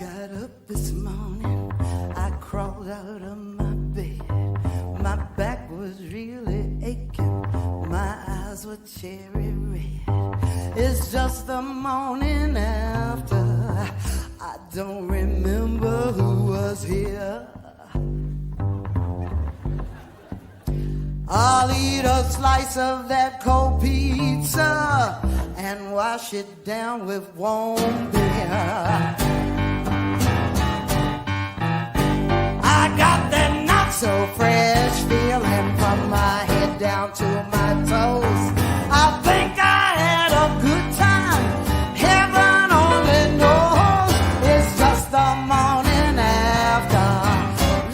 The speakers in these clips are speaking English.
got up this morning, I crawled out of my bed. My back was really aching, my eyes were cherry red. It's just the morning after, I don't remember who was here. I'll eat a slice of that cold pizza and wash it down with warm beer. I got that not so fresh feeling from my head down to my toes. I think I had a good time, heaven only knows. It's just the morning after.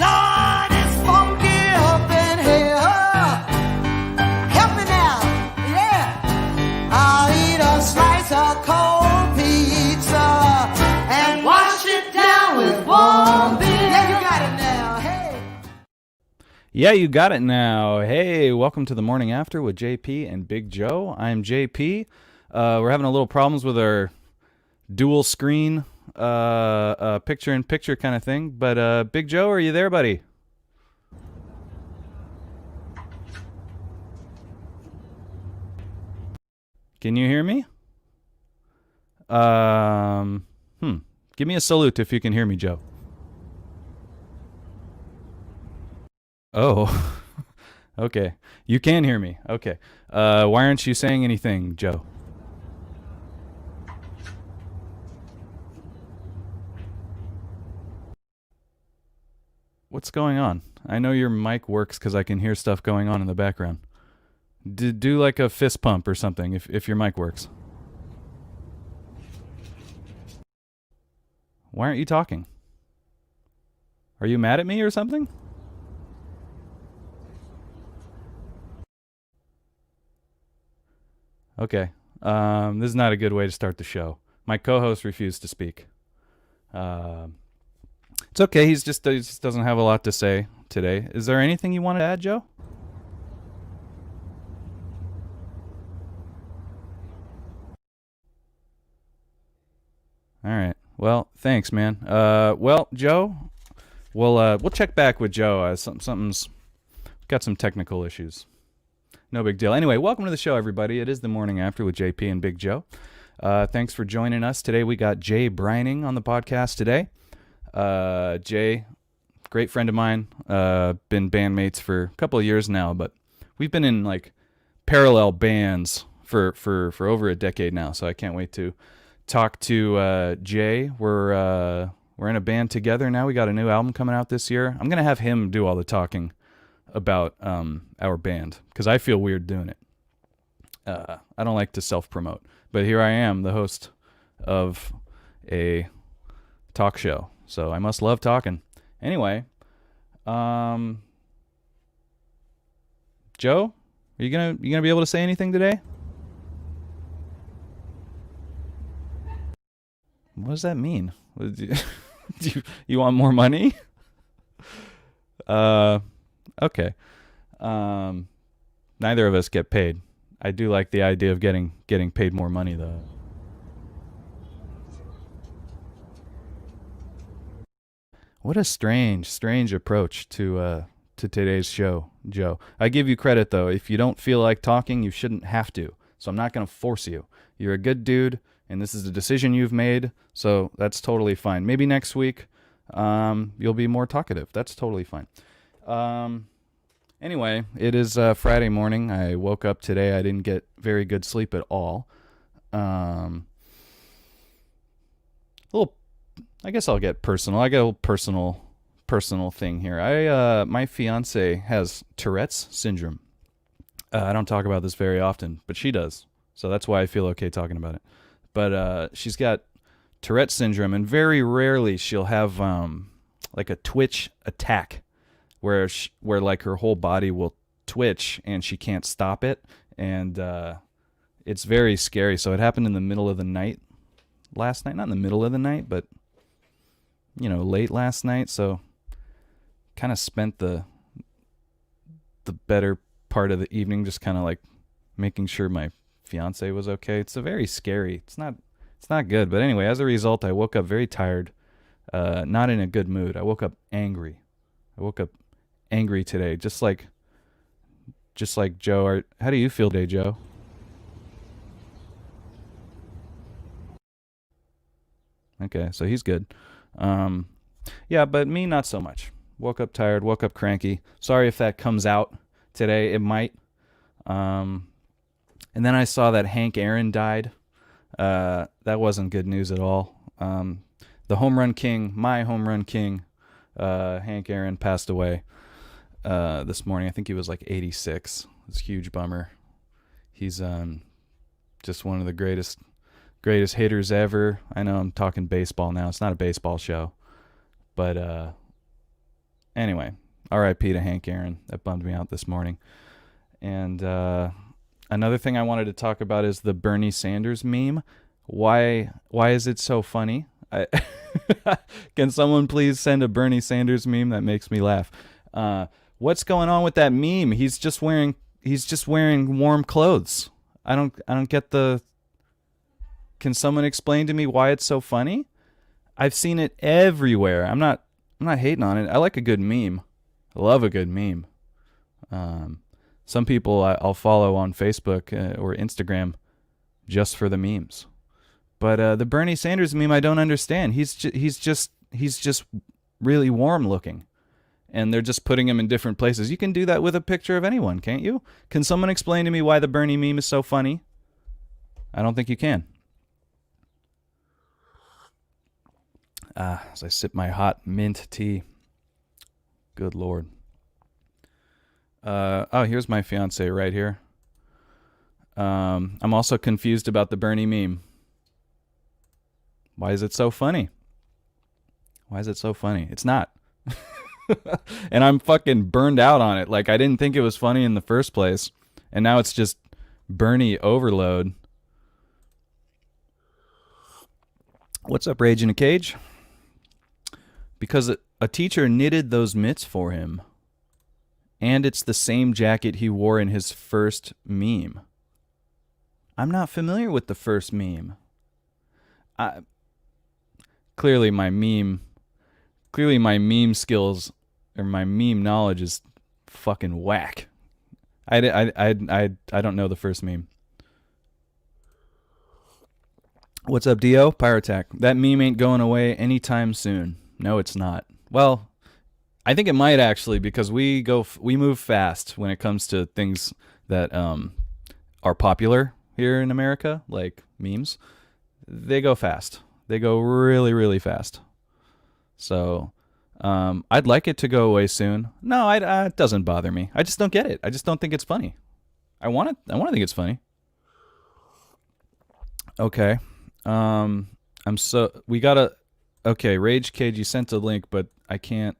Lord, it's funky up in here. Help me now, yeah. I'll eat a slice of cold pizza and wash it down with warm beer. Yeah, you got it now, hey. Yeah, you got it now. Hey, welcome to the Morning After with JP and Big Joe. I'm JP. We're having a little problems with our dual screen picture-in-picture kind of thing. But Big Joe, are you there, buddy? Can you hear me? Give me a salute if you can hear me, Joe. Oh, okay. You can hear me. Okay. Why aren't you saying anything, Joe? What's going on? I know your mic works because I can hear stuff going on in the background. Do like a fist pump or something if your mic works. Why aren't you talking? Are you mad at me or something? Okay. This is not a good way to start the show. My co-host refused to speak. It's okay. He just doesn't have a lot to say today. Is there anything you wanted to add, Joe? All right. Well, thanks, man. Well, Joe, we'll check back with Joe. Something's got some technical issues. No big deal. Anyway, welcome to the show, everybody. It is the Morning After with JP and Big Joe. Thanks for joining us today. We got Jay Bryning on the podcast today. Jay, great friend of mine. Been bandmates for a couple of years now, but we've been in like parallel bands for over a decade now. So I can't wait to talk to Jay. We're in a band together now. We got a new album coming out this year. I'm gonna have him do all the talking about our band because I feel weird doing it. I don't like to self-promote, but here I am, the host of a talk show, so I must love talking. Anyway, Joe, are you gonna be able to say anything today? What does that mean? Do you want more money? Okay. Neither of us get paid. I do like the idea of getting paid more money, though. What a strange approach to today's show, Joe. I give you credit, though. If you don't feel like talking, you shouldn't have to. So I'm not going to force you. You're a good dude, and this is a decision you've made, so that's totally fine. Maybe next week you'll be more talkative. That's totally fine. Anyway, it is Friday morning. I woke up today. I didn't get very good sleep at all. I guess I'll get personal. I got a little personal thing here. My fiance has Tourette's syndrome. I don't talk about this very often, but she does. So that's why I feel okay talking about it. But she's got Tourette's syndrome, and very rarely she'll have like a twitch attack where like her whole body will twitch and she can't stop it, and it's very scary. So it happened in the middle of the night last night. Not in the middle of the night, but late last night. So kind of spent the better part of the evening just kind of like making sure my fiance was okay. It's a very scary. It's not good. But anyway, as a result, I woke up very tired. not in a good mood. I woke up angry. I woke up angry today, just like Joe. How do you feel today, Joe? Okay, so he's good. Yeah, but me, not so much. Woke up tired, woke up cranky. Sorry if that comes out today. It might. And then I saw that Hank Aaron died. That wasn't good news at all. The home run king, my home run king, Hank Aaron, passed away this morning. I think he was like 86. It's a huge bummer. He's just one of the greatest hitters ever. I know I'm talking baseball now. It's not a baseball show. But anyway, R.I.P. to Hank Aaron. That bummed me out this morning. And another thing I wanted to talk about is the Bernie Sanders meme. Why is it so funny? Can someone please send a Bernie Sanders meme that makes me laugh? What's going on with that meme? He's just wearing warm clothes. I don't get the. Can someone explain to me why it's so funny? I've seen it everywhere. I'm not hating on it. I like a good meme. I love a good meme. Some people I'll follow on Facebook or Instagram just for the memes. But the Bernie Sanders meme, I don't understand. He's just really warm looking, and they're just putting him in different places. You can do that with a picture of anyone, can't you? Can someone explain to me why the Bernie meme is so funny? I don't think you can. As I sip my hot mint tea. Good Lord. Oh, here's my fiance right here. I'm also confused about the Bernie meme. Why is it so funny? Why is it so funny? It's not. And I'm fucking burned out on it. Like, I didn't think it was funny in the first place. And now it's just Bernie overload. What's up, Rage in a Cage? Because a teacher knitted those mitts for him. And it's the same jacket he wore in his first meme. I'm not familiar with the first meme. Clearly my meme skills or my meme knowledge is fucking whack. I don't know the first meme. What's up, Dio? Pyrotac. That meme ain't going away anytime soon. No, it's not. Well, I think it might actually, because we move fast when it comes to things that are popular here in America, like memes. They go fast. They go really, really fast. So I'd like it to go away soon. No, it doesn't bother me. I just don't get it. I just don't think it's funny. I want to think it's funny. Okay. Okay, Rage Cage, you sent a link, but I can't.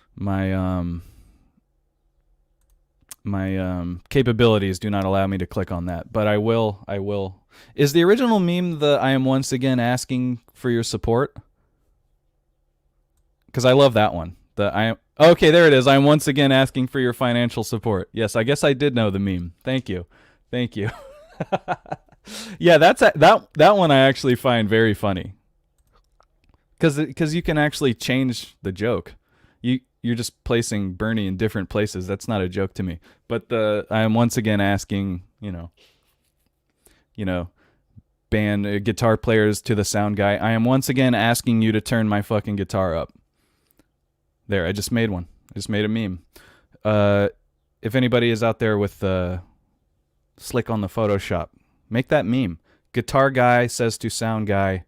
My capabilities do not allow me to click on that, but I will. Is the original meme the I am once again asking for your support? Because I love that one. Okay, there it is. I'm once again asking for your financial support. Yes, I guess I did know the meme. Thank you. Yeah, that one I actually find very funny. Because you can actually change the joke. You're just placing Bernie in different places. That's not a joke to me. But I am once again asking, band guitar players to the sound guy. I am once again asking you to turn my fucking guitar up. There, I just made one. I just made a meme. If anybody is out there with slick on the Photoshop, make that meme. Guitar guy says to sound guy,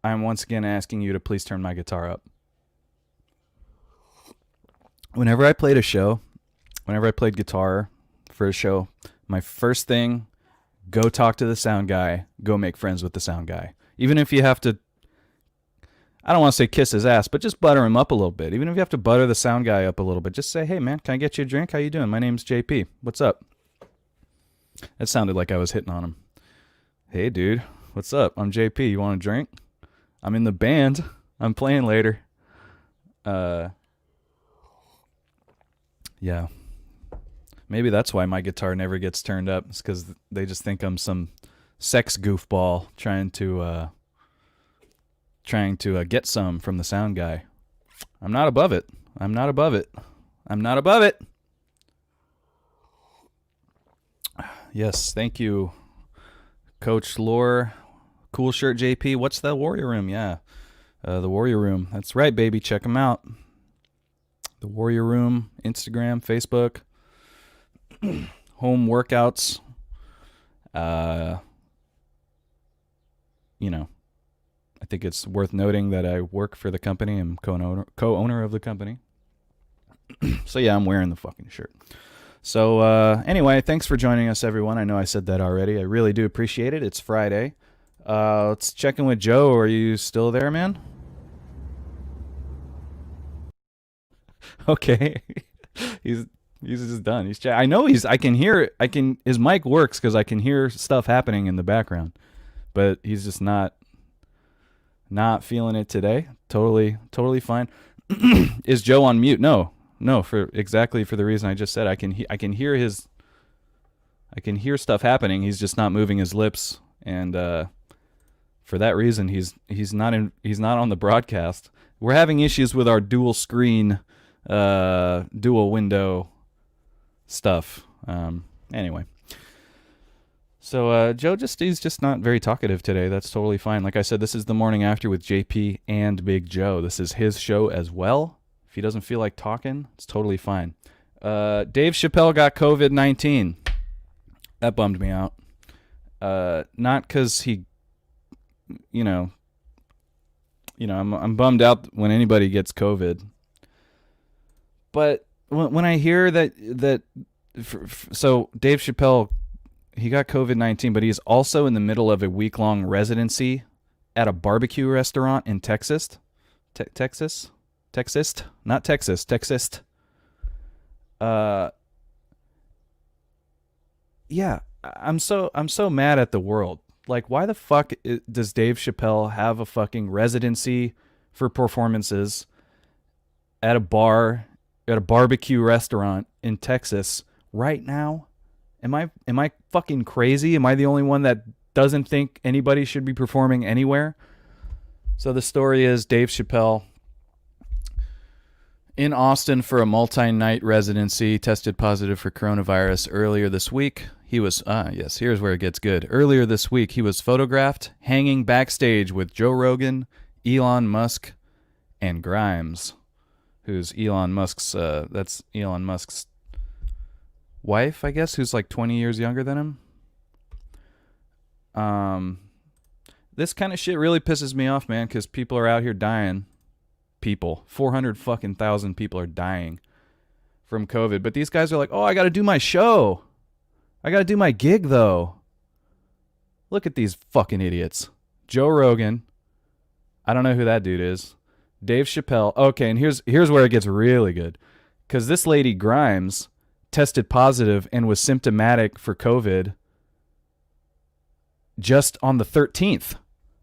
I'm once again asking you to please turn my guitar up. Whenever I played guitar for a show, my first thing, go talk to the sound guy, go make friends with the sound guy. Even if you have to, I don't want to say kiss his ass, but just butter him up a little bit. Even if you have to butter the sound guy up a little bit, just say, hey man, can I get you a drink? How you doing? My name's JP. What's up? That sounded like I was hitting on him. Hey dude, what's up? I'm JP. You want a drink? I'm in the band. I'm playing later. Yeah. Maybe that's why my guitar never gets turned up. It's because they just think I'm some sex goofball trying to trying to get some from the sound guy. I'm not above it. I'm not above it. I'm not above it. Yes, thank you, Coach Lore. Cool shirt, JP. What's the Warrior Room? Yeah, the Warrior Room. That's right, baby. Check them out. The Warrior Room, Instagram, Facebook, home workouts. You know, I think it's worth noting that I work for the company. I'm co-owner of the company. So yeah, I'm wearing the fucking shirt. So anyway, thanks for joining us, everyone. I know I said that already. I really do appreciate it. It's Friday. Let's check in with Joe. Are you still there, man? Okay. He's just done. I know I can hear it. His mic works because I can hear stuff happening in the background. But he's just not feeling it today. Totally fine. Is Joe on mute? No, for the reason I just said. I can hear stuff happening. He's just not moving his lips, and for that reason, he's not on the broadcast. We're having issues with our dual screen, dual window stuff. Anyway. So Joe he's just not very talkative today. That's totally fine. Like I said, this is the morning after with JP and Big Joe. This is his show as well. If he doesn't feel like talking, it's totally fine. Dave Chappelle got COVID-19. That bummed me out. Not because he, I'm bummed out when anybody gets COVID. But when I hear that so Dave Chappelle, he got COVID-19, but he's also in the middle of a week-long residency at a barbecue restaurant in Texas. Texas? Not Texas. Texas. Yeah, I'm so mad at the world. Like, why the fuck does Dave Chappelle have a fucking residency for performances at a bar, at a barbecue restaurant in Texas right now? Am I fucking crazy? Am I the only one that doesn't think anybody should be performing anywhere? So the story is Dave Chappelle in Austin for a multi-night residency tested positive for coronavirus earlier this week. He was, here's where it gets good. Earlier this week, he was photographed hanging backstage with Joe Rogan, Elon Musk, and Grimes, who's Elon Musk's, that's Elon Musk's wife, I guess, who's like 20 years younger than him. This kind of shit really pisses me off, man, because people are out here dying. 400 fucking thousand people are dying from COVID. But these guys are like, oh, I got to do my show. I got to do my gig, though. Look at these fucking idiots. Joe Rogan. I don't know who that dude is. Dave Chappelle. Okay, and here's where it gets really good. Because this lady, Grimes, tested positive and was symptomatic for COVID just on the 13th.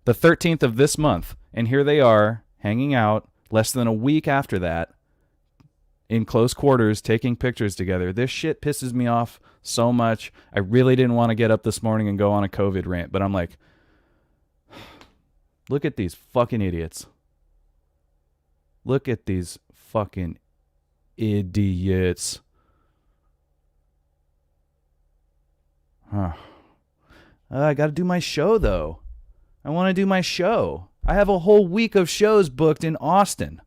The 13th of this month. And here they are hanging out less than a week after that in close quarters taking pictures together. This shit pisses me off so much. I really didn't want to get up this morning and go on a COVID rant, but I'm like, look at these fucking idiots. Look at these fucking idiots. I got to do my show, though. I want to do my show. I have a whole week of shows booked in Austin.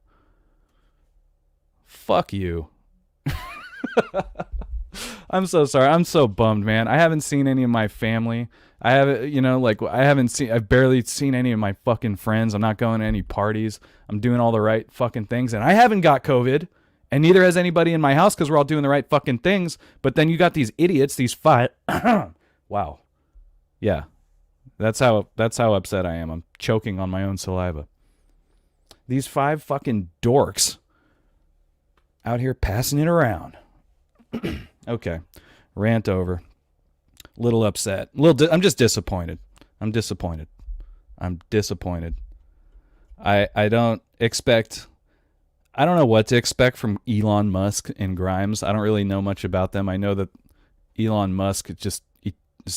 Fuck you. I'm so sorry. I'm so bummed, man. I haven't seen any of my family. I've barely seen any of my fucking friends. I'm not going to any parties. I'm doing all the right fucking things. And I haven't got COVID. And neither has anybody in my house because we're all doing the right fucking things. But then you got these idiots, these five. Wow. Yeah. That's how upset I am. I'm choking on my own saliva. These 5 fucking dorks out here passing it around. Okay. Rant over. Little upset. I'm just disappointed. I'm disappointed. I don't know what to expect from Elon Musk and Grimes. I don't really know much about them. I know that Elon Musk is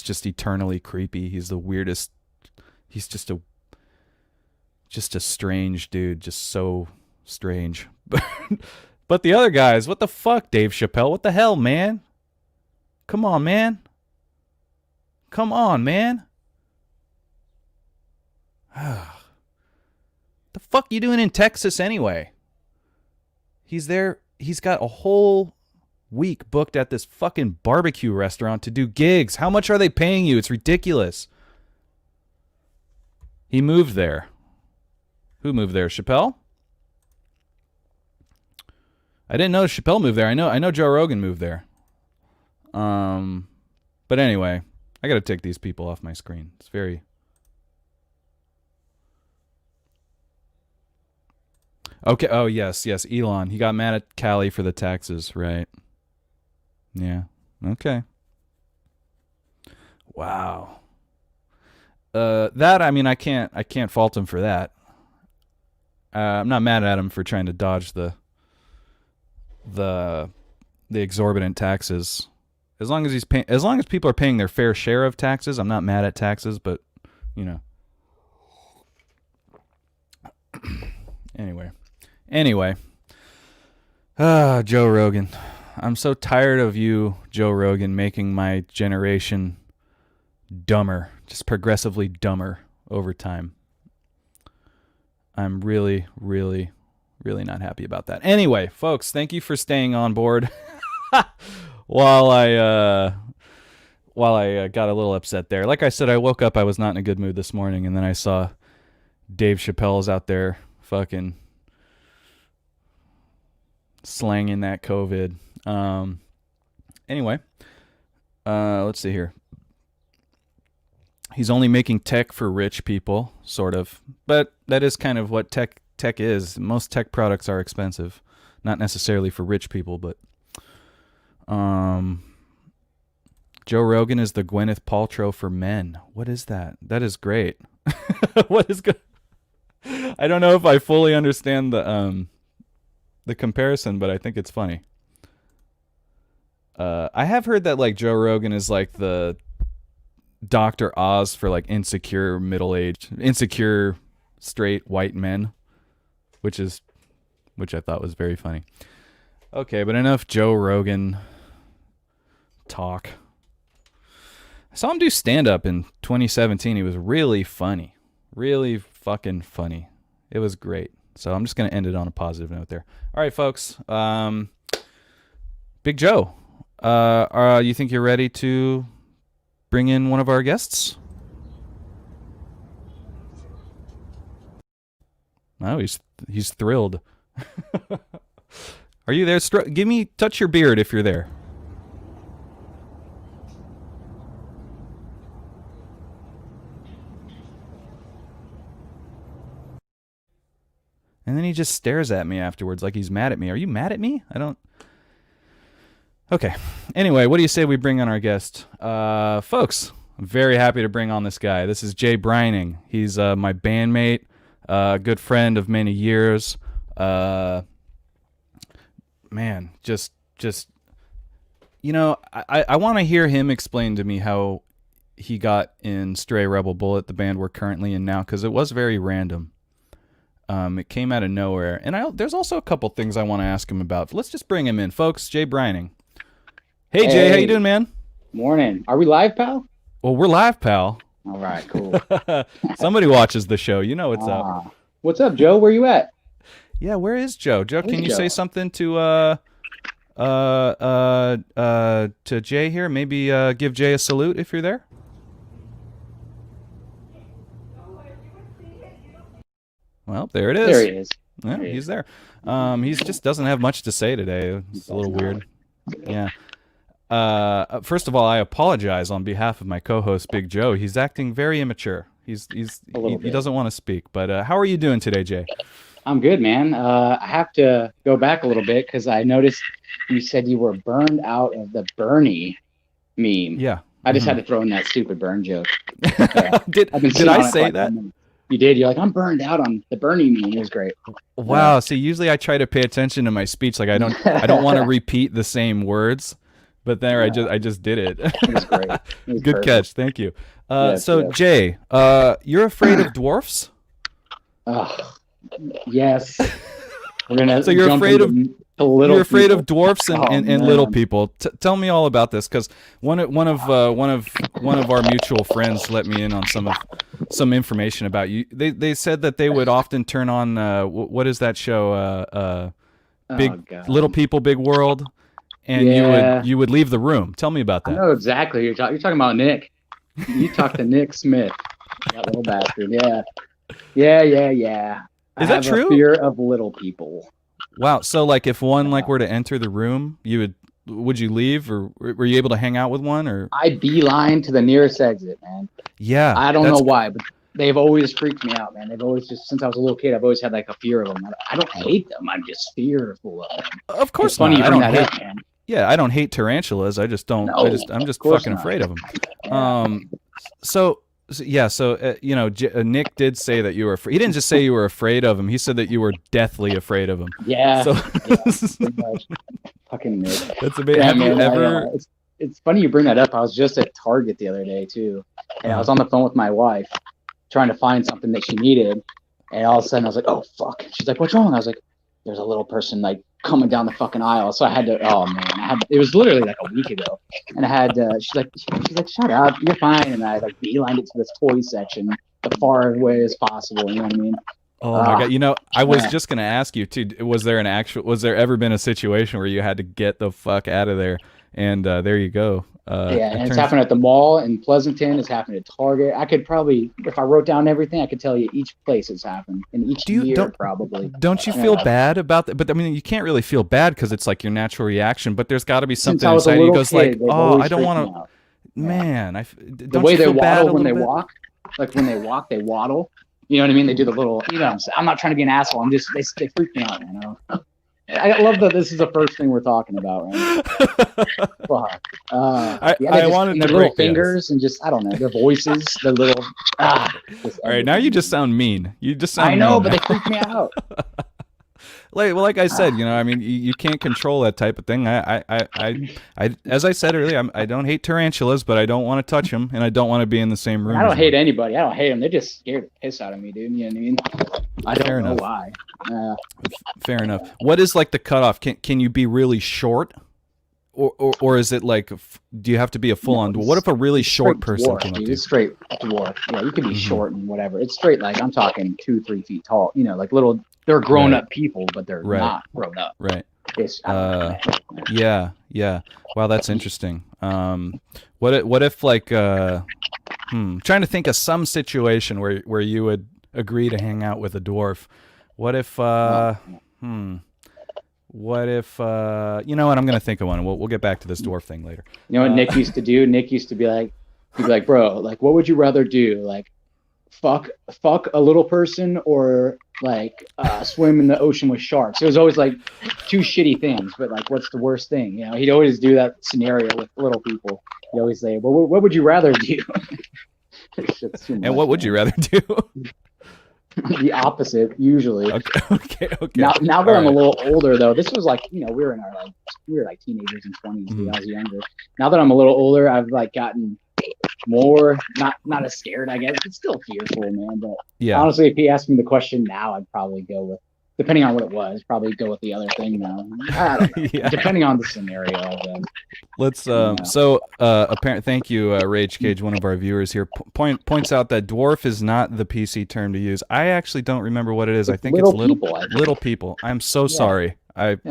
just eternally creepy. He's the weirdest. He's just Just a strange dude, just so strange. But the other guys, what the fuck, Dave Chappelle? What the hell, man? Come on, man. Come on, man. The fuck you doing in Texas anyway? He's there. He's got a whole week booked at this fucking barbecue restaurant to do gigs. How much are they paying you? It's ridiculous. He moved there. Who moved there? Chappelle? I didn't know Chappelle moved there. I know Joe Rogan moved there. But anyway, I got to take these people off my screen. It's very... Okay. Oh, yes. Elon. He got mad at Cali for the taxes, right? Yeah. Okay. Wow. That, I mean, I can't fault him for that. I'm not mad at him for trying to dodge the exorbitant taxes. As long as people are paying their fair share of taxes, I'm not mad at taxes, but you know. Anyway. Joe Rogan. I'm so tired of you, Joe Rogan, making my generation dumber, just progressively dumber over time. I'm really, really, really not happy about that. Anyway, folks, thank you for staying on board while I got a little upset there. Like I said, I woke up, I was not in a good mood this morning, and then I saw Dave Chappelle's out there fucking slanging that COVID. Anyway, let's see here. He's only making tech for rich people, sort of. But that is kind of what tech is. Most tech products are expensive. Not necessarily for rich people, but Joe Rogan is the Gwyneth Paltrow for men. What is that? That is great. What is good? I don't know if I fully understand the comparison, but I think it's funny. I have heard that like Joe Rogan is like the Dr. Oz for like insecure straight white men, which I thought was very funny. Okay, but enough Joe Rogan talk. I saw him do stand-up in 2017. He was really funny. Really fucking funny. It was great. So I'm just going to end it on a positive note there. All right, folks. Big Joe, you think you're ready to bring in one of our guests? Oh, he's thrilled. Are you there? Touch your beard if you're there. And then he just stares at me afterwards like he's mad at me. Are you mad at me? I don't... Okay. Anyway, what do you say we bring on our guest? Folks, I'm very happy to bring on this guy. This is Jay Bryning. He's my bandmate, a good friend of many years. Man, just you know, I want to hear him explain to me how he got in Stray Rebel Bullet, the band we're currently in now, because it was very random. It came out of nowhere. And there's also a couple things I want to ask him about. Let's just bring him in, folks. Jay Bryning. Hey, Jay, how you doing, man? Morning. Are we live, pal? Well, we're live, pal. All right, cool. Somebody watches the show. You know what's up. What's up, Joe? Where you at? Yeah, where is Joe? Joe, can you say something to Jay here? Maybe give Jay a salute if you're there. Well, there it is. There he is. Yeah, he's there. He just doesn't have much to say today. It's a little weird. Yeah. First of all, I apologize on behalf of my co-host Big Joe. He's acting very immature. He doesn't want to speak. But how are you doing today, Jay? I'm good, man. I have to go back a little bit because I noticed you said you were burned out of the Bernie meme. Yeah. I just had to throw in that stupid burn joke. Did I say that? You did. You're like, I'm burned out on the Bernie meme. It was great. Wow. See, usually I try to pay attention to my speech. Like I don't want to repeat the same words, but there I just did it. It was great. It was Good perfect. catch. Thank you. Yes. Jay, you're afraid of dwarfs? Yes. We're gonna. So you're jump afraid of into little you're afraid people. of dwarfs and, Oh, and little man. people. Tell me all about this, because one of our mutual friends let me in on some information about you. They said that they would often turn on what is that show? Big Oh God. Little People, Big World, and Yeah. you would leave the room. Tell me about I that. know exactly who you're talking. You're talking about Nick. You talked to Nick Smith. That little bastard. Yeah. Yeah. Is I that have a true? fear of little people. Wow. So like if one like were to enter the room, would you leave, or were you able to hang out with one, or? I beeline to the nearest exit, man. Yeah. I don't know why, but they've always freaked me out, man. They've always just, since I was a little kid, I've always had like a fear of them. I don't hate them. I'm just fearful of them. Of course It's funny not. you bring that up, man. Yeah, I don't hate tarantulas. I just don't. No, I'm just of course fucking not. afraid of them. Yeah. So Nick did say that you were. He didn't just say you were afraid of him. He said that you were deathly afraid of him. Yeah. So Pretty much. Fucking Nick. that's a bit. Yeah, Have man, you ever? it's funny you bring that up. I was just at Target the other day too, and I was on the phone with my wife trying to find something that she needed, and all of a sudden I was like, "Oh fuck!" She's like, "What's wrong?" I was like, "There's a little person like coming down the fucking aisle." So I had to. Oh man, it was literally like a week ago, and I had. She's like, "Shut up, you're fine," and I like beelined it to this toy section, the far away as possible. You know what I mean? Oh my god! You know, I was just gonna ask you too. Was there ever been a situation where you had to get the fuck out of there? And there you go. Yeah, and it's happened at the mall in Pleasanton. It's happened at Target. I could probably, if I wrote down everything, I could tell you each place it's happened in each year probably. Don't you feel bad about that? But I mean, you can't really feel bad because it's like your natural reaction. But there's got to be something inside you goes like, "Oh, I don't want to." Man, the way they waddle when they walk, like when they walk, they waddle. You know what I mean? They do the little. You know what I'm saying? I'm not trying to be an asshole. I'm just they freak me out. You know. I love that this is the first thing we're talking about, right? Fuck. I wanted their to little break fingers and just I don't know their voices, their little. All right, now you just sound mean. You just sound. I know, mean but now. they freak me out. Like I said, you know, I mean, you can't control that type of thing. I as I said earlier, I don't hate tarantulas, but I don't want to touch them, and I don't want to be in the same room. I don't hate anybody. I don't hate them. They're just scared the piss out of me, dude. You know what I mean? I don't know why. Fair enough. What is like the cutoff? Can you be really short, or is it like do you have to be a full on? What if a really short person dwarf, came up to dude, you? it's straight dwarf. Yeah, you can be short and whatever. It's straight like I'm talking 2-3 feet tall. You know, like little. They're grown up people, but they're not grown up. Right. It's, yeah. Wow, that's interesting. What if like trying to think of some situation where you would agree to hang out with a dwarf. What if what if you know what, I'm gonna think of one. We'll get back to this dwarf thing later. You know what Nick used to do? Nick used to be like, he'd be like, bro, like what would you rather do? Like fuck a little person or like swim in the ocean with sharks. It was always like two shitty things, but like what's the worst thing? You know, he'd always do that scenario with little people. He'd always say, well, what would you rather do? And what would you rather do? The opposite, usually. Okay. Now that I'm a little older, though, this was like, you know, we were like teenagers and 20s. Mm-hmm. I was younger. Now that I'm a little older, I've like gotten more not as scared, I guess, but still fearful, man. But yeah, honestly, if he asked me the question now, I'd probably go with, depending on what it was, probably go with the other thing now. I don't know. Yeah. Depending on the scenario. Let's so apparent. Thank you, Rage Cage, one of our viewers here, points out that dwarf is not the PC term to use. I actually don't remember what it is. I think it's little people. I'm so sorry. That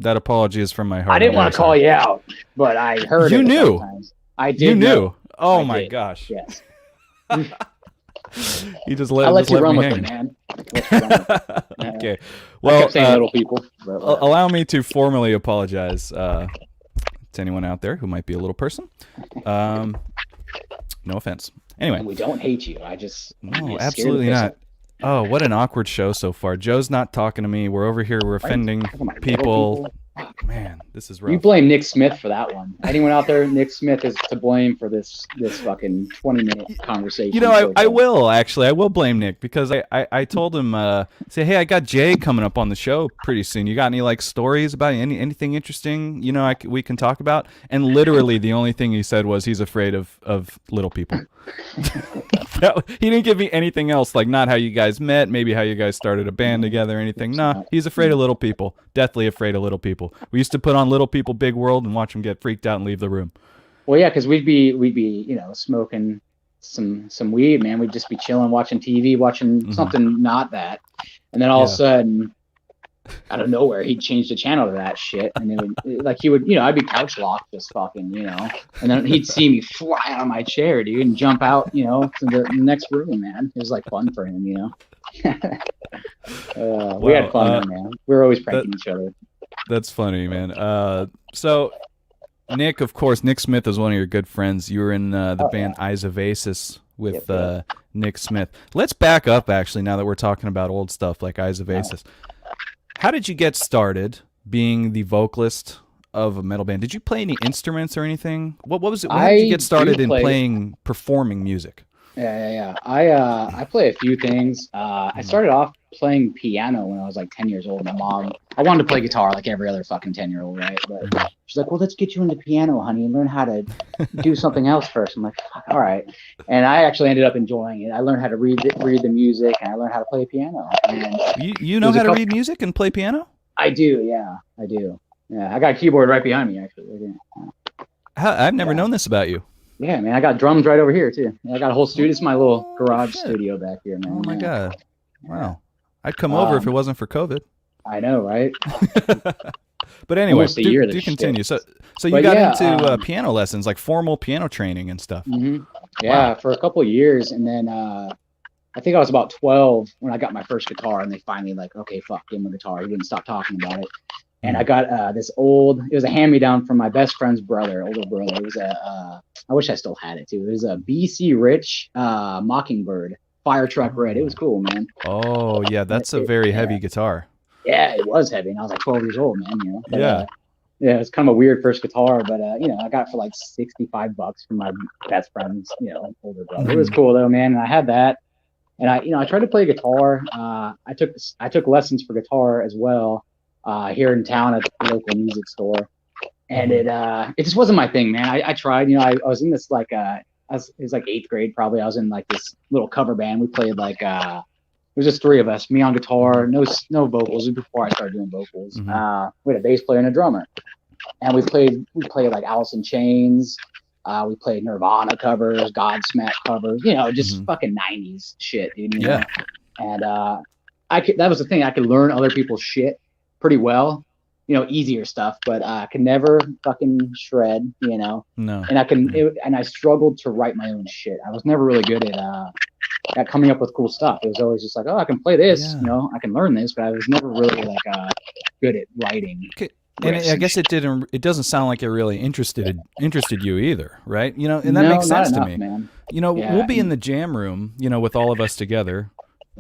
apology is from my heart. I didn't want to call you out, but I heard you it knew. Sometimes. I did. You knew. Know. Oh my gosh. Yes. You just let. I let you run with hang. it, man. Okay. Well, I kept saying little people. Allow me to formally apologize to anyone out there who might be a little person. No offense. Anyway. And we don't hate you. No, absolutely not. Oh, what an awkward show so far. Joe's not talking to me. We're over here. We're offending people. Man, this is rough. You blame Nick Smith for that one. Anyone out there, Nick Smith is to blame for this fucking 20-minute conversation. You know, I will actually. I will blame Nick because I told him, say, hey, I got Jay coming up on the show pretty soon. You got any like stories about anything interesting? You know, we can talk about. And literally, the only thing he said was he's afraid of little people. He didn't give me anything else, like not how you guys met, maybe how you guys started a band together, or anything. Nah, he's afraid of little people. Deathly afraid of little people. We used to put on Little People Big World and watch them get freaked out and leave the room. Well, yeah, because we'd be you know, smoking some weed, man. We'd just be chilling, watching TV, watching something not that, and then all of a sudden, out of nowhere, he'd change the channel to that shit, and it would, like, he would, you know, I'd be couch locked, just fucking, you know, and then he'd see me fly out of my chair, dude, and jump out, you know, to the next room, man. It was like fun for him, you know. We had fun, man. We were always pranking each other. That's funny, man. So Nick, of course, Nick Smith is one of your good friends. You were in the band Eyes of Aces with Nick Smith. Let's back up, actually, now that we're talking about old stuff like Eyes of Aces. How did you get started being the vocalist of a metal band? Did you play any instruments or anything? What was it? When did you get started in performing music? Yeah. I play a few things. I started off playing piano when I was like 10 years old. My mom, I wanted to play guitar like every other fucking 10-year-old, right? But she's like, well, let's get you into piano, honey, and learn how to do something else first. I'm like, all right. And I actually ended up enjoying it. I learned how to read the music, and I learned how to play piano. And you know how to read music and play piano? I do, yeah. I do. Yeah, I got a keyboard right behind me, actually. I've never known this about you. Yeah, man, I got drums right over here, too. I got a whole studio. It's my little garage studio back here, man. Oh, my God. Wow. I'd come over if it wasn't for COVID. I know, right? But anyway, do continue. So you got into piano lessons, like formal piano training and stuff. Yeah, for a couple of years. And then I think I was about 12 when I got my first guitar, and they finally like, okay, fuck, give him a guitar. He didn't stop talking about it. And I got it was a hand-me-down from my best friend's older brother. It was I wish I still had it too. It was a BC Rich Mockingbird Fire Truck Red. It was cool, man. Oh yeah, that's a very heavy guitar. Yeah, it was heavy, and I was like 12 years old, man. You know. But, yeah, it's kind of a weird first guitar, but you know, I got it for like $65 from my best friend's, you know, older brother. It was cool though, man. And I had that, and I tried to play guitar. I took lessons for guitar as well here in town at the local music store, and it just wasn't my thing, man. I tried, you know, I was in this like it was like 8th grade probably. I was in like this little cover band. We played like it was just 3 of us, me on guitar, no vocals. Before I started doing vocals, we had a bass player and a drummer, and we played like Alice in Chains. We played Nirvana covers, Godsmack covers, you know, just fucking 90s shit, dude. You know? And that was the thing. I could learn other people's shit pretty well, you know, easier stuff, but I could never fucking shred, you know. No. And I struggled to write my own shit. I was never really good at coming up with cool stuff. It was always just like, oh, I can play this, you know, I can learn this, but I was never really like good at writing. Okay. And I guess it doesn't sound like it really interested you either, right? You know, and that makes sense to me. Man. You know, we'll be in the jam room, you know, with all of us together,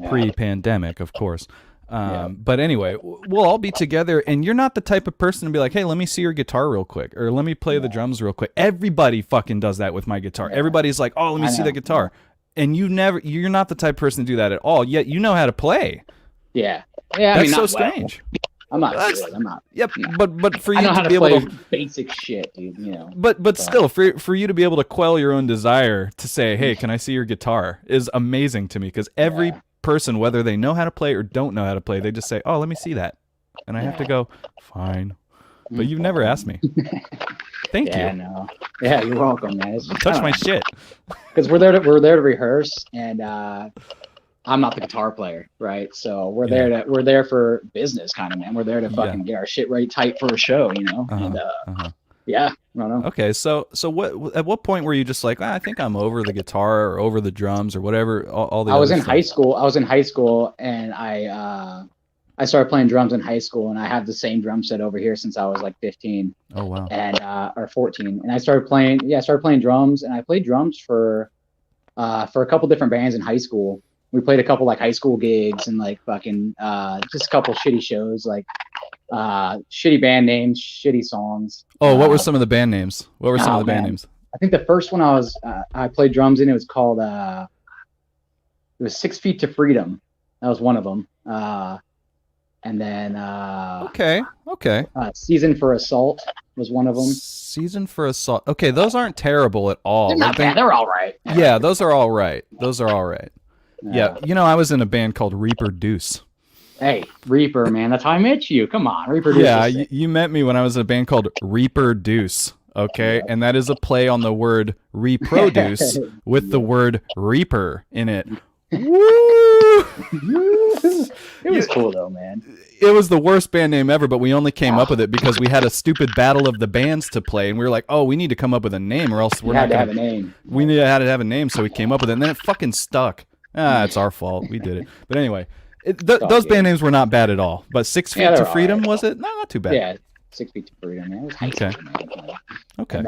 pre-pandemic, of course. But anyway, we'll all be together, and you're not the type of person to be like, hey, let me see your guitar real quick, or let me play the drums real quick. Everybody fucking does that with my guitar. Everybody's like, oh, let me see the guitar. And you're not the type of person to do that at all, yet you know how to play. Yeah. That's so strange. I'm not good. I'm not. Yep, but for you I know how to be play able to basic shit, dude. You know. But still, for you to be able to quell your own desire to say, "Hey, can I see your guitar?" is amazing to me, because every person, whether they know how to play or don't know how to play, they just say, "Oh, let me see that," and I have to go, "Fine." But you've never asked me. Thank you. No. Yeah, you're welcome, man. Touch my shit. Because we're there to rehearse, and I'm not the guitar player, right? So we're there for business, kind of, man. We're there to fucking get our shit right tight for a show, you know. And I don't know. Okay, so at what point were you just like, I think I'm over the guitar or over the drums or whatever? I was in high school, and I started playing drums in high school, and I have the same drum set over here since I was like 15. Oh wow. And or 14, and I started playing drums, and I played drums for a couple different bands in high school. We played a couple like high school gigs and like fucking just a couple shitty shows. Like shitty band names, shitty songs. Oh, what were some of the band names? What were some of the band names? I think the first one I played drums in, it was called it was 6 Feet to Freedom. That was one of them. And then okay. Season for Assault was one of them. Season for Assault. Okay, those aren't terrible at all. They're not bad. They're all right. Yeah, those are all right. Yeah, I was in a band called Reaper Deuce. Hey, Reaper, man, that's how I met you. Come on, Reaper Deuce. Yeah, you met me when I was in a band called Reaper Deuce. Okay, and that is a play on the word reproduce with the word reaper in it. Woo! It was cool though, man. It was the worst band name ever, but we only came up with it because we had a stupid battle of the bands to play, and we were like, "Oh, we need to come up with a name, or else we're not gonna have a name." We need to have a name, so we came up with it, and then it fucking stuck. It's our fault. We did it. But anyway, those band names were not bad at all. But 6 Feet to Freedom, was it? No, not too bad. Yeah, 6 Feet to Freedom. Man. It was high school, man. Okay.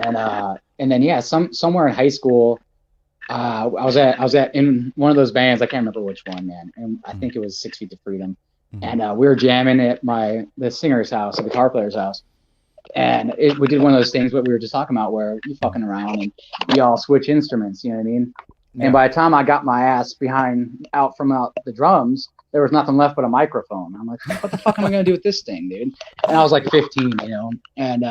And then yeah, somewhere in high school, I was at in one of those bands. I can't remember which one, man. And I think it was 6 Feet to Freedom. And we were jamming at the singer's house, the guitar player's house. And we did one of those things what we were just talking about, where you fucking around and you all switch instruments. You know what I mean? Yeah. And by the time I got my ass out from the drums, there was nothing left but a microphone. I'm like, what the fuck am I gonna do with this thing, dude? And I was like 15, and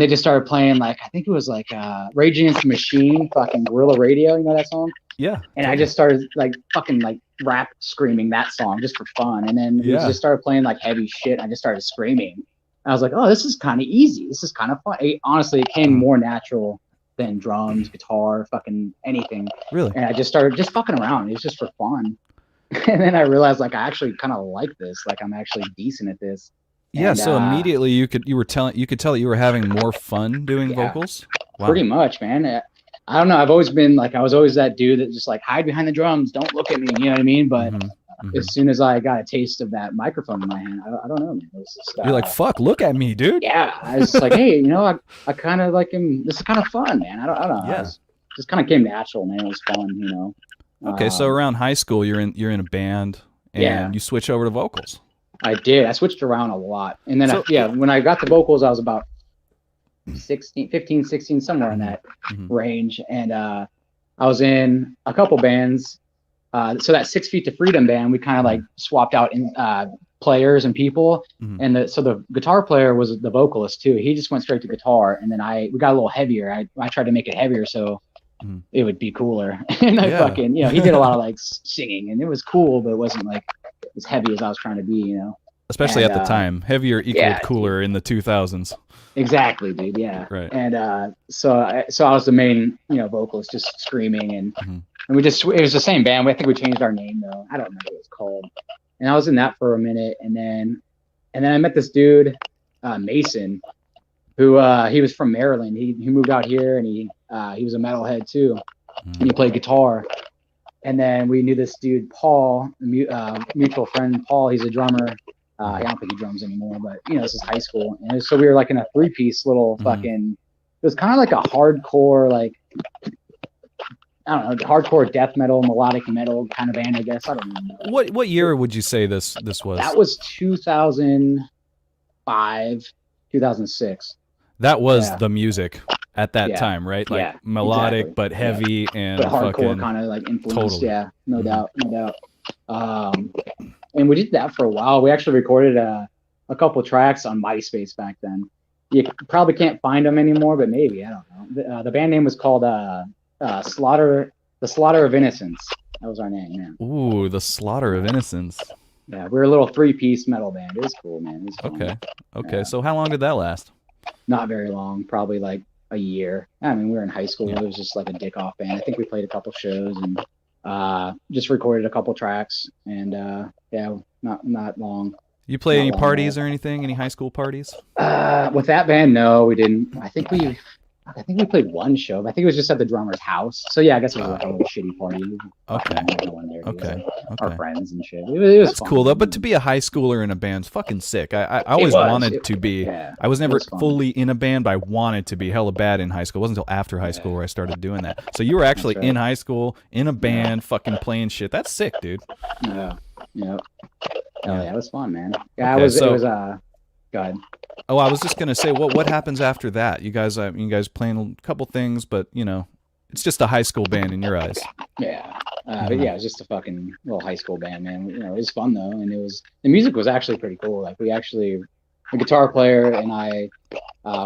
they just started playing, like, I think it was like Rage Against the Machine, fucking Guerrilla Radio, you know that song? Yeah. And I just started like fucking like rap screaming that song just for fun. And then we just started playing like heavy shit. I just started screaming. I was like, oh, this is kind of easy. This is kind of fun. Honestly, it came more natural than drums, guitar, fucking anything. Really? And I just started just fucking around. It was just for fun. And then I realized, like, I actually kind of like this. Like, I'm actually decent at this. Yeah. And, so immediately you could tell that you were having more fun doing vocals. Wow. Pretty much, man. I don't know. I've always been like, I was always that dude that just like hide behind the drums. Don't look at me. You know what I mean? But as soon as I got a taste of that microphone in my hand, I don't know, man. It was just, you're like, fuck, look at me, dude. Yeah. I was like, hey, I kind of like him. This is kind of fun, man. I don't know. Yeah. Just kind of came natural, man. It was fun, Okay, so around high school, you're in a band, and you switch over to vocals. I did. I switched around a lot, and then when I got the vocals, I was about 15, 16, somewhere in that range, and I was in a couple bands. So that 6 Feet to Freedom band, we kind of like swapped out in players and people, and so the guitar player was the vocalist too. He just went straight to guitar, and then we got a little heavier. I tried to make it heavier so it would be cooler. And I fucking, he did a lot of like singing, and it was cool, but it wasn't like as heavy as I was trying to be, Especially at the time, heavier equaled cooler in the 2000s. Exactly, dude. Yeah. Right. And so I was the main, vocalist, just screaming, and we it was the same band. I think we changed our name though. I don't remember what it was called. And I was in that for a minute, and then I met this dude, Mason, who he was from Maryland. He moved out here, and he was a metalhead too, and he played guitar. And then we knew this dude, Paul, mutual friend Paul. He's a drummer. I don't think he drums anymore, but this is high school, and so we were like in a 3-piece little fucking. It was kind of like a hardcore, like, I don't know, hardcore death metal, melodic metal kind of band, I guess. I don't know. What year would you say this was? That was 2005, 2006. That was the music at that time, right? Like melodic but heavy and but hardcore kind of like influenced. Totally. Yeah, no doubt. And we did that for a while. We actually recorded a couple tracks on MySpace back then. You probably can't find them anymore, but maybe, I don't know. The band name was called The Slaughter of Innocence. That was our name, man. Ooh, The Slaughter of Innocence. Yeah, we were a little 3-piece metal band. It was cool, man. It was fun. Okay. Yeah. So how long did that last? Not very long. Probably like a year. I mean, we were in high school. Yeah. It was just like a dick-off band. I think we played a couple shows and just recorded a couple tracks. And not long. You play any parties or anything? Any high school parties? With that band, no, we didn't. I think we played one show, but I think it was just at the drummer's house. So yeah, I guess it was like a little shitty party. Okay. Our friends and shit. It was That's fun. Cool though. But to be a high schooler in a band's fucking sick. I always wanted to be. Yeah, I was never fully in a band, but I wanted to be hella bad in high school. It wasn't until after high school where I started doing that. So you were actually in high school in a band, fucking playing shit. That's sick, dude. Yeah. Oh Yeah. yeah, it was fun, man. Yeah, Okay, it so- was go ahead. Oh, I was just gonna say, what happens after that? You guys playing a couple things, but it's just a high school band in your eyes. Yeah. Mhm. But yeah, it was just a fucking little high school band, man. It was fun though, and the music was actually pretty cool. Like the guitar player and I,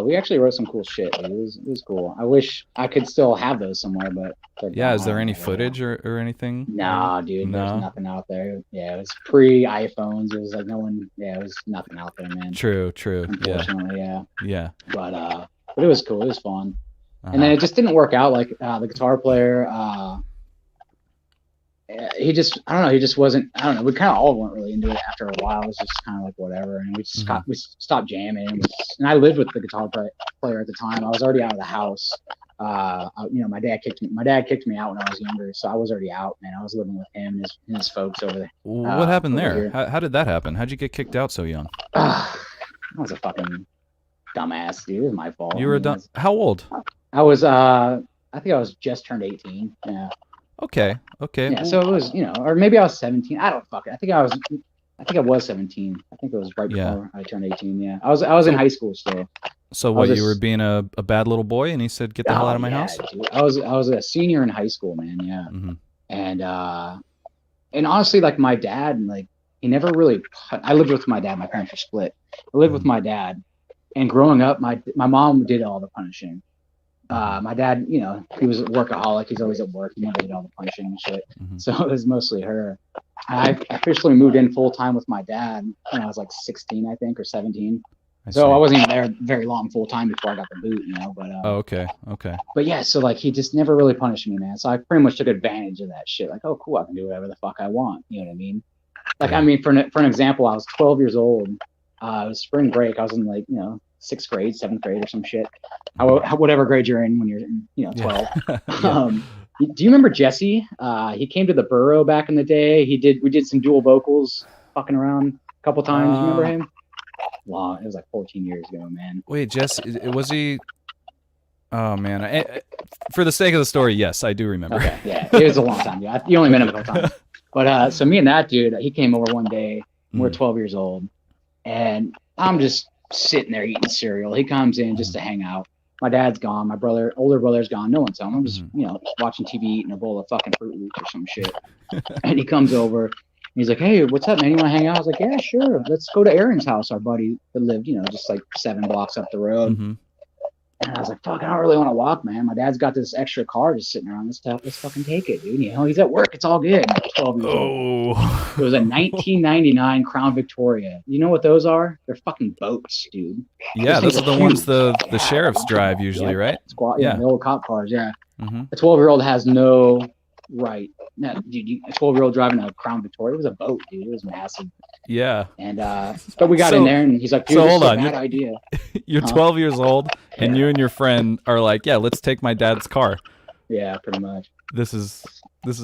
we actually wrote some cool shit. Dude. It was cool. I wish I could still have those somewhere, but Yeah, is I there don't any know. footage or anything? Nah, dude, there's No. nothing out there. Yeah, it was pre iPhones. It was like no one. Yeah, it was nothing out there, man. True. Yeah. Unfortunately, yeah. Yeah. But it was cool. It was fun. Uh-huh. And then it just didn't work out. Like the guitar player, he just, I don't know, he just wasn't. I don't know. We kind of all weren't really into it after a while. It was just kind of like whatever, and we just we stopped jamming. And I lived with the guitar player at the time. I was already out of the house. My dad kicked me out when I was younger, so I was already out, man. I was living with him and his folks over there. What happened over there? here. How did that happen? How'd you get kicked out so young? I was a fucking dumbass, dude. It was my fault. You were dumb. How old? I was I think I was just turned 18. Yeah. Okay. Yeah, so it was, or maybe I was 17. I don't fucking. I think I was 17. I think it was right before I turned 18. Yeah. I was in high school still. So what, you were being a bad little boy and he said, "Get the hell out of my house"? Dude. I was a senior in high school, man. Yeah. Mm-hmm. And honestly, like my dad, like he never really. I lived with my dad. My parents were split. I lived with my dad, and growing up, my mom did all the punishing. My dad, he was a workaholic. He's always at work. He never did all the punishing and shit. Mm-hmm. So it was mostly her. I officially moved in full time with my dad when I was like 16, I think, or 17. So I wasn't even there very long full time before I got the boot, But okay. But yeah, so like he just never really punished me, man. So I pretty much took advantage of that shit. Like, oh, cool, I can do whatever the fuck I want. You know what I mean? Like, I mean, for an example, I was 12 years old. It was spring break. I was in like 6th grade, 7th grade, or some shit. Whatever grade you're in when you're 12. Yeah. Do you remember Jesse? He came to the Burrow back in the day. We did some dual vocals, fucking around a couple times. You remember him? Long. It was like 14 years ago, man. Wait, Jess, was he? Oh man, for the sake of the story, yes, I do remember. Okay, yeah, it was a long time. Yeah, you only met him a couple times. But so me and that dude, he came over one day. We're 12 years old, and I'm just sitting there eating cereal. He comes in just to hang out. My dad's gone. My older brother's gone. No one's home. I'm just watching TV, eating a bowl of fucking Fruit Loops or some shit. And he comes over. He's like, "Hey, what's up, man? You want to hang out?" I was like, "Yeah, sure. Let's go to Aaron's house, our buddy that lived, just like 7 blocks up the road." Mm-hmm. And I was like, "Fuck, I don't really want to walk, man. My dad's got this extra car just sitting around. Let's fucking take it, dude. He's at work. It's all good." 12 years old. It was a 1999 Crown Victoria. You know what those are? They're fucking boats, dude. Yeah, those are the ones the sheriffs drive usually, right? The old cop cars, yeah. Mm-hmm. A 12-year-old has no right. No, dude, a 12-year-old driving a Crown Victoria. It was a boat, dude. It was massive. Yeah. And but we got in there, and he's like, "Dude, this is a bad idea." You're 12 years old, and you and your friend are like, "Yeah, let's take my dad's car." Yeah, pretty much. This is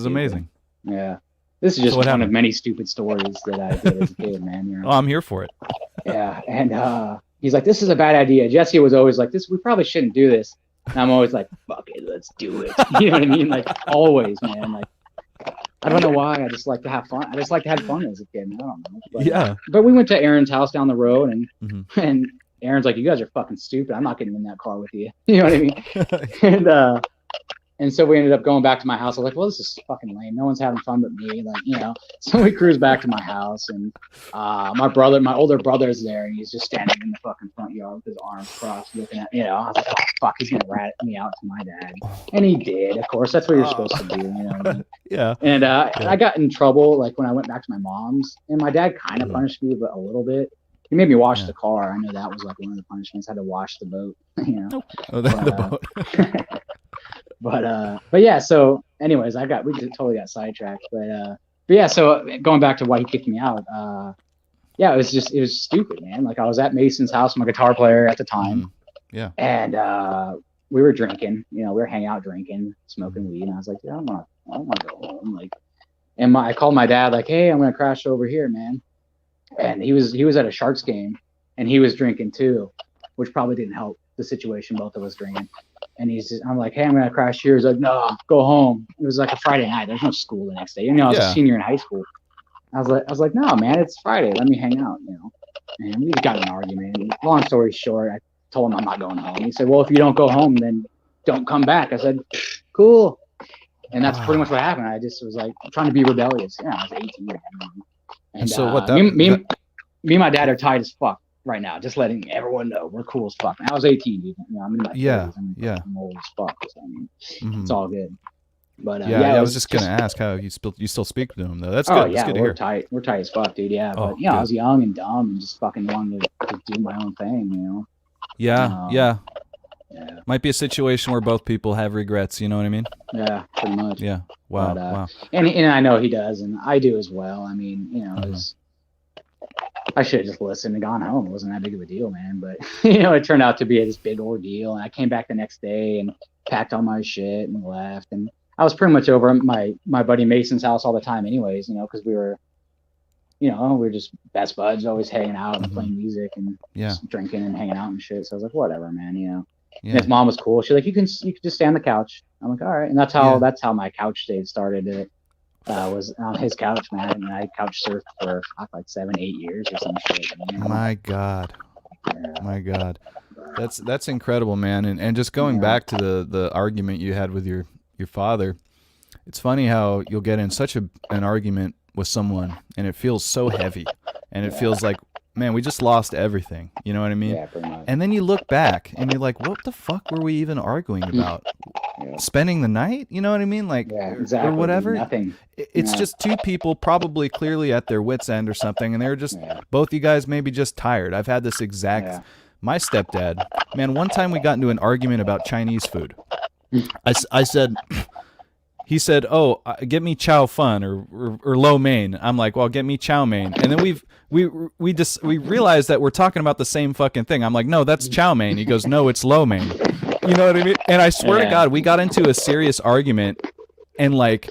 amazing. Yeah, this is just one of many stupid stories that I did as a kid, man. Oh, I'm here for it. Yeah, and he's like, "This is a bad idea." Jesse was always like, "We probably shouldn't do this." And I'm always like, "Fuck it, let's do it." You know what I mean? Like always, man. Like I don't know why. I just like to have fun. I just like to have fun as a kid. I don't know. But, yeah. But we went to Aaron's house down the road, and Aaron's like, "You guys are fucking stupid. I'm not getting in that car with you." You know what I mean? And so we ended up going back to my house. I was like, "Well, this is fucking lame. No one's having fun but me." Like, So we cruised back to my house, and my older brother's there, and he's just standing in the fucking front yard with his arms crossed, looking at. I was like, "Oh fuck, he's gonna rat me out to my dad," and he did. Of course, that's what you're supposed to do. You know what I mean? Yeah. And I got in trouble like when I went back to my mom's, and my dad kind of punished me, but a little bit. He made me wash the car. I know that was like one of the punishments. I had to wash the boat. Oh, the boat. But yeah. So, anyways, we totally got sidetracked. But yeah. So going back to why he kicked me out. Yeah, it was stupid, man. Like I was at Mason's house, my guitar player at the time. Yeah. And we were drinking. We were hanging out drinking, smoking weed, and I was like, "Yeah, I don't want to go home." Like, and I called my dad, like, "Hey, I'm gonna crash over here, man." And he was at a Sharks game, and he was drinking too, which probably didn't help the situation. Both of us drinking. And I'm like, "Hey, I'm gonna crash here." He's like, "No, go home." It was like a Friday night. There's no school the next day. I was a senior in high school. I was like, no, man, it's Friday. Let me hang out, you know. And we got in an argument. Long story short, I told him I'm not going home. He said, well, if you don't go home, then don't come back. I said, cool. And that's pretty much what happened. I just was like trying to be rebellious. Yeah, I was 18. And so what? Me and my dad are tight as fuck right now. Just letting everyone know we're cool as fuck. I was 18, dude. You know, I'm in my 30s. I'm old as fuck. So, I mean, it's all good. But I was just gonna ask how you still speak to him though. That's good. Oh yeah, good to we're hear. tight. We're tight as fuck, dude. Yeah, Oh, but you know, good. I was young and dumb and just fucking wanted to do my own thing. You know. Yeah. Might be a situation where both people have regrets. You know what I mean? Yeah, pretty much. Yeah. Wow. But, wow. And I know he does, and I do as well. I mean, you know, I should have just listened and gone home. It wasn't that big of a deal, man. But you know, it turned out to be this big ordeal. And I came back the next day and packed all my shit and left. And I was pretty much over at my buddy Mason's house all the time, anyways. You know, because we were just best buds, always hanging out and playing music and just drinking and hanging out and shit. So I was like, whatever, man. You know. Yeah. And his mom was cool. She's like, you can just stay on the couch. I'm like, all right. And that's how my couch stay started. It was on his couch, man. And I couch surfed for like 7-8 years or some shit. You know? My God. That's incredible, man. And just going back to the argument you had with your father, it's funny how you'll get in such an argument with someone and it feels so heavy and it feels like, man, we just lost everything. You know what I mean? Yeah, pretty much. And then you look back and you're like, what the fuck were we even arguing about? Spending the night? You know what I mean? Like, exactly. or whatever. Nothing. It's just two people probably clearly at their wit's end or something. And they're just, both you guys maybe just tired. I've had this exact, my stepdad, man, one time we got into an argument about Chinese food. I said, he said, oh, get me chow fun or lo mein. I'm like, well, get me chow mein. And then we realized that we're talking about the same fucking thing. I'm like, no, that's chow mein. He goes, no, it's lo mein. You know what I mean? And I swear to God, we got into a serious argument and like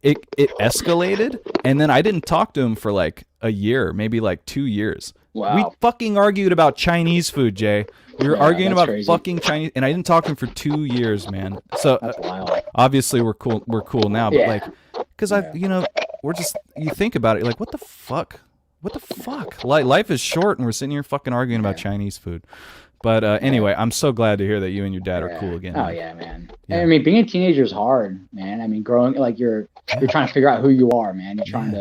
it escalated. And then I didn't talk to him for like a year, maybe like 2 years. Wow. We fucking argued about Chinese food, Jay. We were arguing about fucking Chinese, and I didn't talk to him for 2 years, man. So obviously we're cool now, but like, because we're just, you think about it, you're like, what the fuck? Life is short, and we're sitting here fucking arguing about Chinese food. But anyway, I'm so glad to hear that you and your dad are cool again. Oh yeah, man. Yeah. I mean, being a teenager is hard, man. I mean, growing, like you're trying to figure out who you are, man. You're trying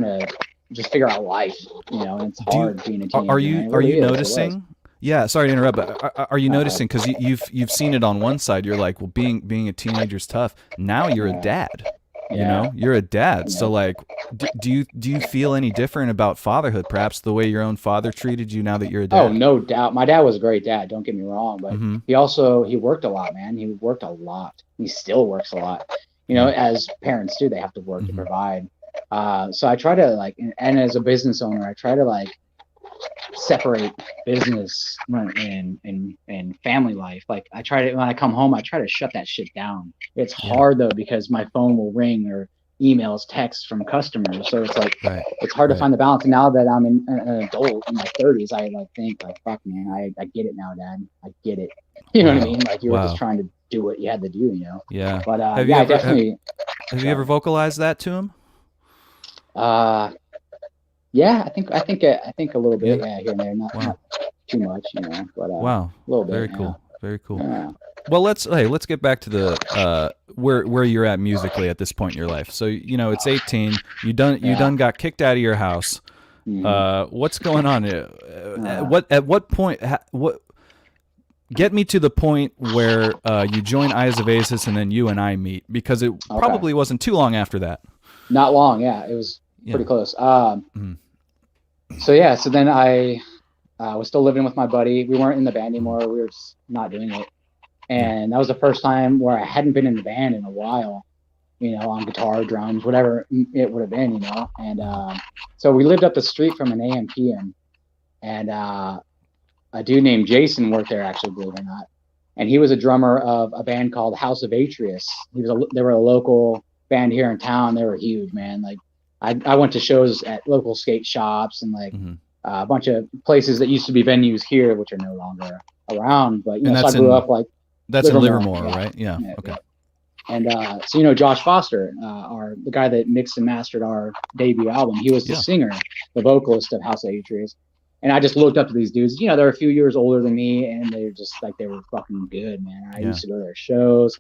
to just figure out life, you know. And it's hard being a teenager. Are you noticing? Yeah, sorry to interrupt, but are you noticing, because you've seen it on one side, you're like, well, being a teenager's tough. Now you're a dad. You know, you're a dad. So like, do you feel any different about fatherhood? Perhaps the way your own father treated you now that you're a dad. Oh, no doubt. My dad was a great dad. Don't get me wrong, but he worked a lot, man. He worked a lot. He still works a lot. You know, as parents do, they have to work to provide. So I try to and as a business owner, I try to separate business and family life. Like I try to, when I come home, I try to shut that shit down. It's hard though, because my phone will ring or emails, texts from customers. So it's like, it's hard to find the balance. And now that I'm an adult in my 30s, I think fuck man, I get it now, Dad. I get it. You know what I mean? Like you were just trying to do what you had to do, you know? Yeah. But have you ever vocalized that to him? Yeah, I think a little bit, here and there, not too much, you know, but a little bit. Very cool. Well, let's get back to the where you're at musically at this point in your life. So you know, it's 18. You done got kicked out of your house. What's going on? At what point? Get me to the point where you join Eyes of Aces and then you and I meet, because it probably wasn't too long after that. Not long, yeah. It was pretty close. So then I was still living with my buddy. We weren't in the band anymore. We were just not doing it. And that was the first time where I hadn't been in the band in a while, you know, on guitar, drums, whatever it would have been, you know. And so we lived up the street from an AM PM. And a dude named Jason worked there, actually, believe it or not. And he was a drummer of a band called House of Atreus. They were a local band here in town. They were huge, man. Like I went to shows at local skate shops and a bunch of places that used to be venues here, which are no longer around. But you know, so I grew up that's in Livermore, right? Yeah. Okay. And so, you know, Josh Foster, the guy that mixed and mastered our debut album, he was the singer, the vocalist of House of Atreus. And I just looked up to these dudes. You know, they're a few years older than me, and they're just like, they were fucking good, man. I used to go to their shows.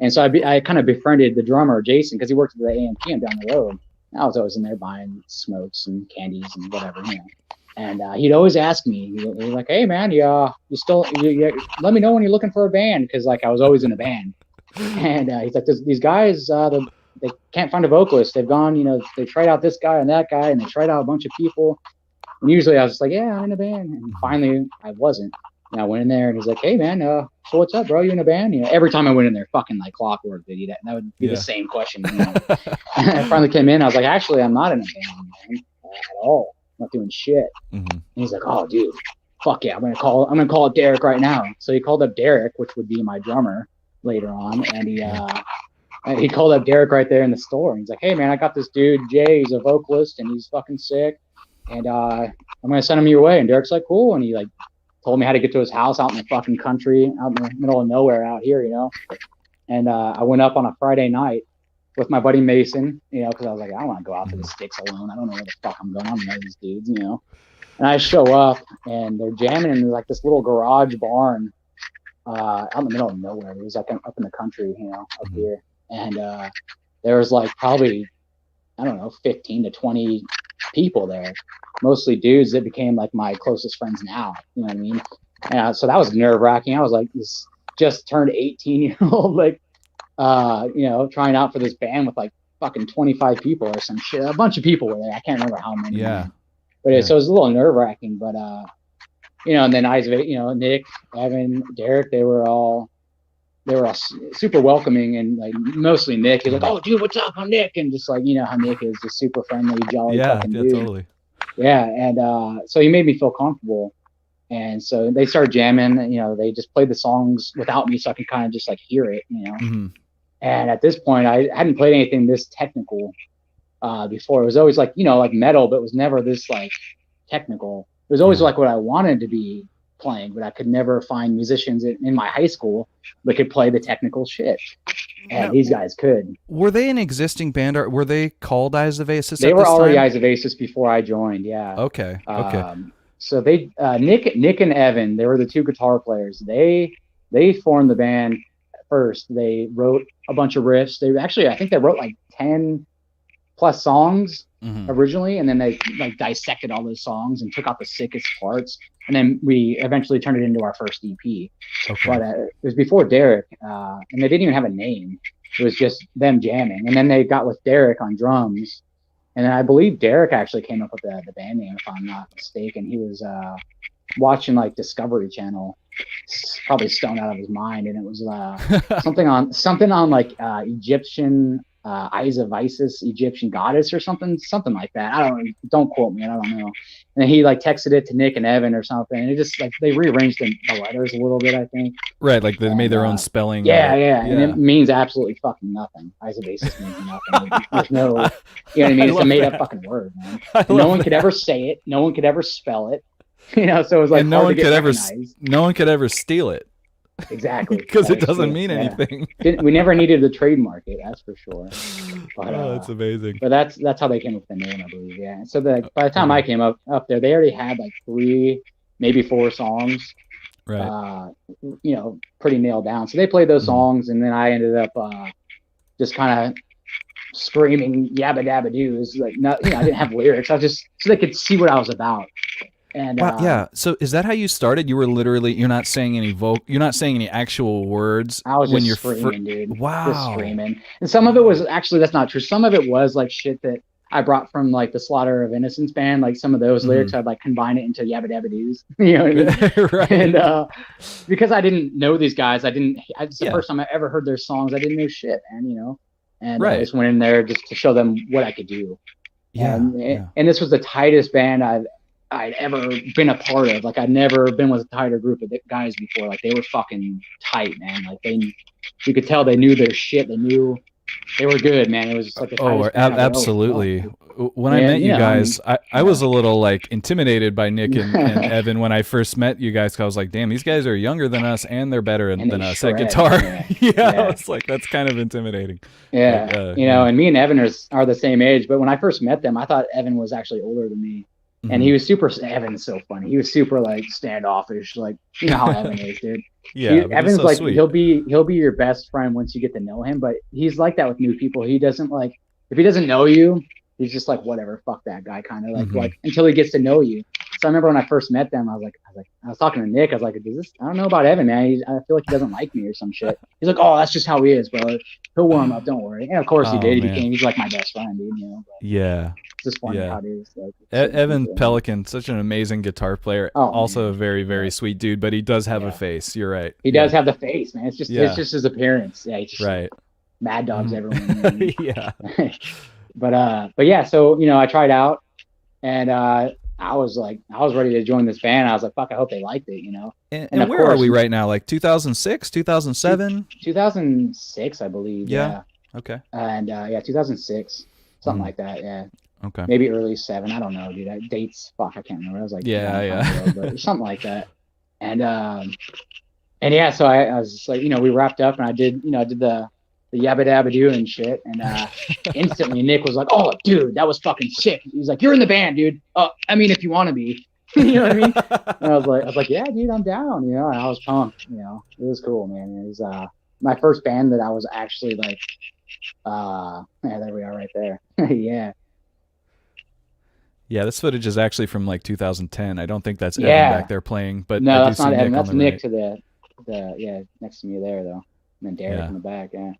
And so I kind of befriended the drummer, Jason, because he worked at the AMPM down the road. I was always in there buying smokes and candies and whatever, you know. And he'd always ask me, he'd be like, hey, man, you let me know when you're looking for a band, because, like, I was always in a band. And he's like, these guys, they can't find a vocalist. They've gone, you know, they tried out this guy and that guy, and they tried out a bunch of people. And usually I was just like, yeah, I'm in a band. And finally I wasn't. And I went in there, and he's like, hey, man, so what's up, bro? You in a band? You know, every time I went in there, fucking like clockwork, that would be the same question. You know? I finally came in. I was like, actually, I'm not in a band, man, at all. I'm not doing shit. And he's like, oh, dude, fuck yeah, I'm gonna call up Derek right now. So he called up Derek, which would be my drummer later on, and he called up Derek right there in the store. And he's like, hey, man, I got this dude Jay. He's a vocalist, and he's fucking sick, and I'm gonna send him your way. And Derek's like, cool. And he like told me how to get to his house out in the fucking country, out in the middle of nowhere out here, you know. And I went up on a Friday night with my buddy Mason, you know, because I was like, I don't want to go out to the sticks alone. I don't know where the fuck I'm going. I don't know these dudes, you know. And I show up, and they're jamming in like this little garage barn out in the middle of nowhere. It was like up in the country, you know, up here. And there was like probably, I don't know, 15 to 20 people there, mostly dudes that became like my closest friends now. You know what I mean? And so that was nerve wracking. I was like this just turned 18-year-old, like, you know, trying out for this band with like fucking 25 people or some shit. A bunch of people were there. I can't remember how many. Yeah. But so it was a little nerve wracking, but you know, and then you know, Nick, Evan, Derek, they were all super welcoming, and like mostly Nick. He's like, oh, dude, what's up? I'm Nick. And just like, you know how Nick is, just super friendly, jolly fucking dude. Totally. Yeah. And so he made me feel comfortable. And so they started jamming, you know, they just played the songs without me so I could kind of just like hear it, you know. And at this point, I hadn't played anything this technical before. It was always like, you know, like metal, but it was never this like technical. It was always like what I wanted to be playing, but I could never find musicians in my high school that could play the technical shit. And these guys could. Were they an existing band, or were they called Eyes of Aces? They were already Eyes of Aces before I joined. Yeah. Okay. So they, Nick and Evan, they were the two guitar players. They formed the band first. They wrote a bunch of riffs. I think they wrote like 10 plus songs originally, and then they like dissected all those songs and took out the sickest parts, and then we eventually turned it into our first EP. But it was before Derek, and they didn't even have a name. It was just them jamming, and then they got with Derek on drums, and then I believe Derek actually came up with the band name, if I'm not mistaken. He was watching like Discovery Channel, probably stoned out of his mind, and it was something on like Egyptian Eyes of Isis, Egyptian goddess or something like that. Don't quote me, I don't know. And then he like texted it to Nick and Evan or something, and it just like they rearranged the letters a little bit, I think. Right, like they made their own spelling. Yeah, and it means absolutely fucking nothing. Eyes of Isis means nothing. There's no, you know what I mean? It's a made up fucking word, man. No one could ever say it. No one could ever spell it. You know, so it was like no one could ever steal it. Exactly. Because it doesn't mean anything. We never needed to trademark it, that's for sure. But, that's amazing. But that's how they came up with the name, I believe. Yeah. So by the time I came up there, they already had like 3, maybe 4 songs. Right. You know, pretty nailed down. So they played those songs, and then I ended up just kind of screaming yabba dabba doo. Like, I didn't have lyrics. I just so they could see what I was about. And yeah. So is that how you started? You were literally, you're not saying any actual words. I was just screaming, dude. Wow. Just screaming. And some of it was actually, that's not true. Some of it was like shit that I brought from like the Slaughter of Innocence band. Like some of those lyrics, I'd like combine it into yabba dabba doos. You know what I mean? Right. And because I didn't know these guys, it's the first time I ever heard their songs. I didn't know shit, man, you know? And I just went in there just to show them what I could do. Yeah. And this was the tightest band I'd ever been a part of. Like I'd never been with a tighter group of guys before. Like they were fucking tight, man. Like you could tell they knew their shit. They knew they were good, man. It was just like the absolutely. when I met you guys, I was a little like intimidated by Nick and Evan when I first met you guys. 'Cause I was like, damn, these guys are younger than us and they're better than us at guitar. Yeah, I was like, that's kind of intimidating. Yeah, Like, and me and Evan are the same age, but when I first met them, I thought Evan was actually older than me. And he was super. Evan's so funny. He was super like standoffish, like you know how Evan is, dude. Yeah, Evan's so like sweet. he'll be your best friend once you get to know him, but he's like that with new people. He doesn't like if he doesn't know you, he's just like whatever, fuck that guy, kind of like until he gets to know you. So I remember when I first met them, I was talking to Nick. I was like, I don't know about Evan, man. I feel like he doesn't like me or some shit. He's like, oh, that's just how he is, bro. He'll warm up, don't worry. And of course he did. He's like my best friend, dude. But yeah. It's just funny how it is. Like, Evan Pelican, such an amazing guitar player. Also a very, very sweet dude, but he does have a face. You're right. He does have the face, man. It's just his appearance. Yeah, he's just right. Mad dogs everyone. Yeah. But yeah, so I tried out, and I was ready to join this band. I was like, fuck, I hope they liked it, And where are we right now? Like 2006, 2007? 2006, I believe. Yeah. Okay. And 2006, something like that. Yeah. Okay. Maybe early 7. I don't know, dude. Dates, fuck, I can't remember. I was like, but something like that. And yeah, so I was just like, we wrapped up, and I did the yabba dabba doo and shit, and instantly Nick was like, "Oh, dude, that was fucking sick." He's like, "You're in the band, dude. I mean, if you want to be." You know what I mean? And I was like, "Yeah, dude, I'm down." And I was pumped. It was cool, man. It was my first band that I was actually like, yeah, there we are, right there. Yeah. Yeah, this footage is actually from like 2010. I don't think that's Evan back there playing, but no, I that's not Evan. That's Nick right. to the next to me there, though, and then Derek in the back. Yeah.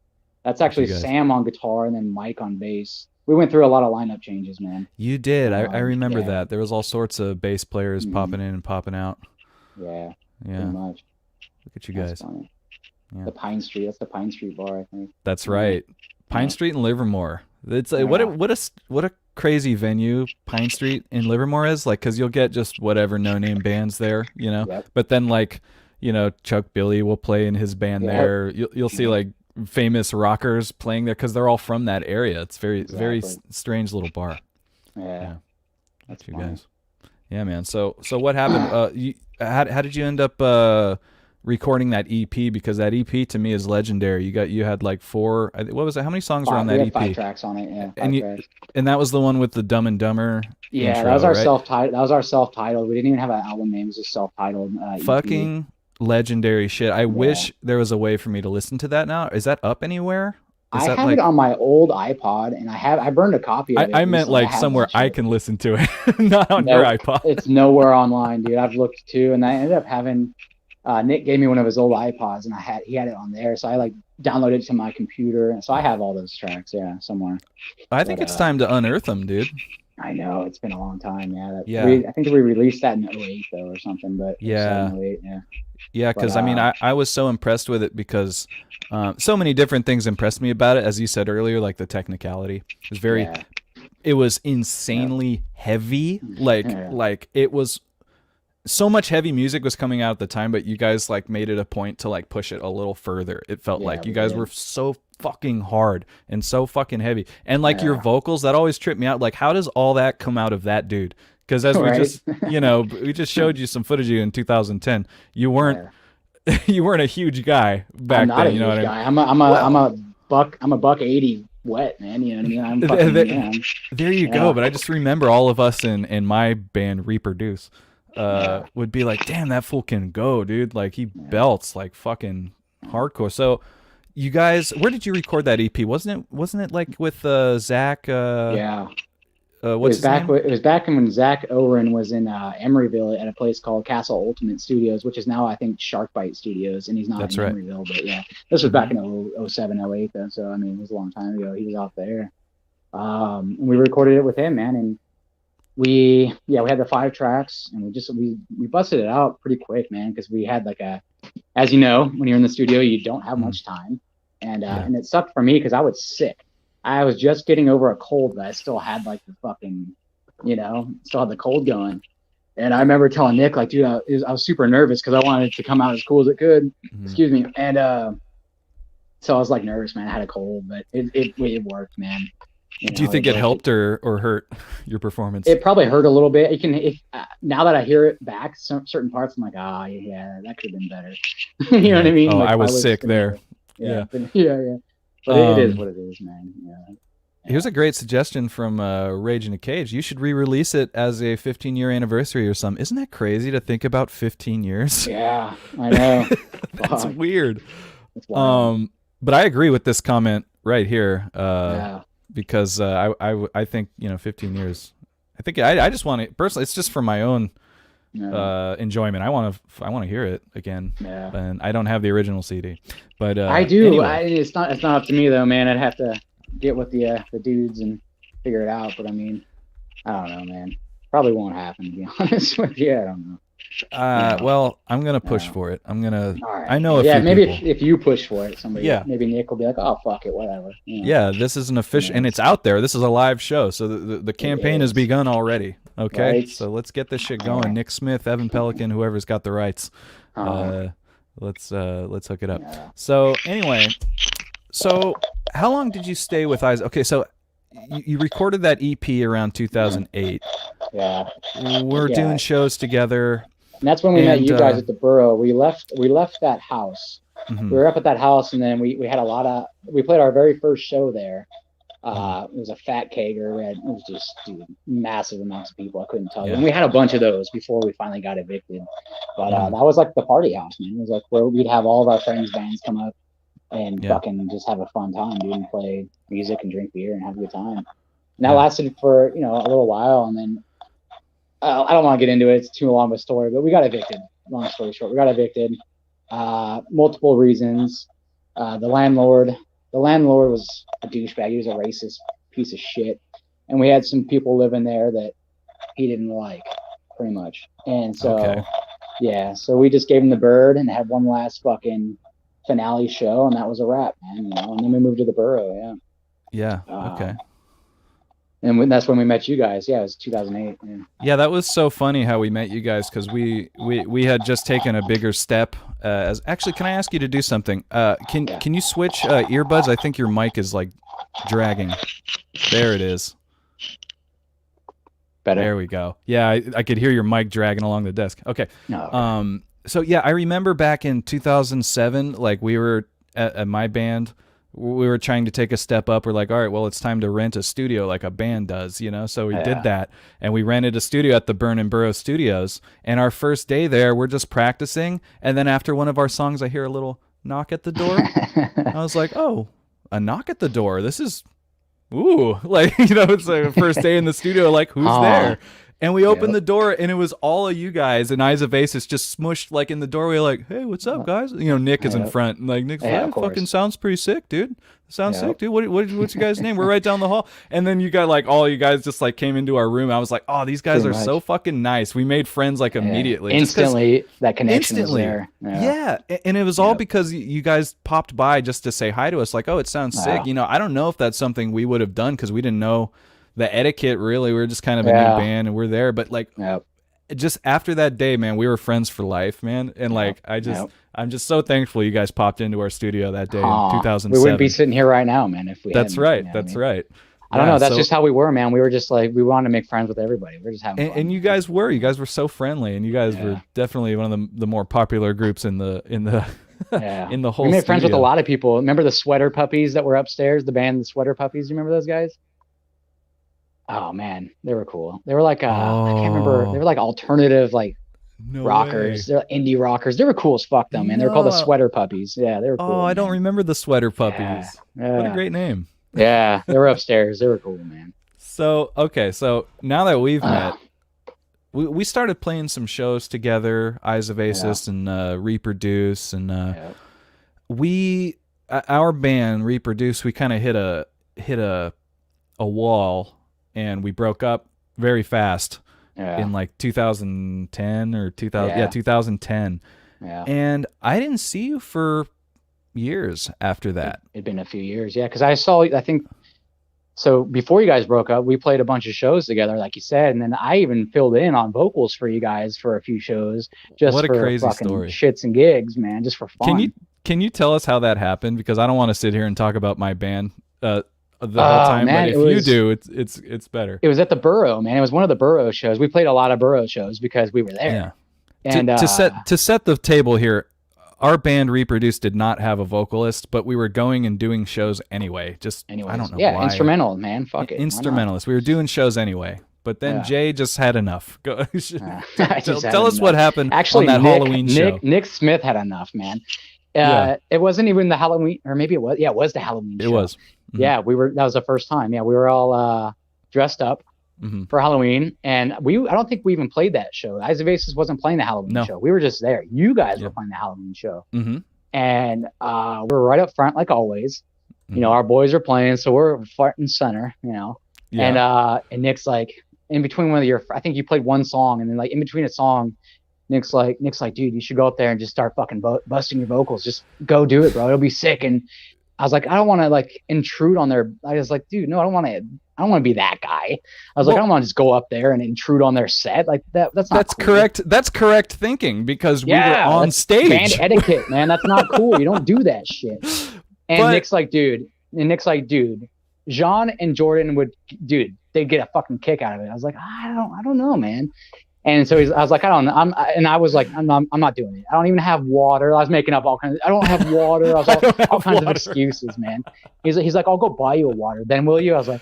That's actually Sam on guitar and then Mike on bass. We went through a lot of lineup changes, man. You did. I remember that. There was all sorts of bass players popping in and popping out. Yeah. Yeah. Pretty much. Look at you guys. Funny. Yeah. The Pine Street. That's the Pine Street bar, I think. That's right. Pine Street in Livermore. It's what a crazy venue Pine Street in Livermore is, like, because you'll get just whatever no-name bands there, Yep. But then like Chuck Billy will play in his band there. You'll see like famous rockers playing there because they're all from that area. It's very strange little bar. Yeah. That's you guys. Yeah, man. So what happened? How did you end up recording that EP? Because that EP to me is legendary. You had like 4. What was it? How many songs were on that EP? 5 tracks on it. Yeah. And that was the one with the Dumb and Dumber. Yeah, intro, that was our right? self-titled. That was our self-titled. We didn't even have an album name. It was just self-titled. EP. Fucking legendary shit. I wish there was a way for me to listen to that now. Is that up anywhere? I have it on my old iPod, and I burned a copy of it. I meant like somewhere I can listen to it, not on your iPod. It's nowhere online, dude. I've looked too, and I ended up having Nick gave me one of his old iPods, and he had it on there, so I like downloaded it to my computer, and so I have all those tracks, somewhere. I think it's time to unearth them, dude. I know, it's been a long time, I think we released that in 2008 though, or something, but yeah, 2008, yeah, because I mean, I was so impressed with it because so many different things impressed me about it. As you said earlier, like the technicality was it was insanely heavy. Like it was so much heavy music was coming out at the time, but you guys like made it a point to like push it a little further. It felt like you guys were so fucking hard and so fucking heavy, and like your vocals, that always tripped me out. Like, how does all that come out of that dude? Because as we just we just showed you some footage of you in 2010. You weren't you weren't a huge guy back then. You know what I mean? I'm a buck 80 wet, man. You know what I mean? I'm fucking, there you go. But I just remember all of us in my band Reproduce would be like, damn, that fool can go, dude. Like he belts like fucking hardcore. So you guys, where did you record that EP? Wasn't it like with Zach? What's his name? It was back when Zach Owen was in Emeryville at a place called Castle Ultimate Studios, which is now I think Sharkbite Studios, and he's not in Emeryville, but this was back in 07, 08 though, so I mean it was a long time ago. He was out there. And we recorded it with him, man, and we had the 5 tracks, and we busted it out pretty quick, man, because we had like as you know, when you're in the studio you don't have much time, and it sucked for me because I was sick. I was just getting over a cold, but I still had like the fucking, still had the cold going. And I remember telling Nick, like, dude, I was super nervous because I wanted it to come out as cool as it could. Excuse me. And so I was like nervous, man. I had a cold, but it worked, man. Do you think it helped or hurt your performance? It probably hurt a little bit. You can now that I hear it back, certain parts I'm like, yeah, that could have been better. You know what I mean? Oh, like, I was sick there. Yeah. Yeah. But it is what it is, man. Yeah. Here's a great suggestion from Rage in a Cage. You should re-release it as a 15-year anniversary or something. Isn't that crazy to think about 15 years? Yeah, I know. That's weird. That's wild. But I agree with this comment right here. Yeah. Because I think 15 years. I think I just want to personally. It's just for my own enjoyment. I want to hear it again. Yeah. And I don't have the original CD, but I do. Anyway. It's not up to me though, man. I'd have to get with the dudes and figure it out. But I mean, I don't know, man. Probably won't happen, to be honest with you. I don't know. Well, I'm gonna push for it. I'm gonna. All right. I know a few maybe people. if you push for it, somebody. Yeah. Maybe Nick will be like, "Oh, fuck it, whatever." Yeah, this is an official, and it's out there. This is a live show, so the campaign has begun already. Okay, right. So let's get this shit going. Nick Smith, Evan Pelican, whoever's got the rights. Let's hook it up. Yeah. So anyway, how long did you stay with Eyes? Okay, so you recorded that EP around 2008. Yeah. We're doing shows together. And that's when we met you guys at the Burrow. We left that house. Mm-hmm. We were up at that house, and then we had we played our very first show there. It was a fat kegger. It was just massive amounts of people. I couldn't tell you. And we had a bunch of those before we finally got evicted. But that was like the party house, man. It was like where we'd have all of our friends' bands come up and fucking just have a fun time, dude, and play music and drink beer and have a good time. And that lasted for a little while, and then I don't want to get into it. It's too long of a story, but we got evicted. Long story short, we got evicted. Multiple reasons. The landlord was a douchebag. He was a racist piece of shit. And we had some people living there that he didn't like, pretty much. And so, so we just gave him the bird and had one last fucking finale show, and that was a wrap, man. And then we moved to the Burrow, Yeah, okay. And that's when we met you guys. Yeah, it was 2008. Yeah, that was so funny how we met you guys, because we had just taken a bigger step. Actually, can I ask you to do something? Can you switch earbuds? I think your mic is like dragging. There it is. Better. There we go. Yeah, I could hear your mic dragging along the desk. Okay. No. So yeah, I remember back in 2007, like we were at my band. We were trying to take a step up. We're like, all right, well, it's time to rent a studio like a band does, So we did that, and we rented a studio at the Burn and Burrow Studios. And our first day there, we're just practicing. And then after one of our songs, I hear a little knock at the door. I was like, oh, a knock at the door. This is, ooh, like, it's like the first day in the studio, like, who's there? And we opened the door, and it was all of you guys, and Eyes of Aces just smushed like in the doorway, like, "Hey, what's up, guys?" Nick is in front, and like Nick's like, "Fucking sounds pretty sick, dude. Sounds sick, dude. What's your guys' name? We're right down the hall." And then you got like all you guys just like came into our room. I was like, "Oh, these guys are so fucking nice." We made friends like immediately. Instantly, that connection was there. Yeah, and it was all because you guys popped by just to say hi to us, like, "Oh, it sounds sick." I don't know if that's something we would have done because we didn't know the etiquette, really. We were just kind of a new band, and we're there. But like, just after that day, man, we were friends for life, man. And like, I'm just so thankful you guys popped into our studio that day in 2007. We wouldn't be sitting here right now, man, if we. That's hadn't, right. That's right. I don't know. That's just how we were, man. We were just like, we wanted to make friends with everybody. We're just having fun. And you guys were so friendly, and you guys were definitely one of the more popular groups in the in the whole. We made friends with a lot of people. Remember the Sweater Puppies that were upstairs? The band, the Sweater Puppies. Do you remember those guys? Oh man, they were cool. They were like I can't remember. They were like alternative rockers. They're like indie rockers. They were cool as fuck though, man. They were called the Sweater Puppies. Yeah, they were cool. Oh, I don't remember the Sweater Puppies. Yeah. What a great name. Yeah, they were upstairs. They were cool, man. So now that we've met, we started playing some shows together, Eyes of Aces and Reproduce, and our band Reproduce, we kind of hit a wall. And we broke up very fast in like 2010 or 2010. Yeah. And I didn't see you for years after that. It'd been a few years, because I think, so before you guys broke up, we played a bunch of shows together, like you said, and then I even filled in on vocals for you guys for a few shows, just what a for crazy fucking story. Shits and gigs, man, just for fun. Can you tell us how that happened? Because I don't want to sit here and talk about my band the whole time, man, but if you do, it's better. It was at the Borough, man. It was one of the Borough shows. We played a lot of Borough shows because we were there. Yeah. And to set the table here, our band Reproduce did not have a vocalist, but we were going and doing shows anyway. I don't know why. Instrumental, man. Fuck it. Instrumentalist. We were doing shows anyway. But then Jay just had enough. Tell us what happened actually, on that Halloween show. Nick Smith had enough, man. It wasn't even the Halloween, or maybe it was. Yeah, it was the Halloween show. It was. Mm-hmm. Yeah, that was the first time. Yeah, we were all dressed up for Halloween, and I don't think we even played that show. Eyes of Aces wasn't playing the Halloween show. We were just there. You guys were playing the Halloween show, and we were right up front like always. You know, our boys are playing, so we're front and center. You know, and Nick's like in between one of your. I think you played one song, and then like in between a song. Nick's like, dude, you should go up there and just start fucking busting your vocals. Just go do it, bro. It'll be sick. And I was like, I don't want to like intrude on their. I was like, dude, no, I don't want to be that guy. I was like, I don't want to just go up there and intrude on their set like that. That's cool. Correct. That's correct thinking because we were on stage. Band etiquette, man. That's not cool. You don't do that shit. And Nick's like, dude. Jean and Jordan they'd get a fucking kick out of it. I was like, I don't know, man. And so I was like, I don't know. I was like, I'm not doing it. I don't even have water. I was making up all kinds of, I don't have water. I was all kinds of excuses, man. He's like, I'll go buy you a water. Then will you? I was like,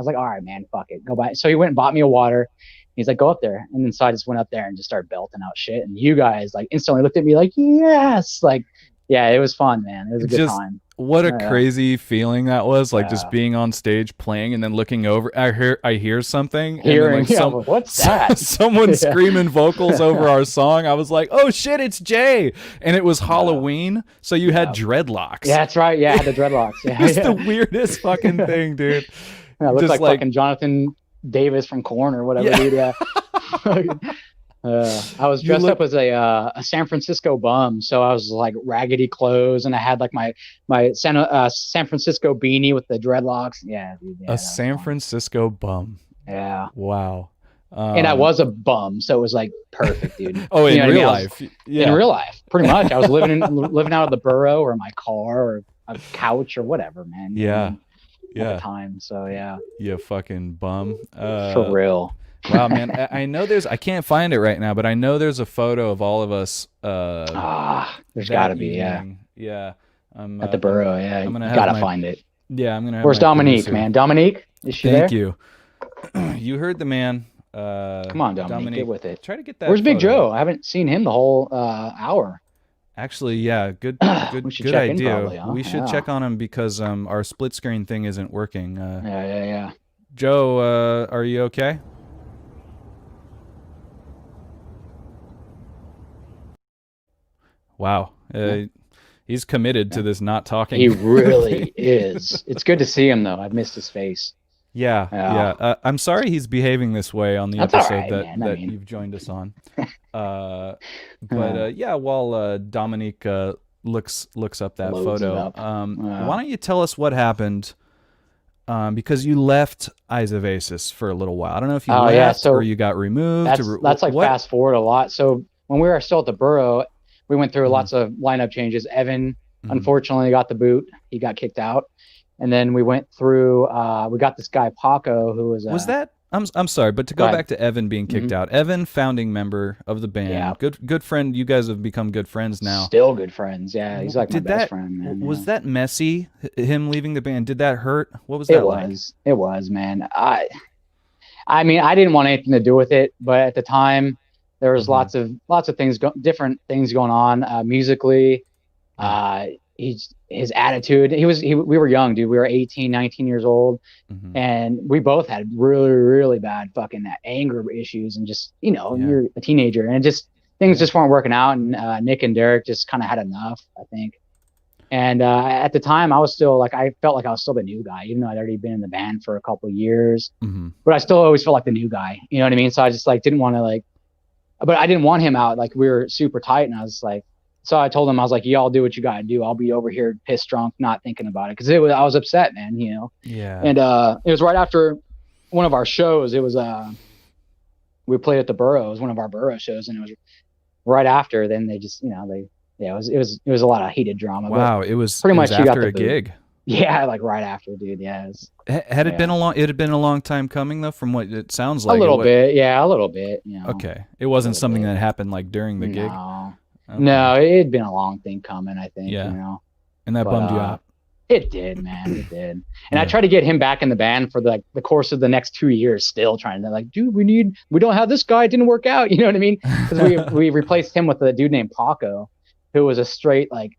all right, man, fuck it. Go buy it. So he went and bought me a water. He's like, go up there. And then so I just went up there and just started belting out shit. And you guys like instantly looked at me like, yes. Like, yeah, it was fun, man. It was a good time. What a crazy feeling that was, like just being on stage playing and then looking over. I hear something. What's that? Someone screaming vocals over our song. I was like, oh shit, it's Jay. And it was Halloween, so you had dreadlocks. Yeah, that's right. Yeah, I had the dreadlocks. Yeah, it's the weirdest fucking thing, dude. Yeah, it looked like fucking Jonathan Davis from Korn or whatever, dude. Yeah. I was dressed up as a San Francisco bum, so I was like raggedy clothes, and I had like my San Francisco beanie with the dreadlocks. Yeah, dude, a San Francisco bum. Yeah. Wow. And I was a bum, so it was like perfect, dude. Oh, in real life. In real life, pretty much. I was living out of the borough or my car or a couch or whatever, man. Yeah. At the time, so yeah. You fucking bum. For real. Wow, man. I know I can't find it right now, but I know there's a photo of all of us. There's got to be, evening. Yeah. At the Borough, yeah. You got to find it. Yeah, I'm going to have Where's Dominique, man? Dominique? Is she there? Thank you. You heard the man. Come on, Dominique, get with it. Try to get that. Where's Big Joe? I haven't seen him the whole hour. Actually, yeah, good idea. Probably, huh? We should check on him because our split screen thing isn't working. Yeah. Joe, are you okay? Wow. He's committed to this not talking. He really is. It's good to see him, though. I've missed his face. Yeah. I'm sorry he's behaving this way on the episode that you've joined us on. While Dominique looks up that photo, why don't you tell us what happened? Because you left Eyes of Aces for a little while. I don't know if you left or you got removed. That's like fast forward a lot. So when we were still at the Borough, we went through lots of lineup changes. Evan, unfortunately, got the boot. He got kicked out. And then we went through, we got this guy, Paco, who was that? I'm sorry, but to go back to Evan being kicked out. Evan, founding member of the band. Yeah. Good friend. You guys have become good friends now. Still good friends. Yeah, he's like my best friend, man. Was that messy, him leaving the band? Did that hurt? What was that like? It was, man. I mean, I didn't want anything to do with it, but at the time, there was lots of things, different things going on musically. His attitude. We were young, dude. We were 18, 19 years old, and we both had really, really bad fucking anger issues, and just you're a teenager, and things just weren't working out. And Nick and Derek just kind of had enough, I think. And at the time, I was still I felt like I was still the new guy, even though I'd already been in the band for a couple of years. But I still always felt like the new guy. You know what I mean? So I just didn't want to but I didn't want him out. We were super tight, and I was like, so I told him, I was like, y'all do what you got to do. I'll be over here pissed drunk, not thinking about it. Cause I was upset, man, Yeah. And it was right after one of our shows. It was, we played at the Borough. It was one of our Borough shows. And it was right after, then they just, it was a lot of heated drama. Wow. It was pretty much after a gig. Yeah, like right after, dude. Yeah, Had it been a long? It had been a long time coming though, from what it sounds a like. little bit. Yeah, a little bit. You know, Okay, it a wasn't little something bit. that happened like during the gig. No, Okay. no, it had been a long thing coming. I think, Yeah. you know, And that but bummed you out. it did, man. It did. And I Yeah. tried to get him back in the band for the course of the next 2 years, still trying to like, dude, we don't have this guy. It didn't work out. You know what I mean? Because we replaced him with a dude named Paco, who was a straight like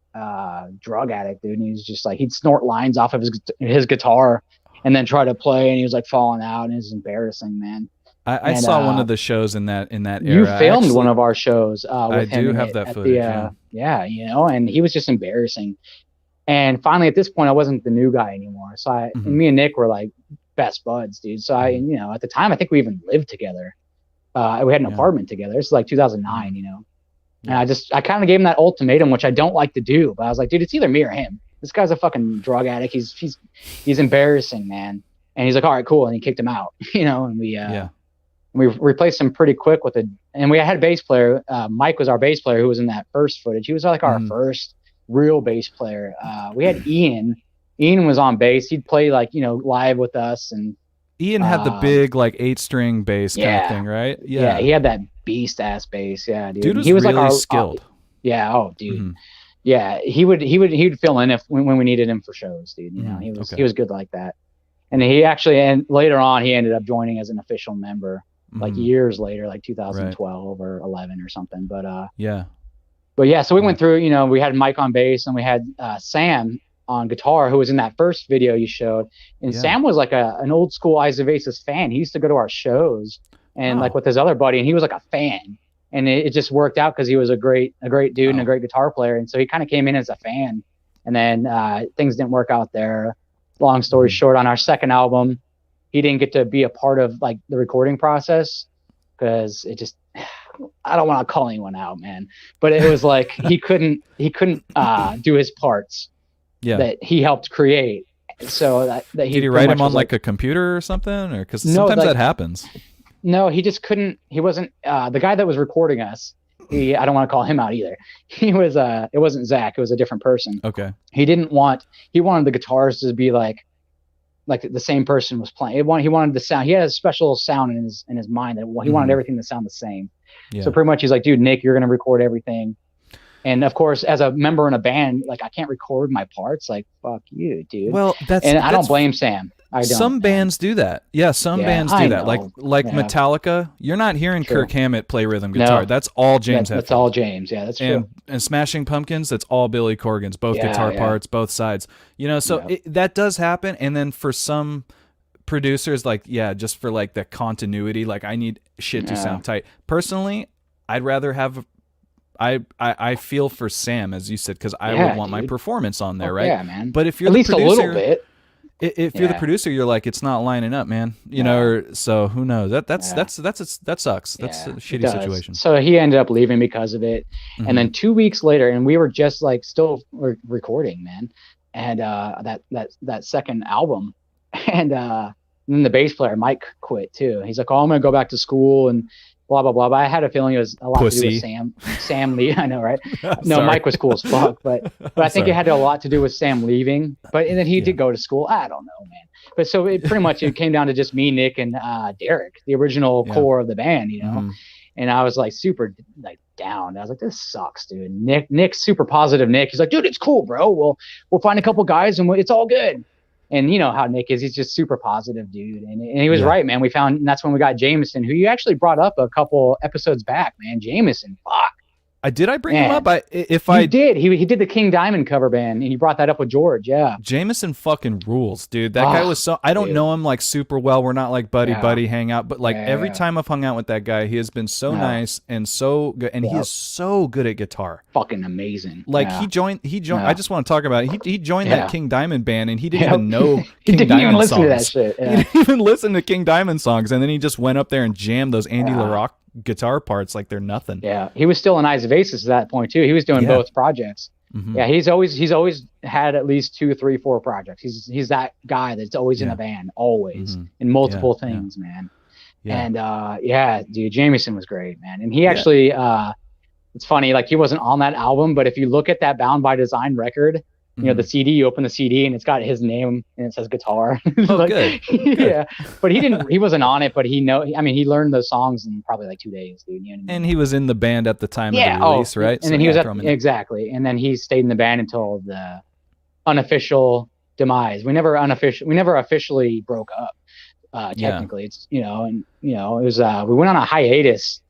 drug addict, dude. And he was just like, he'd snort lines off of his guitar and then try to play, and he was like falling out, and it was embarrassing, man. I And, saw one of the shows in that era. you filmed one of our shows with I him do in have it that at footage. yeah, you know, and he was just embarrassing. And finally, at this point, I wasn't the new guy anymore. So and me and Nick were like best buds, dude. So you know, at the time, I think we even lived together. We had an apartment together. This is like 2009, you know. Yeah. And I kind of gave him that ultimatum, which I don't like to do, but I was like, dude, it's either me or him. This guy's a fucking drug addict. He's embarrassing, man. And he's like, all right, cool. And he kicked him out, you know. And we replaced him pretty quick and we had a bass player. Mike was our bass player who was in that first footage. He was like our first real bass player. We had Ian. Ian was on bass. He'd play like, you know, live with us. And Ian had the big like 8-string bass kind of thing, right? Yeah, he had that beast ass bass. Yeah, dude. Dude was he was really like skilled. Yeah. Oh, dude. Yeah, he'd fill in when we needed him for shows, dude. You know, he was good like that. And and later on, he ended up joining as an official member, like years later, like 2012 or 11 or something. But so we went through. You know, we had Mike on bass, and we had Sam on guitar, who was in that first video you showed. And Sam was like an old school Eyes of Aces fan. He used to go to our shows and like with his other buddy, and he was like a fan. And it just worked out because he was a great dude and a great guitar player. And so he kind of came in as a fan. And then things didn't work out there. Long story short, on our second album, he didn't get to be a part of like the recording process because I don't want to call anyone out, man, but it was like he couldn't do his parts that he helped create. So that he did he write him on like a computer or something, or because sometimes that happens. No, he just couldn't. He wasn't the guy that was recording us. I don't want to call him out either. He was it wasn't Zach. It was a different person. Okay. He wanted the guitars to be like the same person was playing. He wanted the sound. He had a special sound in his mind that he wanted everything to sound the same. Yeah. So pretty much he's like, dude, Nick, you're gonna record everything. And of course, as a member in a band, like I can't record my parts. Like fuck you, dude. Well, I don't blame Sam. Some bands do that. Yeah, some bands do that. Like Metallica, you're not hearing Kirk Hammett play rhythm guitar. That's all James. That's all James. Yeah, that's true. And Smashing Pumpkins, that's all Billy Corgan's, both guitar parts, both sides. You know, so that does happen. And then for some producers, like just for like the continuity, like I need shit to sound tight. Personally, I'd rather have. I feel for Sam, as you said, because I would want my performance on there, right? Yeah, man. But if you're at the least producer, a little bit. If you're the producer, you're like, it's not lining up, man. You know, so who knows? That sucks. That's a shitty situation. So he ended up leaving because of it. And then 2 weeks later, and we were just like still recording, man. And that second album, and then the bass player Mike quit too. He's like, oh, I'm gonna go back to school and blah blah blah. But I had a feeling it was a lot to do with Sam Lee. I know, right? No, Mike was cool as fuck, but I think it had a lot to do with Sam leaving. But and then he did go to school. I don't know, man. But so it pretty much it came down to just me, Nick, and Derek, the original core of the band, you know. And I was like super like down. I was like, this sucks, dude. Nick's super positive. Nick, he's like, dude, it's cool, bro. We'll find a couple guys and it's all good. And you know how Nick is. He's just super positive, dude. And he was right, man. And that's when we got Jameson, who you actually brought up a couple episodes back, man. Jameson, fuck. Did I bring him up? He did. He did the King Diamond cover band, and he brought that up with George. Yeah, Jameson fucking rules, dude. That guy was so. I don't know him like super well. We're not like buddy hang out, but like every time I've hung out with that guy, he has been so nice and so good, and he is so good at guitar. Fucking amazing. Like he joined. I just want to talk about it. He joined that King Diamond band, and he didn't even know King Diamond songs. To that shit. He didn't even listen to King Diamond songs, and then he just went up there and jammed those Andy LaRocque guitar parts like they're nothing. Yeah, he was still in Eyes of Aces at that point too. He was doing both projects. Yeah, he's always had at least 2, 3, 4 projects. He's that guy that's always in a band, always in multiple things, man. And dude, Jameson was great, man. And he actually it's funny, like he wasn't on that album, but if you look at that Bound by Design record, you know, the CD, you open the CD and it's got his name and it says guitar. Oh, like, good. Yeah. But he wasn't on it, but he learned those songs in probably like 2 days, dude. You know what I mean? And he was in the band at the time of the release, right? And then he was exactly. And then he stayed in the band until the unofficial demise. We never officially broke up. Technically, it's, you know, and you know, it was we went on a hiatus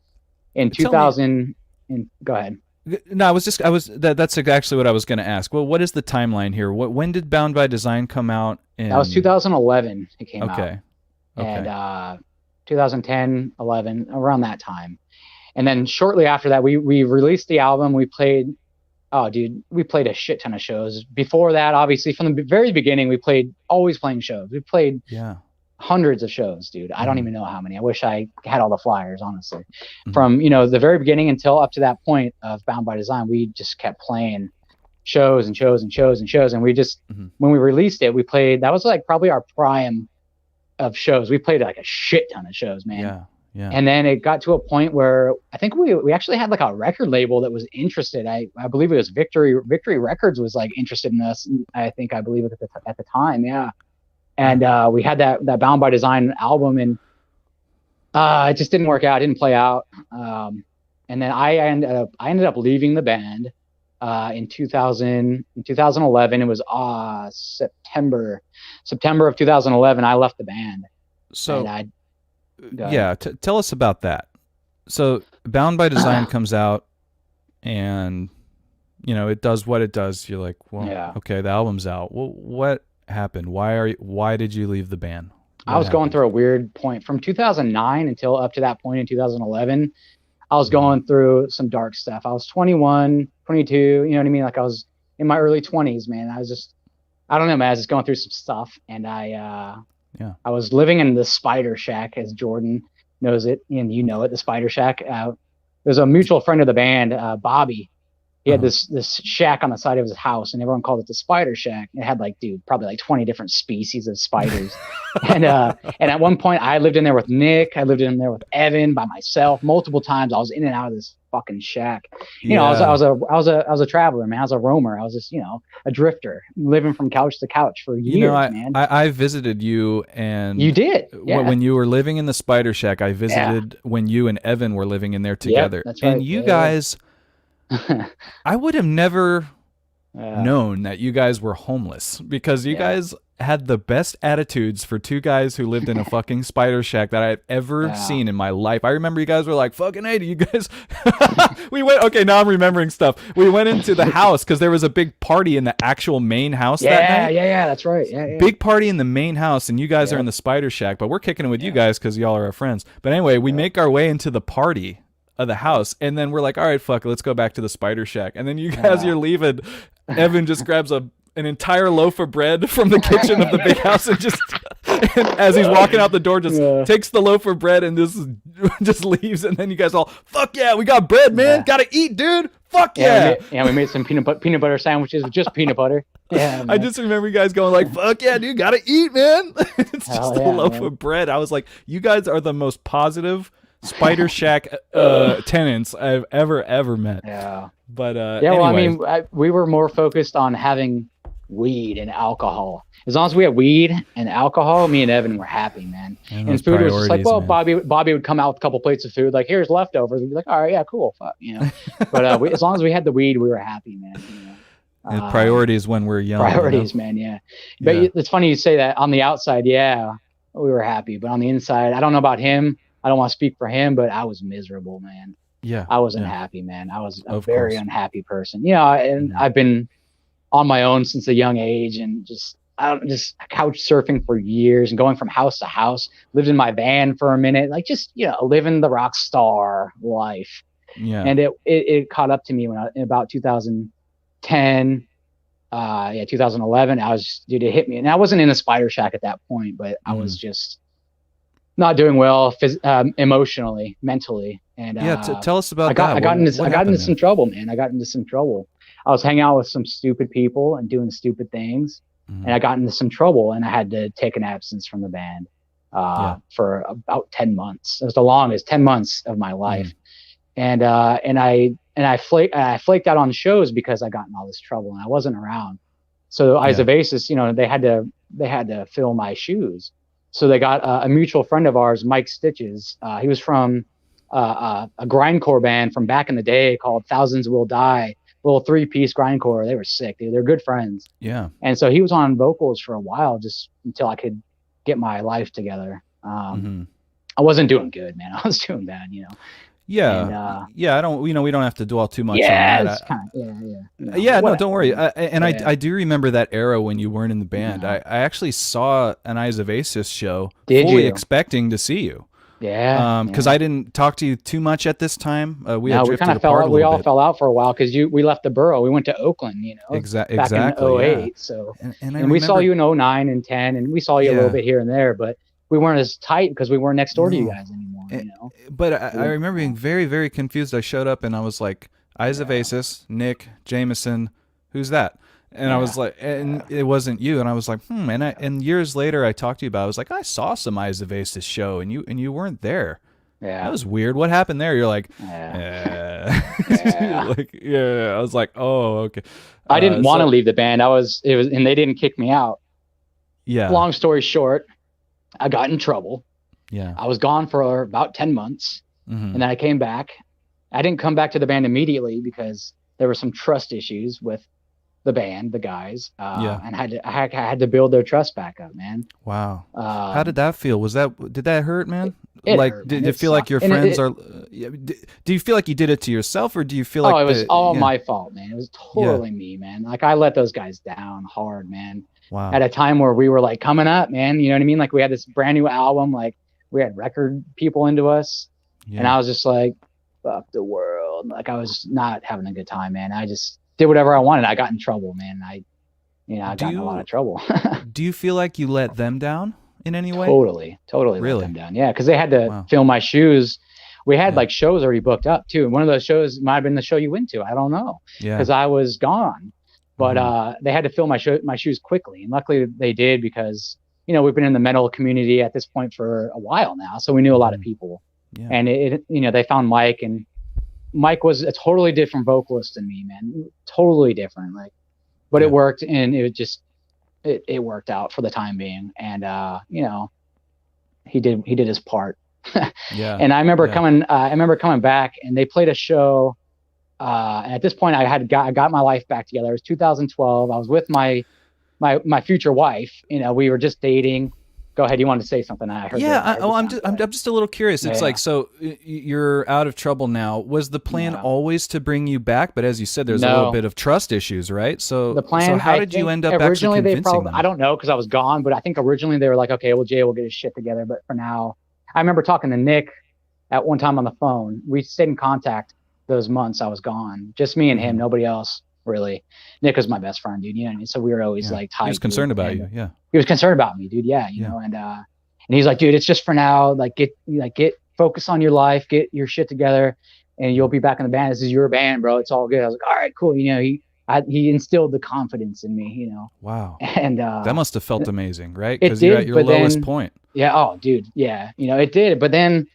in 2000. And go ahead. No, that's actually what I was going to ask. Well, what is the timeline here? When did Bound by Design come out? That was 2011. It came out. Okay. And 2010, 11, around that time. And then shortly after that, we released the album. We played a shit ton of shows. Before that, obviously, from the very beginning, always playing shows. We played hundreds of shows, dude. I don't even know how many. I wish I had all the flyers, honestly. From, you know, the very beginning until up to that point of Bound by Design, we just kept playing shows and shows and shows and shows. And we just, when we released it, that was like probably our prime of shows. We played like a shit ton of shows, man. Yeah. And then it got to a point where I think we actually had like a record label that was interested. I believe it was Victory Records was like interested in us. I believe it at the time. Yeah. And we had that Bound by Design album, and it just didn't work out. It didn't play out. And then I ended up leaving the band in 2011. It was September of 2011. I left the band. So tell us about that. So Bound by Design comes out, and you know, it does what it does. You're like, well, okay, the album's out. Well, what happened? Why did you leave the band? I was going through a weird point from 2009 until up to that point in 2011. I was going through some dark stuff. I was 21, 22, you know what I mean? Like I was in my early 20s, man. I don't know, man. I was just going through some stuff, and I was living in the Spider Shack, as Jordan knows it, and you know it, the Spider Shack. There's a mutual friend of the band, Bobby. He had this shack on the side of his house, and everyone called it the Spider Shack. It had probably 20 different species of spiders. and at one point I lived in there with Nick. I lived in there with Evan by myself multiple times. I was in and out of this fucking shack. You know, I was a traveler, man. I was a roamer. I was just, you know, a drifter living from couch to couch for years, you know, man. I visited you, and you did. Yeah. When you were living in the Spider Shack, I visited when you and Evan were living in there together. Yep, that's right. And you guys, I would have never known that you guys were homeless, because you guys had the best attitudes for two guys who lived in a fucking Spider Shack that I've ever seen in my life. I remember you guys were like, fucking hey, do you guys now I'm remembering stuff. We went into the house because there was a big party in the actual main house that night. Yeah, that's right. Yeah. Big party in the main house, and you guys are in the Spider Shack, but we're kicking it with you guys because y'all are our friends. But anyway, we make our way into the party of the house, and then we're like, all right, fuck it, let's go back to the Spider Shack. And then you guys, you're leaving, Evan just grabs an entire loaf of bread from the kitchen of the big house, and and as he's walking out the door, just takes the loaf of bread and just leaves. And then you guys all, fuck yeah, we got bread, man. Gotta eat, dude. Fuck yeah. We made some peanut butter sandwiches with just peanut butter. Yeah, man. I just remember you guys going like, fuck yeah, dude, gotta eat, man. It's just a loaf of bread. I was like, you guys are the most positive Spider Shack tenants I've ever met. Yeah. But well, I mean, we were more focused on having weed and alcohol. As long as we had weed and alcohol, me and Evan were happy, man. And food was just like, well, man. Bobby would come out with a couple plates of food, like, here's leftovers. We'd be like, all right, yeah, cool, fuck, you know. But as long as we had the weed, we were happy, man. You know? Priorities when we're young. Priorities, man. Yeah. But it's funny you say that. On the outside, we were happy, but on the inside, I don't know about him. I don't want to speak for him, but I was miserable, man. Yeah. I wasn't happy, man. I was a very unhappy person. You know, and I've been on my own since a young age, and just couch surfing for years and going from house to house. Lived in my van for a minute, like just, you know, living the rock star life. Yeah. And it caught up to me when in about 2010, 2011. It hit me, and I wasn't in a Spider Shack at that point, but I was just not doing well emotionally, mentally. And tell us about that. I got into some trouble, man. I got into some trouble. I was hanging out with some stupid people and doing stupid things, and I got into some trouble, and I had to take an absence from the band for about 10 months. It was the longest 10 months of my life. And I flaked out on shows because I got in all this trouble and I wasn't around. So Eyes of Aces, they had to fill my shoes. So they got a mutual friend of ours, Mike Stitches. He was from a grindcore band from back in the day called Thousands Will Die. Little 3-piece grindcore. They were sick, dude. They're good friends. Yeah. And so he was on vocals for a while, just until I could get my life together. I wasn't doing good, man. I was doing bad, Yeah. And, I don't, we don't have to dwell too much on that. No, don't worry. I do remember that era when you weren't in the band. I actually saw an Eyes of Aces show, fully expecting to see you. Yeah. Because I didn't talk to you too much at this time. We kind of fell out. We all fell out for a while because we left the borough. We went to Oakland, exactly. Back in 08. So, and we saw you in 09 and 10, and we saw you a little bit here and there, but we weren't as tight because we weren't next door to you guys anymore. But I remember being very, very confused. I showed up and I was like, Eyes of Aces, Nick, Jameson, who's that? And I was like, and it wasn't you. And I was like, and years later I talked to you about it. I was like, I saw some Eyes of Aces show and you weren't there. Yeah. That was weird. What happened there? You're like, like, I was like, oh, okay. I didn't want to leave the band. And they didn't kick me out. Yeah. Long story short, I got in trouble. Yeah. I was gone for about 10 months. And then I came back. I didn't come back to the band immediately because there were some trust issues with the band, the guys, and I had to build their trust back up, man. Wow. How did that feel? Did that hurt, man? Hurt, did man. it feel like your friends are? Do you feel like you did it to yourself, or do you feel like? Oh, it was all my fault, man. It was totally me, man. Like I let those guys down hard, man. Wow. At a time where we were like coming up, man. You know what I mean? Like we had this brand new album, like we had record people into us, and I was just like, fuck the world. Like I was not having a good time, man. I just did whatever I wanted. I got in trouble, man. I got in a lot of trouble. Do you feel like you let them down in any way? Totally really? let them down. Yeah, because they had to fill my shoes. We had like shows already booked up too. One of those shows might have been the show you went to. I don't know. Yeah. Because I was gone, but they had to fill my shoes quickly, and luckily they did because we've been in the metal community at this point for a while now, so we knew a lot of people. Yeah. And they found Mike, and Mike was a totally different vocalist than me, man. Totally different. But it worked, and it worked out for the time being. And he did his part. Yeah. And I remember coming back, and they played a show. And at this point, I got my life back together. It was 2012. I was with my future wife. We were just dating. Go ahead. You wanted to say something? I heard. Yeah. I'm just a little curious. It's like, so you're out of trouble now. Was the plan always to bring you back? But as you said, there's a little bit of trust issues, right? So the plan. So how did you end up actually convincing them? I don't know, because I was gone. But I think originally they were like, okay, well, Jay will get his shit together. But for now, I remember talking to Nick at one time on the phone. We stayed in contact those months I was gone. Just me and him. Nobody else. Really. Nick was my best friend, dude. So we were always like tight. He was concerned about you. Yeah. He was concerned about me, dude. Yeah. And he's like, dude, it's just for now. Like get focus on your life, get your shit together, and you'll be back in the band. This is your band, bro. It's all good. I was like, all right, cool. He instilled the confidence in me, Wow. And that must have felt amazing, right? Because you're at your lowest point. Yeah. Oh, dude. Yeah. It did. But then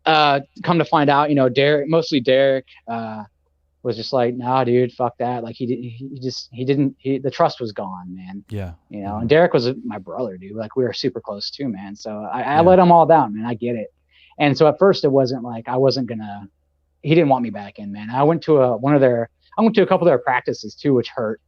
come to find out, mostly Derek, was just like, nah, dude, fuck that. Like the trust was gone, man. Yeah. And Derek was my brother, dude. Like we were super close too, man. So I let him all down, man. I get it. And so at first it wasn't like he didn't want me back in, man. I went to a couple of their practices too, which hurt,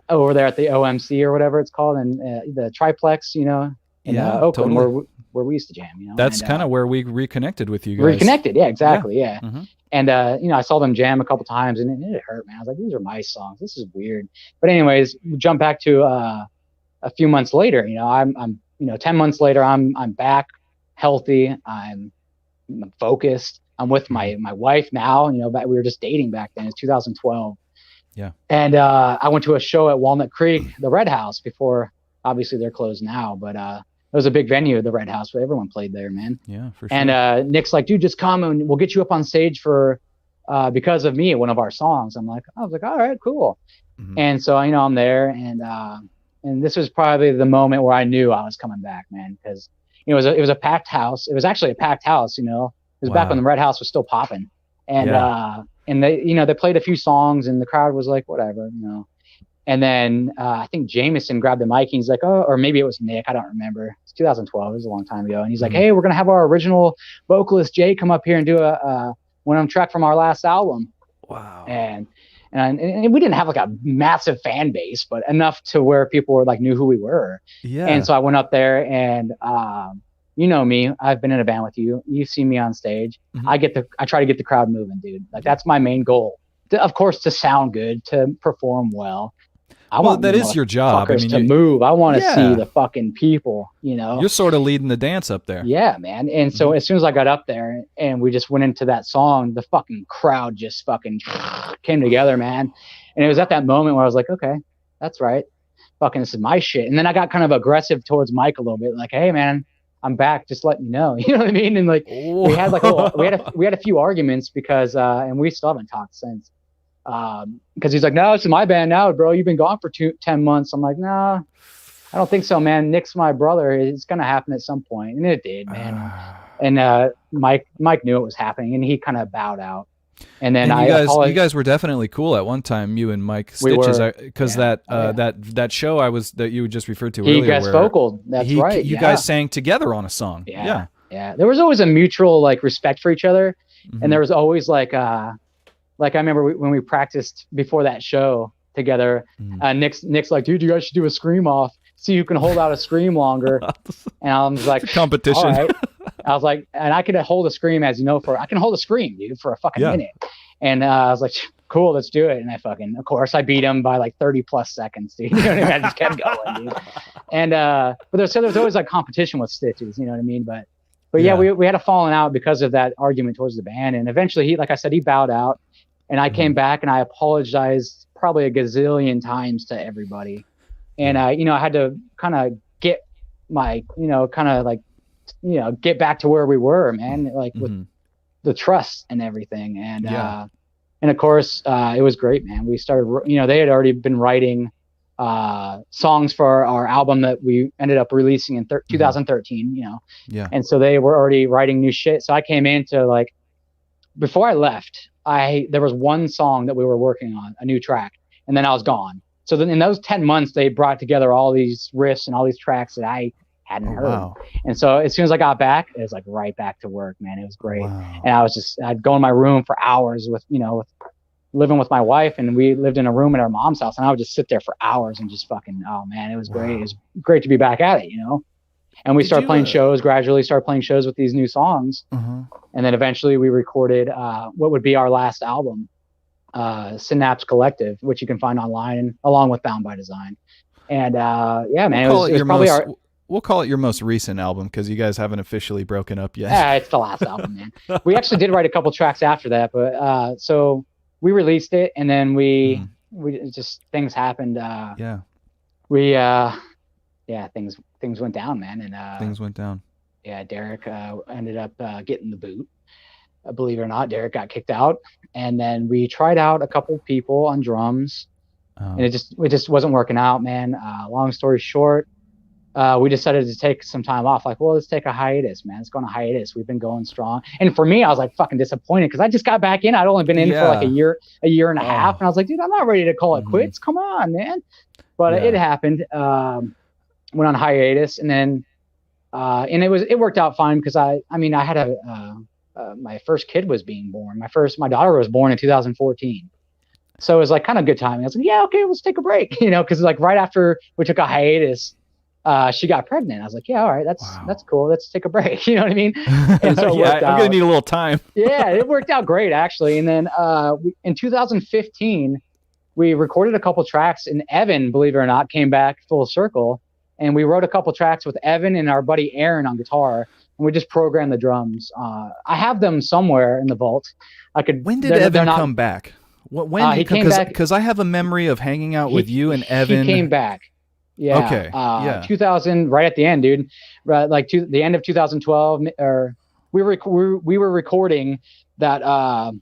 over there at the OMC or whatever it's called. And the triplex, in Oakland, totally. where we used to jam, That's kind of where we reconnected with you guys. Reconnected. Yeah, exactly. Yeah. Mm-hmm. And, I saw them jam a couple times, and it hurt, man. I was like, these are my songs. This is weird. But anyways, we jump back to a few months later. I'm 10 months later, I'm back healthy. I'm focused. I'm with my wife now. We were just dating back then. It's 2012. Yeah. And I went to a show at Walnut Creek, the Red House, before. Obviously, they're closed now, but it was a big venue, the Red House, where everyone played there, man. Yeah, for sure. And Nick's like, dude, just come and we'll get you up on stage for Because of Me, one of our songs. I was like, all right, cool. Mm-hmm. And so, I'm there, and this was probably the moment where I knew I was coming back, man, because it was a packed house. It was actually a packed house, It was back when the Red House was still popping, and they they played a few songs, and the crowd was like, whatever, And then I think Jameson grabbed the mic and he's like, oh, or maybe it was Nick. I don't remember. It's 2012. It was a long time ago. And he's like, hey, we're going to have our original vocalist, Jay, come up here and do a one track from our last album. Wow. And we didn't have like a massive fan base, but enough to where people were like knew who we were. Yeah. And so I went up there and you know me, I've been in a band with you. You've seen me on stage. I try to get the crowd moving, dude. Like that's my main goal. Of course, to sound good, to perform well. That is your job. I mean, to move. I want to see the fucking people, you know. You're sort of leading the dance up there. Yeah, man. And so as soon as I got up there and we just went into that song, the fucking crowd just fucking came together, man. And it was at that moment where I was like, okay, that's right. Fucking this is my shit. And then I got kind of aggressive towards Mike a little bit, like, hey, man, I'm back. Just letting you know. You know what I mean? And like we had like we had a few arguments because and we still haven't talked since. Because he's like, no, it's my band now, bro. You've been gone for 10 months. I'm like, nah, I don't think so, man. Nick's my brother. It's gonna happen at some point, and it did, man. And Mike knew it was happening, and he kind of bowed out. And then you guys were definitely cool at one time, you and Mike Stitches, because that show that you just referred to earlier, guest vocaled. That's right. You guys sang together on a song. Yeah. There was always a mutual like respect for each other, and there was always like I remember when we practiced before that show together, Nick's like, dude, you guys should do a scream off, see who can hold out a scream longer. And I was like, competition. All right. I was like, and I could hold a scream, as you know, I can hold a scream, dude, for a fucking minute. And I was like, cool, let's do it. And of course I beat him by like 30 plus seconds, dude. You know what I mean? I just kept going, dude. And, but there's always like competition with Stitches, you know what I mean? But yeah, we had a falling out because of that argument towards the band. And eventually he bowed out. And I came back and I apologized probably a gazillion times to everybody. And I had to kind of get my, get back to where we were, man, like with the trust and everything. And, and of course, it was great, man. We started, they had already been writing songs for our album that we ended up releasing in 2013, And so they were already writing new shit. So I came into like, before I left, there was one song that we were working on, a new track, and then I was gone. So then in those 10 months, they brought together all these riffs and all these tracks that I hadn't heard. Wow. And so as soon as I got back, it was like right back to work, man. It was great. Wow. And I'd go in my room for hours with living with my wife, and we lived in a room at our mom's house, and I would just sit there for hours and just fucking, oh man, it was great. It was great to be back at it, And we started playing shows, gradually started playing shows with these new songs. And then eventually we recorded what would be our last album, Synapse Collective, which you can find online along with Bound by Design. And yeah, man, we'll call it your most recent album because you guys haven't officially broken up yet. Yeah, it's the last album, man. We actually did write a couple tracks after that, but so we released it, and then we just things happened. Things went down, man, and things went down. Yeah, Derek ended up getting the boot. Believe it or not, Derek got kicked out, and then we tried out a couple people on drums, and it just wasn't working out, man. Long story short, we decided to take some time off. Like, well, let's take a hiatus, man. Let's go on a hiatus. We've been going strong, and for me, I was like fucking disappointed because I just got back in. I'd only been in for like a year and a half, and I was like, dude, I'm not ready to call it quits. Come on, man. But it happened. Went on hiatus, and then and it worked out fine because I had my first kid was being born. My daughter was born in 2014, so it was like kind of good timing. I was like, yeah, okay, let's take a break, because like right after we took a hiatus, she got pregnant. I was like, yeah, all right, that's cool. Let's take a break. You know what I mean? And so I'm gonna need a little time. Yeah, it worked out great actually. And then in 2015, we recorded a couple tracks, and Evan, believe it or not, came back full circle. And we wrote a couple tracks with Evan and our buddy Aaron on guitar, and we just programmed the drums. I have them somewhere in the vault. When did Evan come back? When he came back? Because I have a memory of hanging out with you and Evan. He came back. Yeah. Okay. 2000, right at the end, dude. Right, like to the end of 2012, or we were recording that. Oh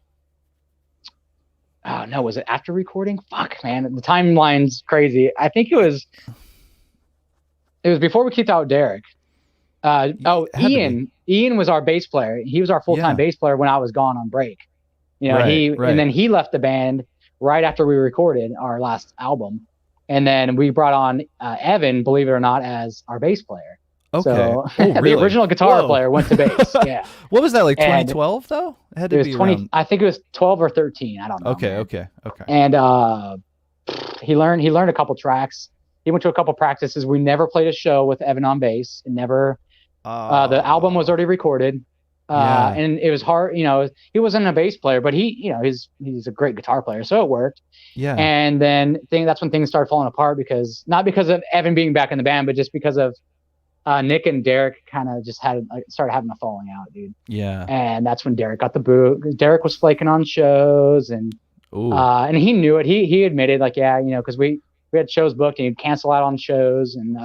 no, was it after recording? Fuck, man, the timeline's crazy. I think it was before we kicked out Derek. Ian was our bass player. He was our full-time bass player when I was gone on break. And then he left the band right after we recorded our last album. And then we brought on Evan, believe it or not, as our bass player. Okay. So Really? the original guitar Whoa. player went to bass. Yeah. What was that, like And 2012 though? It had It to was be 20. around. I think it was 12 or 13. I don't know. Okay, man. okay. And he learned a couple tracks. He went to a couple practices. We never played a show with Evan on bass. And never. The album was already recorded. Yeah. And it was hard. You know, he wasn't a bass player, but he's a great guitar player, so it worked. Yeah. And then that's when things started falling apart, because not because of Evan being back in the band, but just because of Nick and Derek kind of just started having a falling out, dude. Yeah. And that's when Derek got the boot. Derek was flaking on shows, and he knew it. He admitted, like, yeah, you know, because we had shows booked and he'd cancel out on shows, and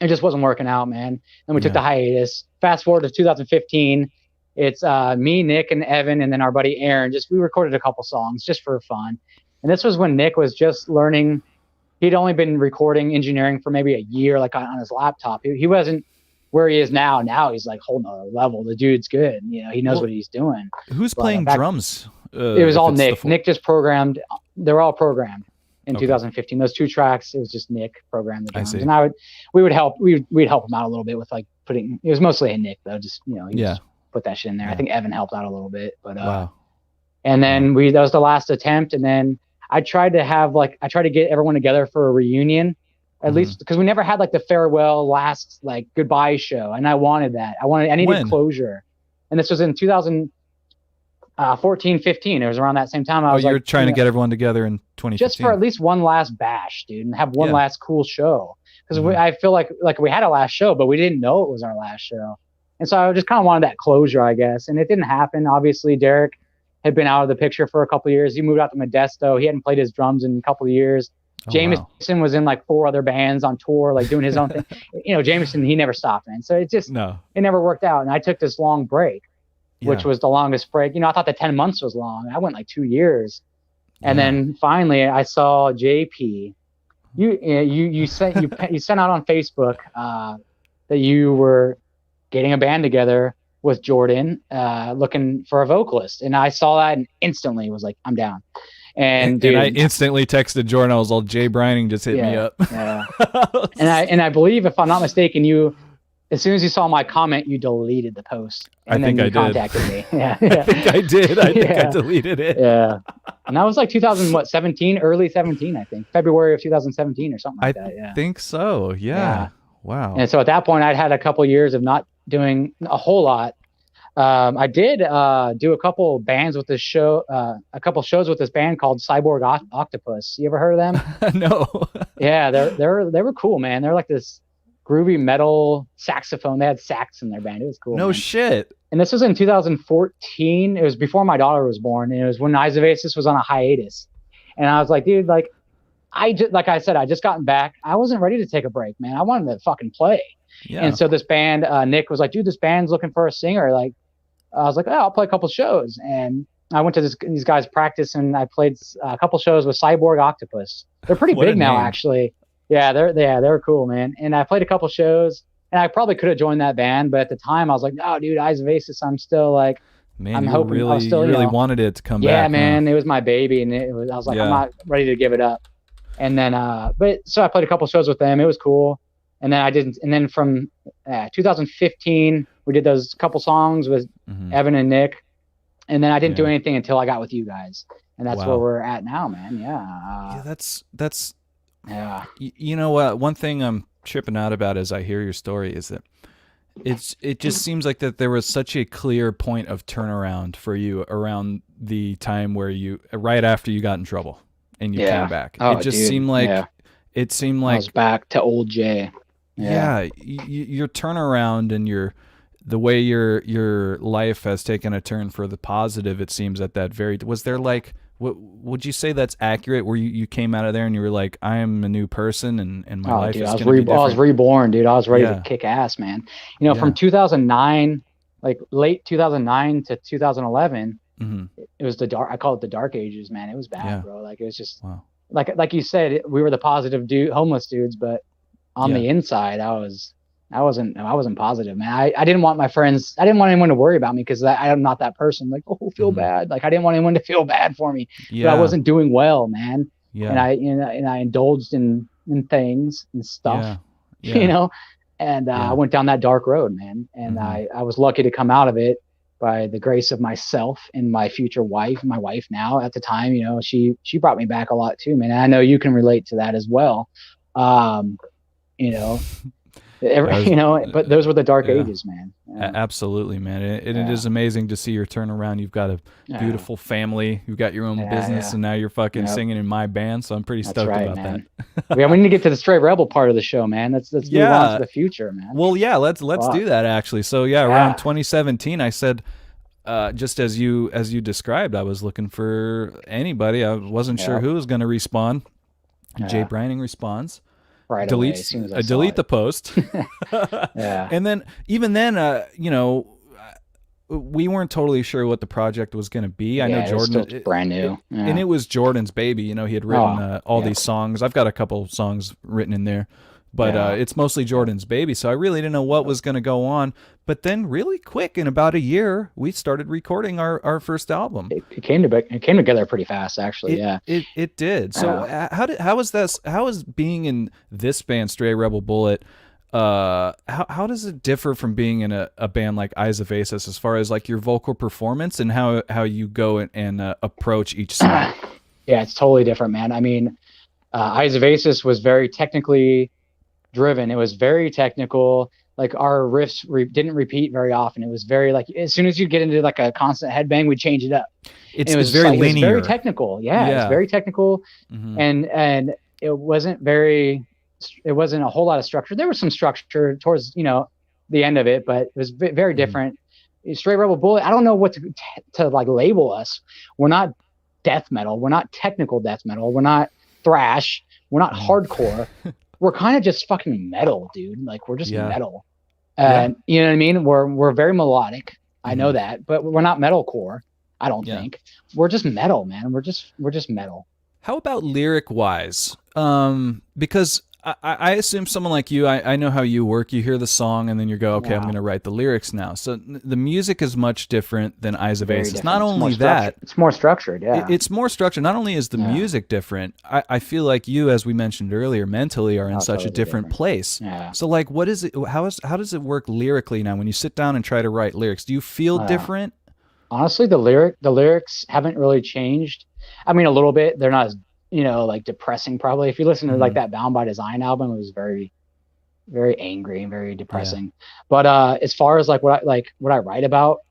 it just wasn't working out, man. Then we took the hiatus. Fast forward to 2015. It's me, Nick, and Evan, and then our buddy Aaron. We recorded a couple songs just for fun. And this was when Nick was just learning. He'd only been recording engineering for maybe a year, like on his laptop. He wasn't where he is now. Now he's like whole nother level. The dude's good. You know, he knows what he's doing. Who's playing drums? It was all Nick. Nick just programmed. They were all programmed in 2015. Those 2 tracks, it was just Nick programmed the drums. And we would help. We'd help him out a little bit with like putting. It was mostly a Nick though. Just, you know, he just put that shit in there. I think Evan helped out a little bit, but wow. And then that was the last attempt, and then I tried to get everyone together for a reunion, at least, because we never had like the farewell last like goodbye show. And I wanted that. I needed closure. And this was in 2014, 15. It was around that same time. You were trying to get everyone together in 2015. Just for at least one last bash, dude, and have one last cool show. Because I feel like we had a last show, but we didn't know it was our last show. And so I just kind of wanted that closure, I guess. And it didn't happen. Obviously, Derek had been out of the picture for a couple of years. He moved out to Modesto. He hadn't played his drums in a couple of years. Jameson was in like 4 other bands on tour, like doing his own thing. You know, Jameson, he never stopped, man. So it never worked out. And I took this long break, which was the longest break. You know, I thought the 10 months was long. I went like 2 years. And then finally I saw JP. You sent out on Facebook that you were getting a band together with Jordan, looking for a vocalist. And I saw that and instantly was like, I'm down. And dude, I instantly texted Jordan. I was all, Jay Bryning just hit me up. Yeah. and I believe, if I'm not mistaken, you, as soon as you saw my comment, you deleted the post. And then you contacted me. Yeah. I think I did. I think I deleted it. Yeah. And that was like 17, early 17, I think. February of 2017 or something like that. Yeah. I think so. Yeah. Wow. And so at that point, I'd had a couple years of not doing a whole lot. I did do a couple bands with this show, a couple shows with this band called Cyborg Octopus. You ever heard of them? No. Yeah, they were cool, man. They're like this groovy metal saxophone. They had sax in their band. It was cool. No shit. And this was in 2014. It was before my daughter was born, and it was when Eyes of Aces was on a hiatus. And I was like, dude, like I just gotten back. I wasn't ready to take a break, man. I wanted to fucking play. Yeah. And so this band, Nick was like, dude, this band's looking for a singer. Like, I was like, oh, I'll play a couple shows. And I went to these guys' practice, and I played a couple shows with Cyborg Octopus. They're pretty big now, actually. Yeah, they're cool, man. And I played a couple shows, and I probably could have joined that band, but at the time I was like, no, dude, Eyes of Aces, I'm still like, man, I'm hoping really, you really wanted it to come back. Yeah, man, it was my baby, and I was like, I'm not ready to give it up. And then, so I played a couple shows with them. It was cool. And then from 2015, we did those couple songs with Evan and Nick. And then I didn't do anything until I got with you guys. And that's where we're at now, man. Yeah. That's you know what? One thing I'm tripping out about as I hear your story is that it just seems like that there was such a clear point of turnaround for you around the time where right after you got in trouble and you came back. Oh, it just seemed like I was back to old Jay. Yeah, your turnaround and the way your life has taken a turn for the positive. It seems at that was there like, what would you say that's accurate? Where you came out of there and you were like, I am a new person and my life is going to be different. I was reborn, dude. I was ready to kick ass, man. You know, from 2009, like late 2009 to 2011, it was I call it the dark ages, man. It was bad, bro. Like it was just like you said, we were the positive homeless dudes, but on the inside, I wasn't positive, man. I didn't want my friends, I didn't want anyone to worry about me because I'm not that person. Like, oh, feel bad. Like I didn't want anyone to feel bad for me. But I wasn't doing well, man. Yeah. And I indulged in things and stuff, Yeah. you know, and I went down that dark road, man. And I was lucky to come out of it by the grace of myself and my future wife, my wife now. At the time, you know, she brought me back a lot too, man. And I know you can relate to that as well. You know, you know, but those were the dark ages, man. Absolutely, man. It is amazing to see your turnaround. You've got a beautiful family. You've got your own business, and now you're fucking singing in my band. So I'm pretty stoked about man. that. We need to get to the Stray Rebel part of the show, man. Let's move on to the future, man. Well, yeah, let's do that actually. So around 2017, I said, just as you described, I was looking for anybody. I wasn't sure who was going to respond. Jay Bryning responds. Right delete away, as soon as I delete the post. And then even then, you know, we weren't totally sure what the project was going to be. I know Jordan, it was brand new, and it was Jordan's baby. You know, he had written all these songs. I've got a couple songs written in there, but it's mostly Jordan's baby. So I really didn't know what was going to go on. But then, really quick, in about a year, we started recording our first album. It came together pretty fast, actually. It did. So how was being in this band, Stray Rebel Bullet? How does it differ from being in a band like Eyes of Aces as far as like your vocal performance and how you go and approach each song? Yeah, it's totally different, man. I mean, Eyes of Aces was very technically driven. It was very technical. Like our riffs didn't repeat very often. It was very like as soon as you get into like a constant headbang, we'd change it up. It was very linear. It was very technical. Yeah, it's very technical, and it wasn't a whole lot of structure. There was some structure towards the end of it, but it was very different. Straight Rebel Bullet. I don't know what to like label us. We're not death metal. We're not technical death metal. We're not thrash. We're not hardcore. We're kind of just fucking metal, dude. Like we're just metal. And you know what I mean? We're very melodic. I know that, but we're not metalcore. I don't think. We're just metal, man. We're just metal. How about lyric wise? Because I assume someone like you, I know how you work. You hear the song and then you go, okay, I'm going to write the lyrics now. So the music is much different than Eyes of Aces. Different. Not only that, it's more structured. Yeah, it's more structured. Not only is the music different, I feel like you, as we mentioned earlier, mentally are in such a different place. Yeah. So like, what is it? How does it work lyrically now when you sit down and try to write lyrics? Do you feel different? Honestly, the lyrics haven't really changed. I mean, a little bit. They're not as like depressing probably. If you listen to like that Bound by Design album, it was very, very angry and very depressing. But as far as like what I write about,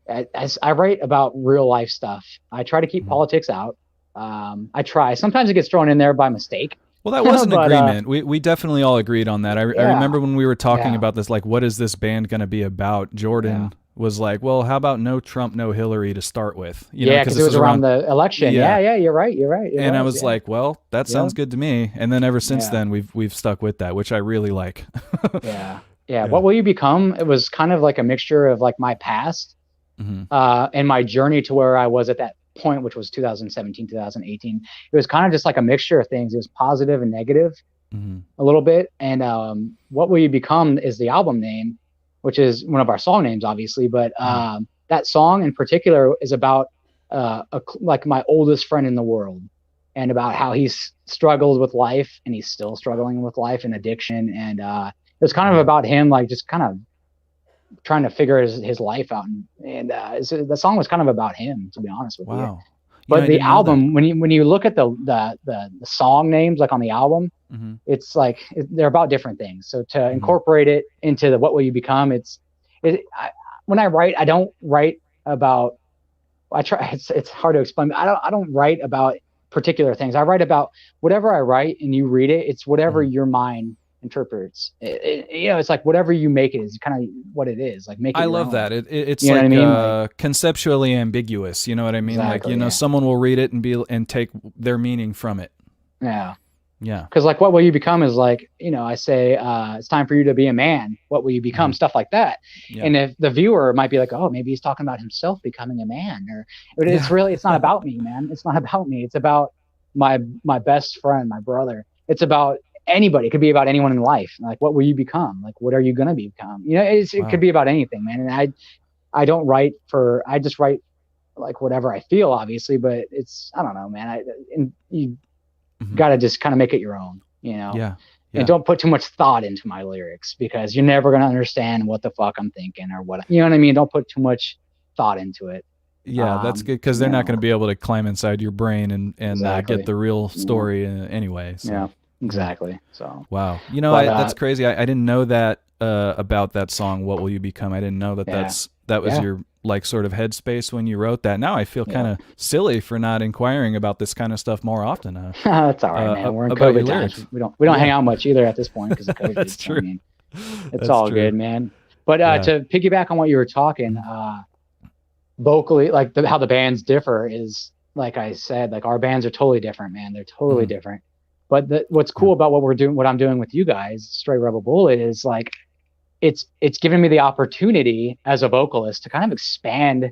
I write about real life stuff. I try to keep politics out. I try. Sometimes it gets thrown in there by mistake. Well, that was an agreement. We definitely all agreed on that. I remember when we were talking about this, like, what is this band going to be about? Jordan was like, well, how about no Trump, no Hillary to start with? Because it was around the election. Yeah, you're right. And I was like, well, that sounds good to me. And then ever since then, we've stuck with that, which I really like. Yeah. What Will You Become? It was kind of like a mixture of like my past and my journey to where I was at that point, which was 2017, 2018. It was kind of just like a mixture of things. It was positive and negative a little bit. And What Will You Become is the album name, which is one of our song names, obviously. But that song in particular is about like my oldest friend in the world, and about how he's struggled with life, and he's still struggling with life and addiction. And it was kind of about him, like just kind of trying to figure his life out. And the song was kind of about him, to be honest with you. But the album, when you look at the song names, like on the album, it's like they're about different things. So to incorporate it into the What Will You Become, when I write, I don't write about. I try. It's hard to explain. I don't write about particular things. I write about whatever I write, and you read it. It's whatever your mind interprets. It's like whatever you make it is kind of what it is. Like make it. I love that. It's like, I mean? Conceptually ambiguous. You know what I mean? Exactly, like someone will read it and take their meaning from it. Yeah. Yeah. Because like What Will You Become is like, I say it's time for you to be a man. What will you become? Stuff like that. Yeah. And if the viewer might be like, oh, maybe he's talking about himself becoming a man, but it's not about me, man. It's not about me. It's about my best friend, my brother. It's about anybody. It could be about anyone in life. Like, what will you become? Like, what are you going to become? It could be about anything, man. And I don't write I just write like whatever I feel, obviously, but I don't know, man. You got to just kind of make it your own, you know? Yeah. And don't put too much thought into my lyrics, because you're never going to understand what the fuck I'm thinking or what, you know what I mean? Don't put too much thought into it. Yeah, that's good, because they're not going to be able to climb inside your brain and Exactly. get the real story anyway. So. Yeah, exactly. So wow, you know, that's crazy. I didn't know that about that song. What will you become? I didn't know that that was your like sort of headspace when you wrote that. Now I feel kind of silly for not inquiring about this kind of stuff more often. That's all right, man. We're in COVID times. We don't hang out much either at this point because of COVID. That's true. I mean, it's all good, man. But to piggyback on what you were talking, vocally, like how the bands differ is, like I said, like our bands are totally different, man. They're totally different. But what's cool about what I'm doing with you guys, Stray Rebel Bullet, is like it's given me the opportunity as a vocalist to kind of expand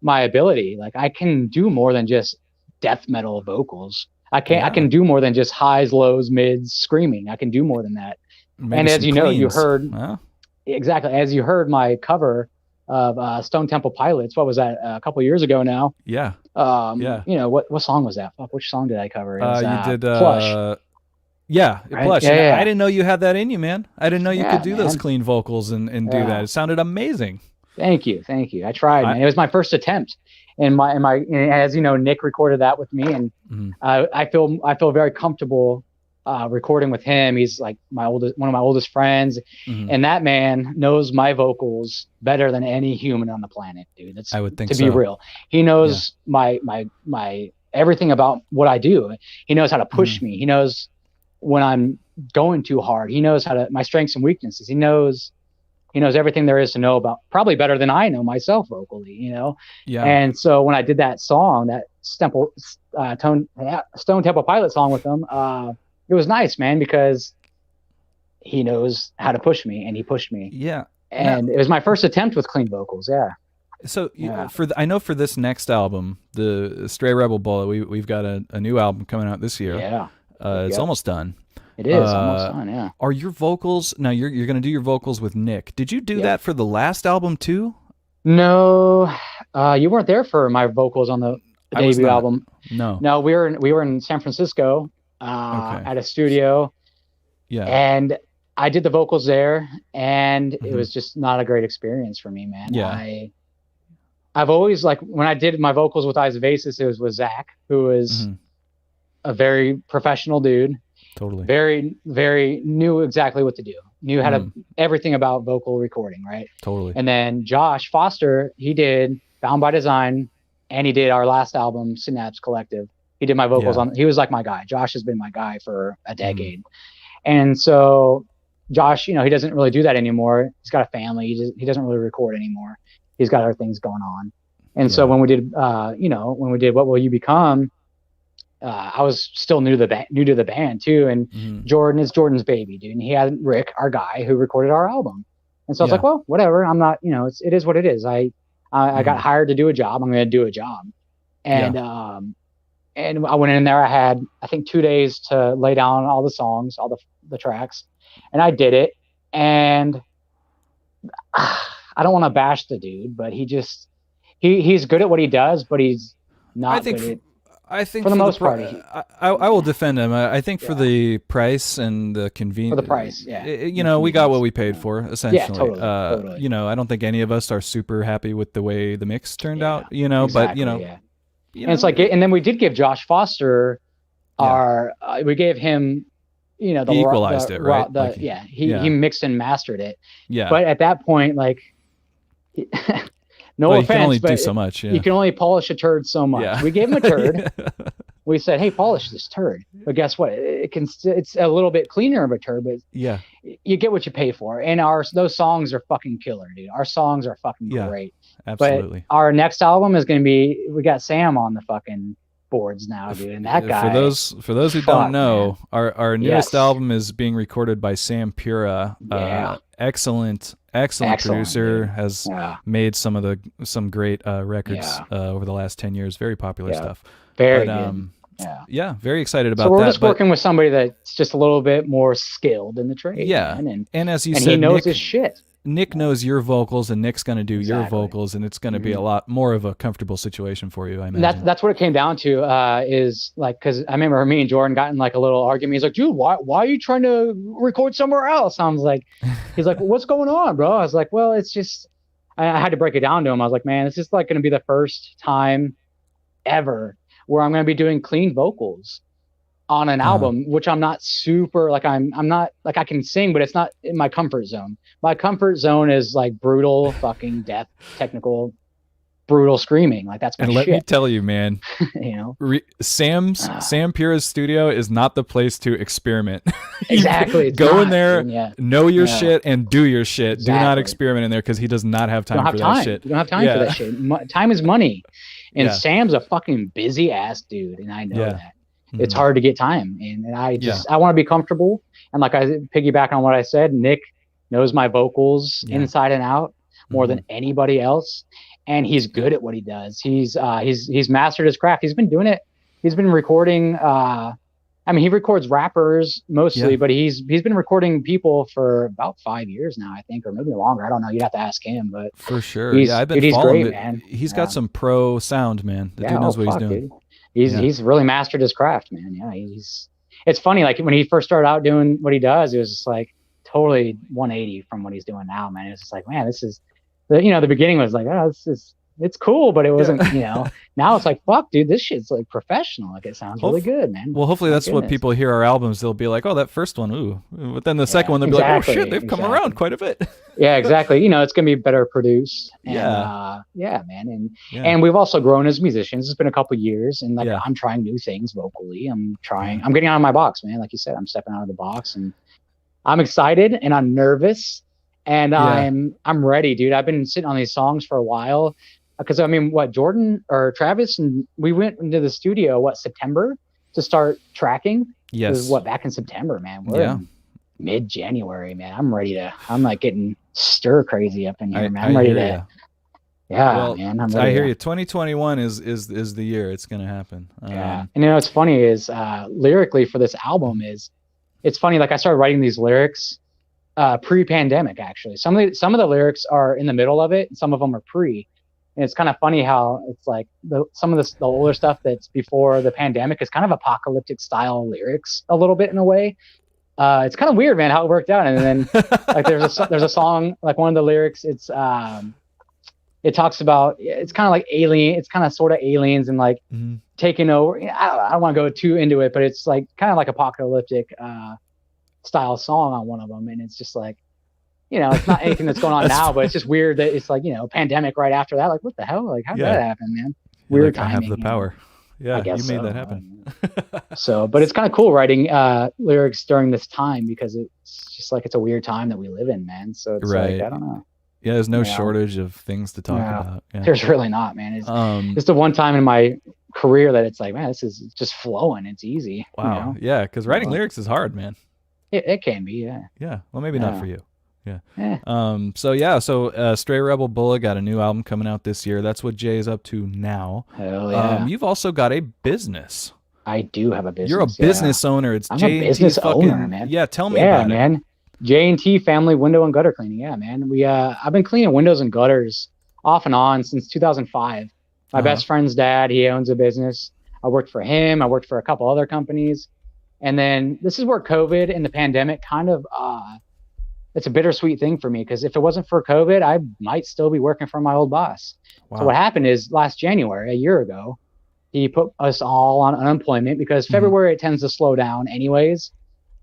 my ability. Like I can do more than just death metal vocals. I can do more than just highs, lows, mids, screaming. I can do more than that. Maybe and as you know, cleans. you heard exactly as you heard my cover of Stone Temple Pilots. What was that? A couple of years ago now. Yeah. You know what song was that? Fuck, which song did I cover? You did Plush. Yeah, right? Plush. Yeah. I didn't know you had that in you, man. I didn't know you could do those clean vocals and do that. It sounded amazing. Thank you. I tried, man. It was my first attempt, and as you know, Nick recorded that with me, and I feel very comfortable recording with him. He's like one of my oldest friends, and that man knows my vocals better than any human on the planet, dude. I would think to be real. He knows my everything about what I do. He knows how to push me. He knows when I'm going too hard. He knows my strengths and weaknesses. He knows everything there is to know about, probably better than I know myself vocally, you know? Yeah. And so when I did that song, that Stone Temple Pilot song with him, it was nice, man, because he knows how to push me, and he pushed me. Yeah. And it was my first attempt with clean vocals. Yeah. So I know for this next album, the Stray Rebel Bullet, we've got a new album coming out this year. Yeah. It's almost done. It is almost done. Yeah. Are your vocals now? You're going to do your vocals with Nick. Did you do that for the last album too? No, you weren't there for my vocals on the debut album. No, we were in San Francisco at a studio. Yeah. And I did the vocals there, and it was just not a great experience for me, man. Yeah. I've always, like, when I did my vocals with Eyes of Aces, it was with Zach, who was a very professional dude. Totally. Very, very knew exactly what to do. Knew how to everything about vocal recording, right? Totally. And then Josh Foster, he did Bound by Design, and he did our last album, Synapse Collective. He did my vocals on. He was like my guy. Josh has been my guy for a decade, and so Josh, he doesn't really do that anymore. He's got a family. He doesn't really record anymore. He's got other things going on. And so when we did, What Will You Become, I was still new to the band too. And Jordan is Jordan's baby, dude. And he had Rick, our guy, who recorded our album. And so I was like, well, whatever. I'm not, it is what it is. I got hired to do a job. I'm going to do a job. And, and I went in there. I had, I think, 2 days to lay down all the songs, all the tracks, and I did it. And I don't want to bash the dude, but he's good at what he does, but he's not good at, for the most part. I will defend him. I think for the price and the convenience. For the price, we got what we paid for, essentially. Yeah, totally. I don't think any of us are super happy with the way the mix turned out, exactly, but and it's like, and then we did give Josh Foster we gave him, he equalized it, right? He mixed and mastered it. Yeah. But at that point, like, no offense, you can only but do so much. Yeah. You can only polish a turd so much. Yeah. We gave him a turd. We said, "Hey, polish this turd." But guess what? It's a little bit cleaner of a turd, but you get what you pay for. And those songs are fucking killer, dude. Our songs are fucking great. Absolutely. But our next album is going to be, we got Sam on the fucking boards now, dude. And that guy. For those who don't know, our newest album is being recorded by Sam Pura. Excellent producer, dude. Has made some great records over the last 10 years. Very popular stuff. Very good. Very excited about that. So we're just working with somebody that's just a little bit more skilled in the trade. Yeah, man. And as you said, he knows Nick, his shit. Nick knows your vocals, and Nick's going to do your Exactly. vocals, and it's going to be a lot more of a comfortable situation for you, I And imagine. that's what it came down to, is like, because I remember me and Jordan got in like a little argument. He's like, dude, why are you trying to record somewhere else? I was like, he's like, well, what's going on, bro? I was like, well, it's just, I had to break it down to him. I was like, man, this is like going to be the first time ever where I'm going to be doing clean vocals on an album, which I'm not super, like, I'm not, like, I can sing, but it's not in my comfort zone. My comfort zone is like brutal fucking death, technical, brutal screaming. Like, that's my And shit. let me tell you, man, You know, Sam Pura's studio is not the place to experiment. exactly. Go in there, Yeah. know your shit, and do your shit. Do not Exactly. experiment in there, because he does not have You don't time have for time. that shit. You don't have time for that shit. Time is money. And Yeah. Sam's a fucking busy ass dude. And I know Yeah. that. It's hard to get time. And I Yeah. I want to be comfortable. And like, I piggyback on what I said, Nick knows my vocals inside and out more than anybody else. And he's good at what he does. He's mastered his craft. He's been doing it. He's been recording, I mean, he records rappers mostly, but he's been recording people for about 5 years now, I think, or maybe longer. I don't know. You'd have to ask him, but For sure. he's, Yeah, I've been dude, he's following great, it. man. He's got some pro sound, man. The dude knows what he's doing. Dude. He's really mastered his craft, man. Yeah, it's funny, like, when he first started out doing what he does, it was just like totally 180 from what he's doing now, man. It's just like, man, this is the beginning was like, oh, it's cool, but it wasn't, now it's like, fuck, dude, this shit's like professional. Like, it sounds really good, man. Well, hopefully that's what people hear our albums. They'll be like, oh, that first one, ooh. But then the second one, they'll be like, oh shit, they've come around quite a bit. Yeah, exactly. It's going to be better produced. And, man. And we've also grown as musicians. It's been a couple of years, and like, I'm trying new things vocally. I'm getting out of my box, man. Like you said, I'm stepping out of the box, and I'm excited and I'm nervous, and I'm ready, dude. I've been sitting on these songs for a while. Because, I mean, Jordan or Travis, and we went into the studio, September, to start tracking? Yes. It was, back in September, man. We're in mid-January, man. I'm like getting stir crazy up in here, man. I'm ready to. Yeah, man. I'm ready. I hear you. 2021 is the year it's going to happen. Yeah. And what's funny is, lyrically for this album it's funny, like, I started writing these lyrics pre-pandemic, actually. Some of the lyrics are in the middle of it, and some of them are pre. And it's kind of funny how it's like some of the older stuff that's before the pandemic is kind of apocalyptic style lyrics a little bit in a way. It's kind of weird, man, how it worked out. And then like there's a song, like one of the lyrics, it talks about, it's kind of like alien. It's kind of sort of aliens and like taking over. I don't want to go too into it, but it's like kind of like apocalyptic style song on one of them. And it's just like, it's not anything that's going on now, but it's just weird that it's like, pandemic right after that. Like, what the hell? Like, how did that happen, man? Weird timing. I have the power. Yeah, you made that happen. But it's kind of cool writing lyrics during this time, because it's just like, it's a weird time that we live in, man. So it's like, I don't know. Yeah, there's no shortage of things to talk about. Yeah. There's really not, man. It's just the one time in my career that it's like, man, this is just flowing. It's easy. Wow. Yeah, because writing lyrics is hard, man. It can be, yeah. Yeah. Well, maybe not for you. Yeah. So Stray Rebel Bullet got a new album coming out this year. That's what Jay is up to now. Hell yeah. You've also got a business. I do have a business. You're a business owner. I'm a business owner, man. Yeah, tell me about it. Yeah, man. J&T Family Window and Gutter Cleaning. Yeah, man. I've been cleaning windows and gutters off and on since 2005. My best friend's dad, he owns a business. I worked for him. I worked for a couple other companies. And then this is where COVID and the pandemic kind of it's a bittersweet thing for me, because if it wasn't for COVID, I might still be working for my old boss. Wow. So what happened is last January, a year ago, he put us all on unemployment, because February it tends to slow down anyways.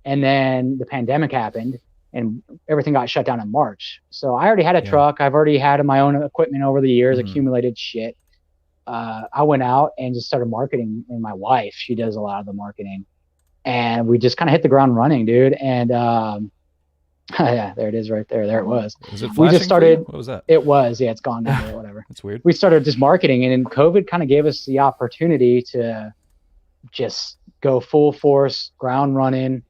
And then the pandemic happened and everything got shut down in March. So I already had a truck. I've already had my own equipment over the years, accumulated shit. I went out and just started marketing, and my wife, she does a lot of the marketing, and we just kind of hit the ground running, dude. And, yeah, there it is right there. There it was. Is it we just started. What was that? It was. Yeah, it's gone now or whatever. That's weird. We started just marketing, and then COVID kind of gave us the opportunity to just go full force, ground running.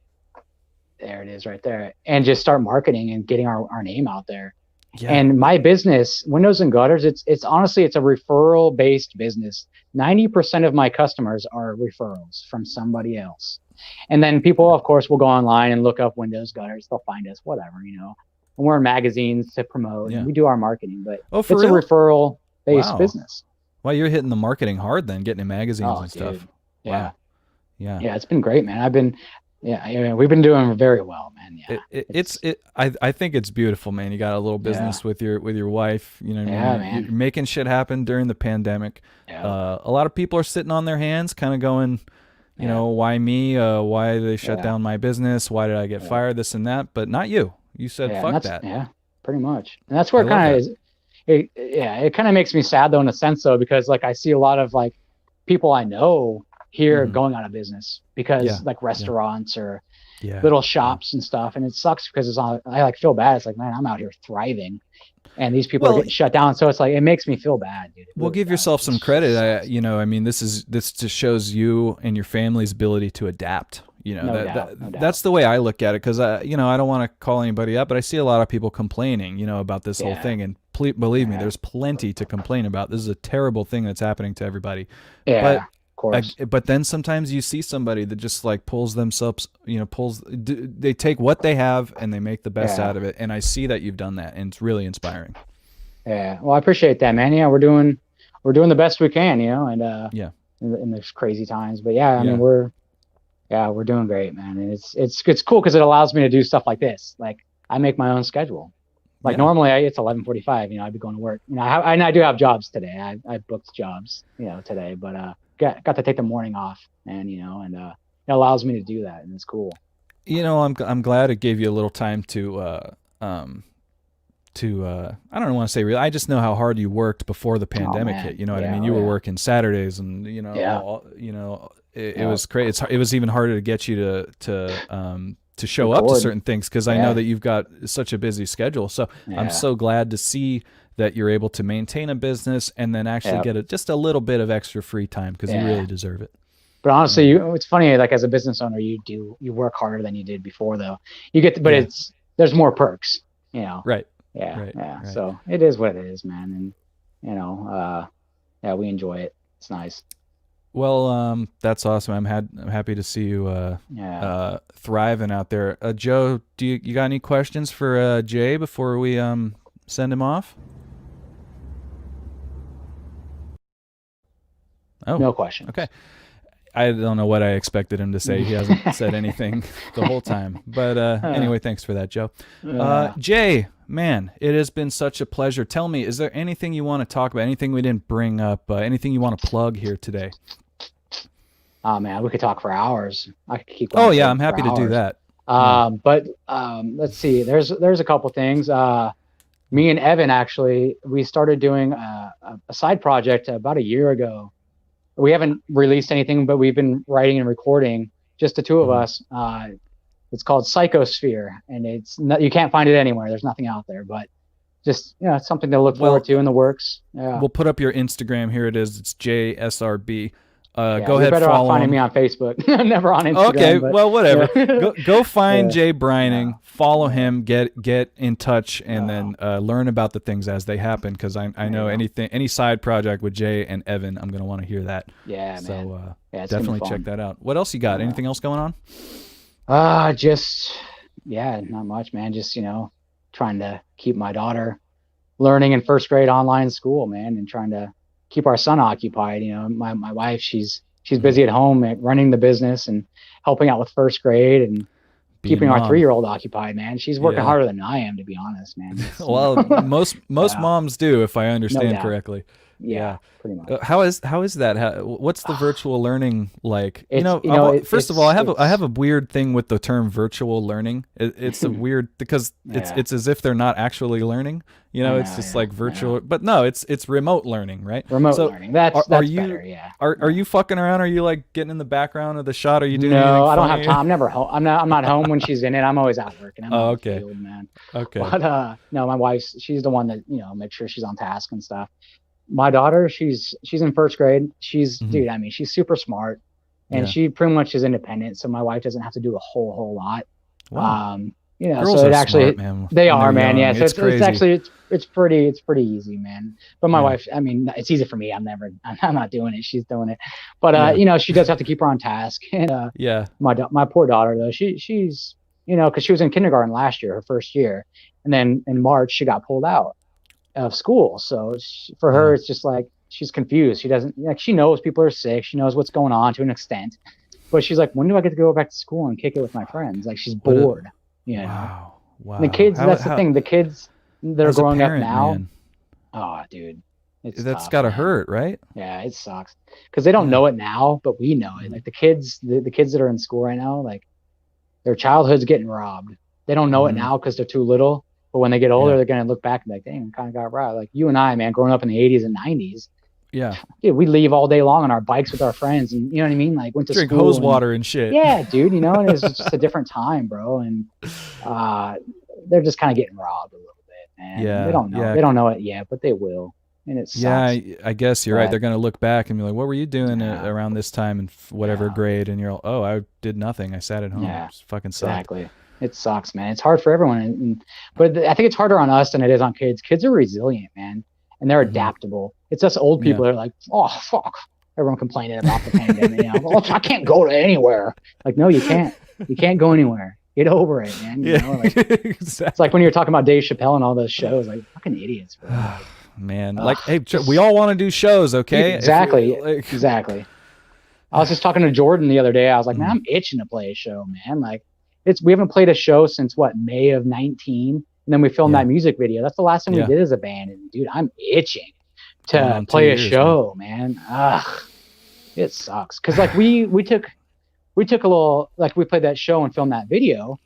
There it is right there. And just start marketing and getting our name out there. Yeah. And my business, Windows and Gutters, it's honestly, it's a referral based business. 90% of my customers are referrals from somebody else. And then people, of course, will go online and look up Windows Gutters. They'll find us, whatever, and we're in magazines to promote. Yeah. And we do our marketing, but Oh, it's for a real? referral based Wow. business. Well, you're hitting the marketing hard then, getting in magazines Oh, and stuff. dude. Yeah. Wow. Yeah. Yeah. It's been great, man. Yeah, we've been doing very well, man. Yeah. I think it's beautiful, man. You got a little business with your wife. You know what I mean? man. You're making shit happen during the pandemic. Yeah. A lot of people are sitting on their hands, kind of going, you know, why me? Why did they shut down my business? Why did I get fired? This and that, but not you. You said fuck that. Yeah, pretty much. And that's where it kind of is. It kind of makes me sad though, in a sense though, because like I see a lot of like people I know here going out of business because like restaurants or little shops and stuff, and it sucks because it's all, I like feel bad. It's like, man, I'm out here thriving, and these people are getting shut down. So it's like it makes me feel bad, dude. Well, give yourself some credit. I mean, this just shows you and your family's ability to adapt. You know, no doubt. That's the way I look at it, because I don't want to call anybody up, but I see a lot of people complaining, about this whole thing, and believe me, there's plenty to complain about. This is a terrible thing that's happening to everybody. Yeah. But, of course. but then sometimes you see somebody that just like pulls themselves, they take what they have and they make the best out of it. And I see that you've done that, and it's really inspiring. Yeah. Well, I appreciate that, man. Yeah, we're doing the best we can, and in these crazy times. But I mean, we're doing great, man. And it's cool because it allows me to do stuff like this. Like I make my own schedule. Like normally it's 11:45, I'd be going to work. I do have jobs today. I booked jobs, today, but got to take the morning off, and it allows me to do that, and it's cool. I'm glad it gave you a little time to I don't want to say real. I just know how hard you worked before the pandemic hit. You know what I mean? You were working Saturdays, and it was crazy. It was even harder to get you to show up to certain things, because I know that you've got such a busy schedule. So I'm so glad to see that you're able to maintain a business and then actually get just a little bit of extra free time, because you really deserve it. But honestly, it's funny. Like as a business owner, you work harder than you did before, though. You get, there's more perks. Right. Yeah. Right. Yeah. Right. So it is what it is, man. And we enjoy it. It's nice. Well, that's awesome. I'm happy to see you thriving out there. Joe, do you got any questions for Jay before we send him off? Oh, no question. Okay. I don't know what I expected him to say. He hasn't said anything the whole time. But anyway, thanks for that, Joe. Jay, man, it has been such a pleasure. Tell me, is there anything you want to talk about? Anything we didn't bring up? Anything you want to plug here today? Oh man, we could talk for hours. I could keep going. Oh yeah, I'm happy to do that. But let's see. There's a couple things. Me and Evan, actually, we started doing a side project about a year ago. We haven't released anything, but we've been writing and recording, just the two of us. It's called Psychosphere, and you can't find it anywhere. There's nothing out there, but just it's something to look forward to in the works. Yeah. We'll put up your Instagram. Here it is. It's JSRB. Go ahead. You're better off finding him. me on Facebook. I'm never on Instagram. Okay, but, well, whatever. Go find Jay Bryning. Follow him. Get in touch, and then learn about the things as they happen. Because I know any side project with Jay and Evan, I'm gonna want to hear that. Yeah, man. So definitely check that out. What else you got? Anything else going on? Not much, man. Just trying to keep my daughter learning in first grade online school, man, and trying to keep our son occupied. My wife, she's busy at home running the business and helping out with first grade and keeping our 3-year-old occupied, man. She's working harder than I am, to be honest, man. Well, most moms do, if I understand correctly. Yeah, pretty much. How is that? What's the virtual learning like? First of all, I have a weird thing with the term virtual learning. It's a weird, because it's as if they're not actually learning. It's just like virtual, but no, it's remote learning, right? Remote learning. That's better. Yeah. Are you fucking around? Are you like getting in the background of the shot? Are you doing? No, I don't have time. I'm never home. I'm not home when she's in it. I'm always out working. I'm okay. In the field, man. Okay. But no, my wife's, she's the one that makes sure she's on task and stuff. My daughter, she's in first grade. She's dude. I mean, she's super smart, and she pretty much is independent. So my wife doesn't have to do a whole lot. Wow. Girls so it actually smart, man. They are, man. Yeah. So it's actually it's pretty easy, man. But my wife, I mean, it's easy for me. I'm not doing it. She's doing it. But she does have to keep her on task. And my poor daughter though, she's because she was in kindergarten last year, her first year, And then in March, she got pulled out of school. So for her, it's just like, she's confused. She doesn't, like, she knows people are sick. She knows what's going on to an extent. But she's like, when do I get to go back to school and kick it with my friends? Like, she's bored, you know? Wow. And the kids, that's the thing. The kids that are growing up now. Man, oh, dude. That's got to hurt, right? Yeah, it sucks. Because they don't know it now, but we know it. Like, the kids that are in school right now, like, their childhood's getting robbed. They don't know it now because they're too little. But when they get older, they're going to look back and be like, dang, kind of got robbed. Like, you and I, man, growing up in the 80s and 90s. Yeah. Dude, we leave all day long on our bikes with our friends, and you know what I mean? Like, went to drink school hose water and shit. Yeah, dude, you know, and it's just a different time, bro. And they're just kind of getting robbed a little bit, man. Yeah. They don't know. Yeah. They don't know it yet, but they will. And it sucks. Yeah, I guess you're right. They're going to look back and be like, what were you doing around this time in whatever grade? And you're all, oh, I did nothing. I sat at home. Yeah, it just fucking sucked. Exactly. It sucks, man. It's hard for everyone. But I think it's harder on us than it is on kids. Kids are resilient, man. And they're adaptable. It's us old people that are like, oh, fuck. Everyone complaining about the pandemic. You know, well, I can't go to anywhere. Like, no, you can't. You can't go anywhere. Get over it, man. You know, like, Exactly. It's like when you're talking about Dave Chappelle and all those shows, like, fucking idiots, bro. Man, like, hey, we all want to do shows, okay? Exactly. Exactly. I was just talking to Jordan the other day. I was like, man, I'm itching to play a show, man. Like, we haven't played a show since May of 19. And then we filmed that music video. That's the last thing we did as a band. And dude, I'm itching to play a show, man. Ugh, it sucks. Cause like we took a little, like, we played that show and filmed that video.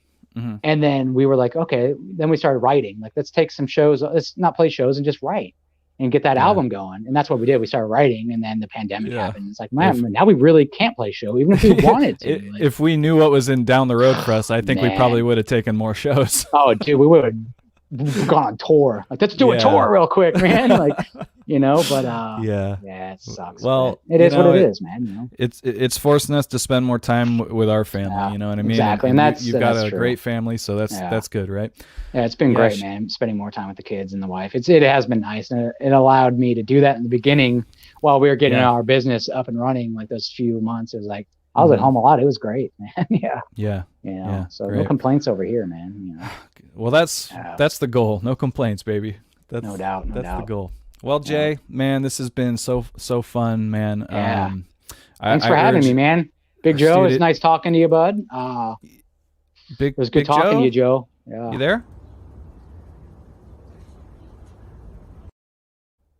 And then we were like, okay, then we started writing. Like, let's take some shows. Let's not play shows and just write and get that album going. And that's what we did. We started writing, and then the pandemic happened. It's like, man, now we really can't play show, even if we wanted to. Like, if we knew what was down the road for us, I think we probably would have taken more shows. Oh, dude, we would have gone on tour. Like, let's do a tour real quick, man. Like, you know, but yeah, it sucks. Well, it is what it is, man. You know, it's forcing us to spend more time with our family. You know what I mean? Exactly, and you've got a true. great family, so that's good, right? Yeah, it's been great, man. Spending more time with the kids and the wife. It has been nice, and it allowed me to do that in the beginning while we were getting our business up and running. Like, those few months, it was like I was at home a lot. It was great, man. Yeah. You know, so great. No complaints over here, man. You know. Well, that's the goal. No complaints, baby. That's, no doubt. That's the goal. Well, Jay, man, this has been so fun, man. Yeah. Thanks for having me, man. Big Joe, it's nice talking to you, bud. It was good talking to you, Joe. Yeah. You there?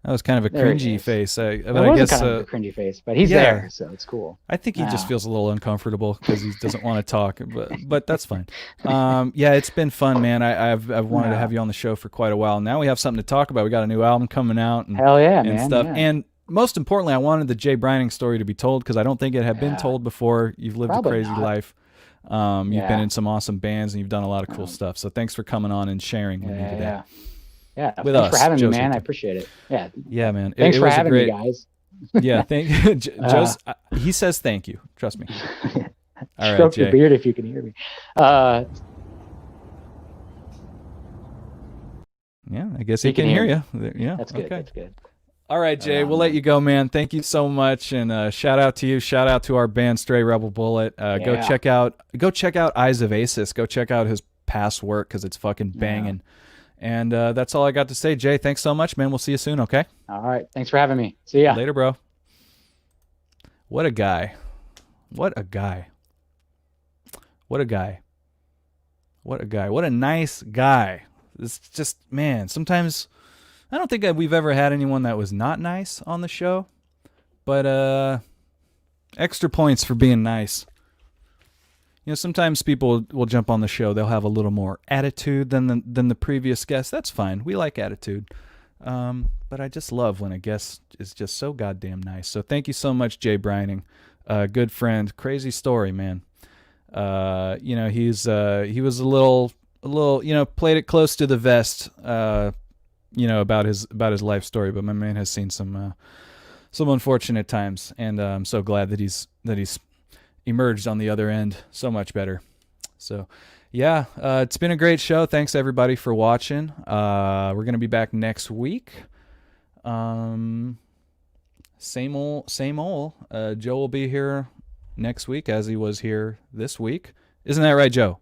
That was kind of a cringy face. But I guess kind of a cringy face, but he's there, so it's cool. I think he just feels a little uncomfortable because he doesn't want to talk, but that's fine. Yeah, it's been fun, man. I've wanted to have you on the show for quite a while. Now we have something to talk about. We got a new album coming out, and hell yeah, and man, stuff. Yeah. And most importantly, I wanted the Jay Bryning story to be told because I don't think it had been told before. You've lived a crazy life. You've been in some awesome bands, and you've done a lot of cool stuff. So thanks for coming on and sharing with me today. Yeah, thanks for having me, man. I appreciate it. Yeah, man. Thanks for having me, guys. Yeah, Joe's, he says thank you. Trust me. All Stroke your beard if you can hear me. Yeah, I guess he can hear you. Yeah, that's good. That's good. All right, Jay, we'll let you go, man. Thank you so much, and shout out to you. Shout out to our band, Stray Rebel Bullet. Go check out Eyes of Asis. Go check out his past work because it's fucking banging. And that's all I got to say, Jay. Thanks so much, man. We'll see you soon, okay? All right. Thanks for having me. See ya. Later, bro. What a guy. What a guy. What a guy. What a guy. What a nice guy. It's just, man, sometimes I don't think we've ever had anyone that was not nice on the show. But extra points for being nice. You know, sometimes people will jump on the show. They'll have a little more attitude than the previous guest. That's fine. We like attitude. But I just love when a guest is just so goddamn nice. So thank you so much, Jay Bryning. Good friend. Crazy story, man. You know, he was a little, you know, played it close to the vest, you know, about his life story. But my man has seen some unfortunate times, and I'm so glad that he's emerged on the other end so much better. So yeah, it's been a great show. Thanks everybody for watching. We're gonna be back next week. Same old. Joe will be here next week as he was here this week. Isn't that right, Joe?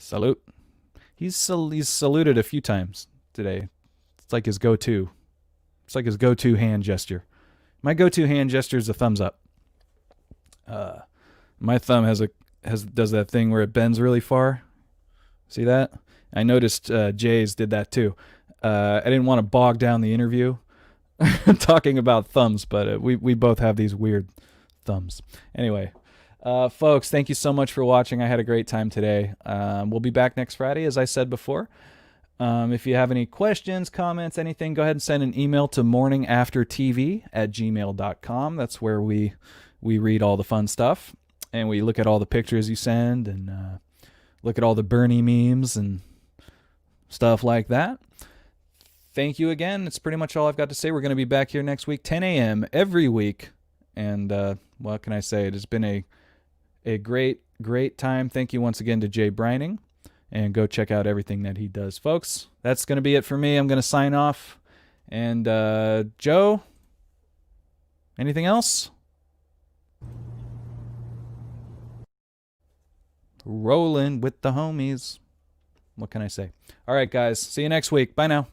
Salute. He's saluted a few times today. It's like his go-to. It's like his go-to hand gesture. My go-to hand gesture is a thumbs up. My thumb does that thing where it bends really far. See that? I noticed Jay's did that too. I didn't want to bog down the interview talking about thumbs, but we both have these weird thumbs. Anyway, folks, thank you so much for watching. I had a great time today. We'll be back next Friday, as I said before. If you have any questions, comments, anything, go ahead and send an email to morningaftertv@gmail.com. That's where we read all the fun stuff, and we look at all the pictures you send, and look at all the Bernie memes and stuff like that. Thank you again. It's pretty much all I've got to say. We're going to be back here next week, 10 a.m. every week. And what can I say? It has been a great, great time. Thank you once again to Jay Bryning. And go check out everything that he does. Folks, that's going to be it for me. I'm going to sign off. And Joe, anything else? Rolling with the homies. What can I say? All right, guys. See you next week. Bye now.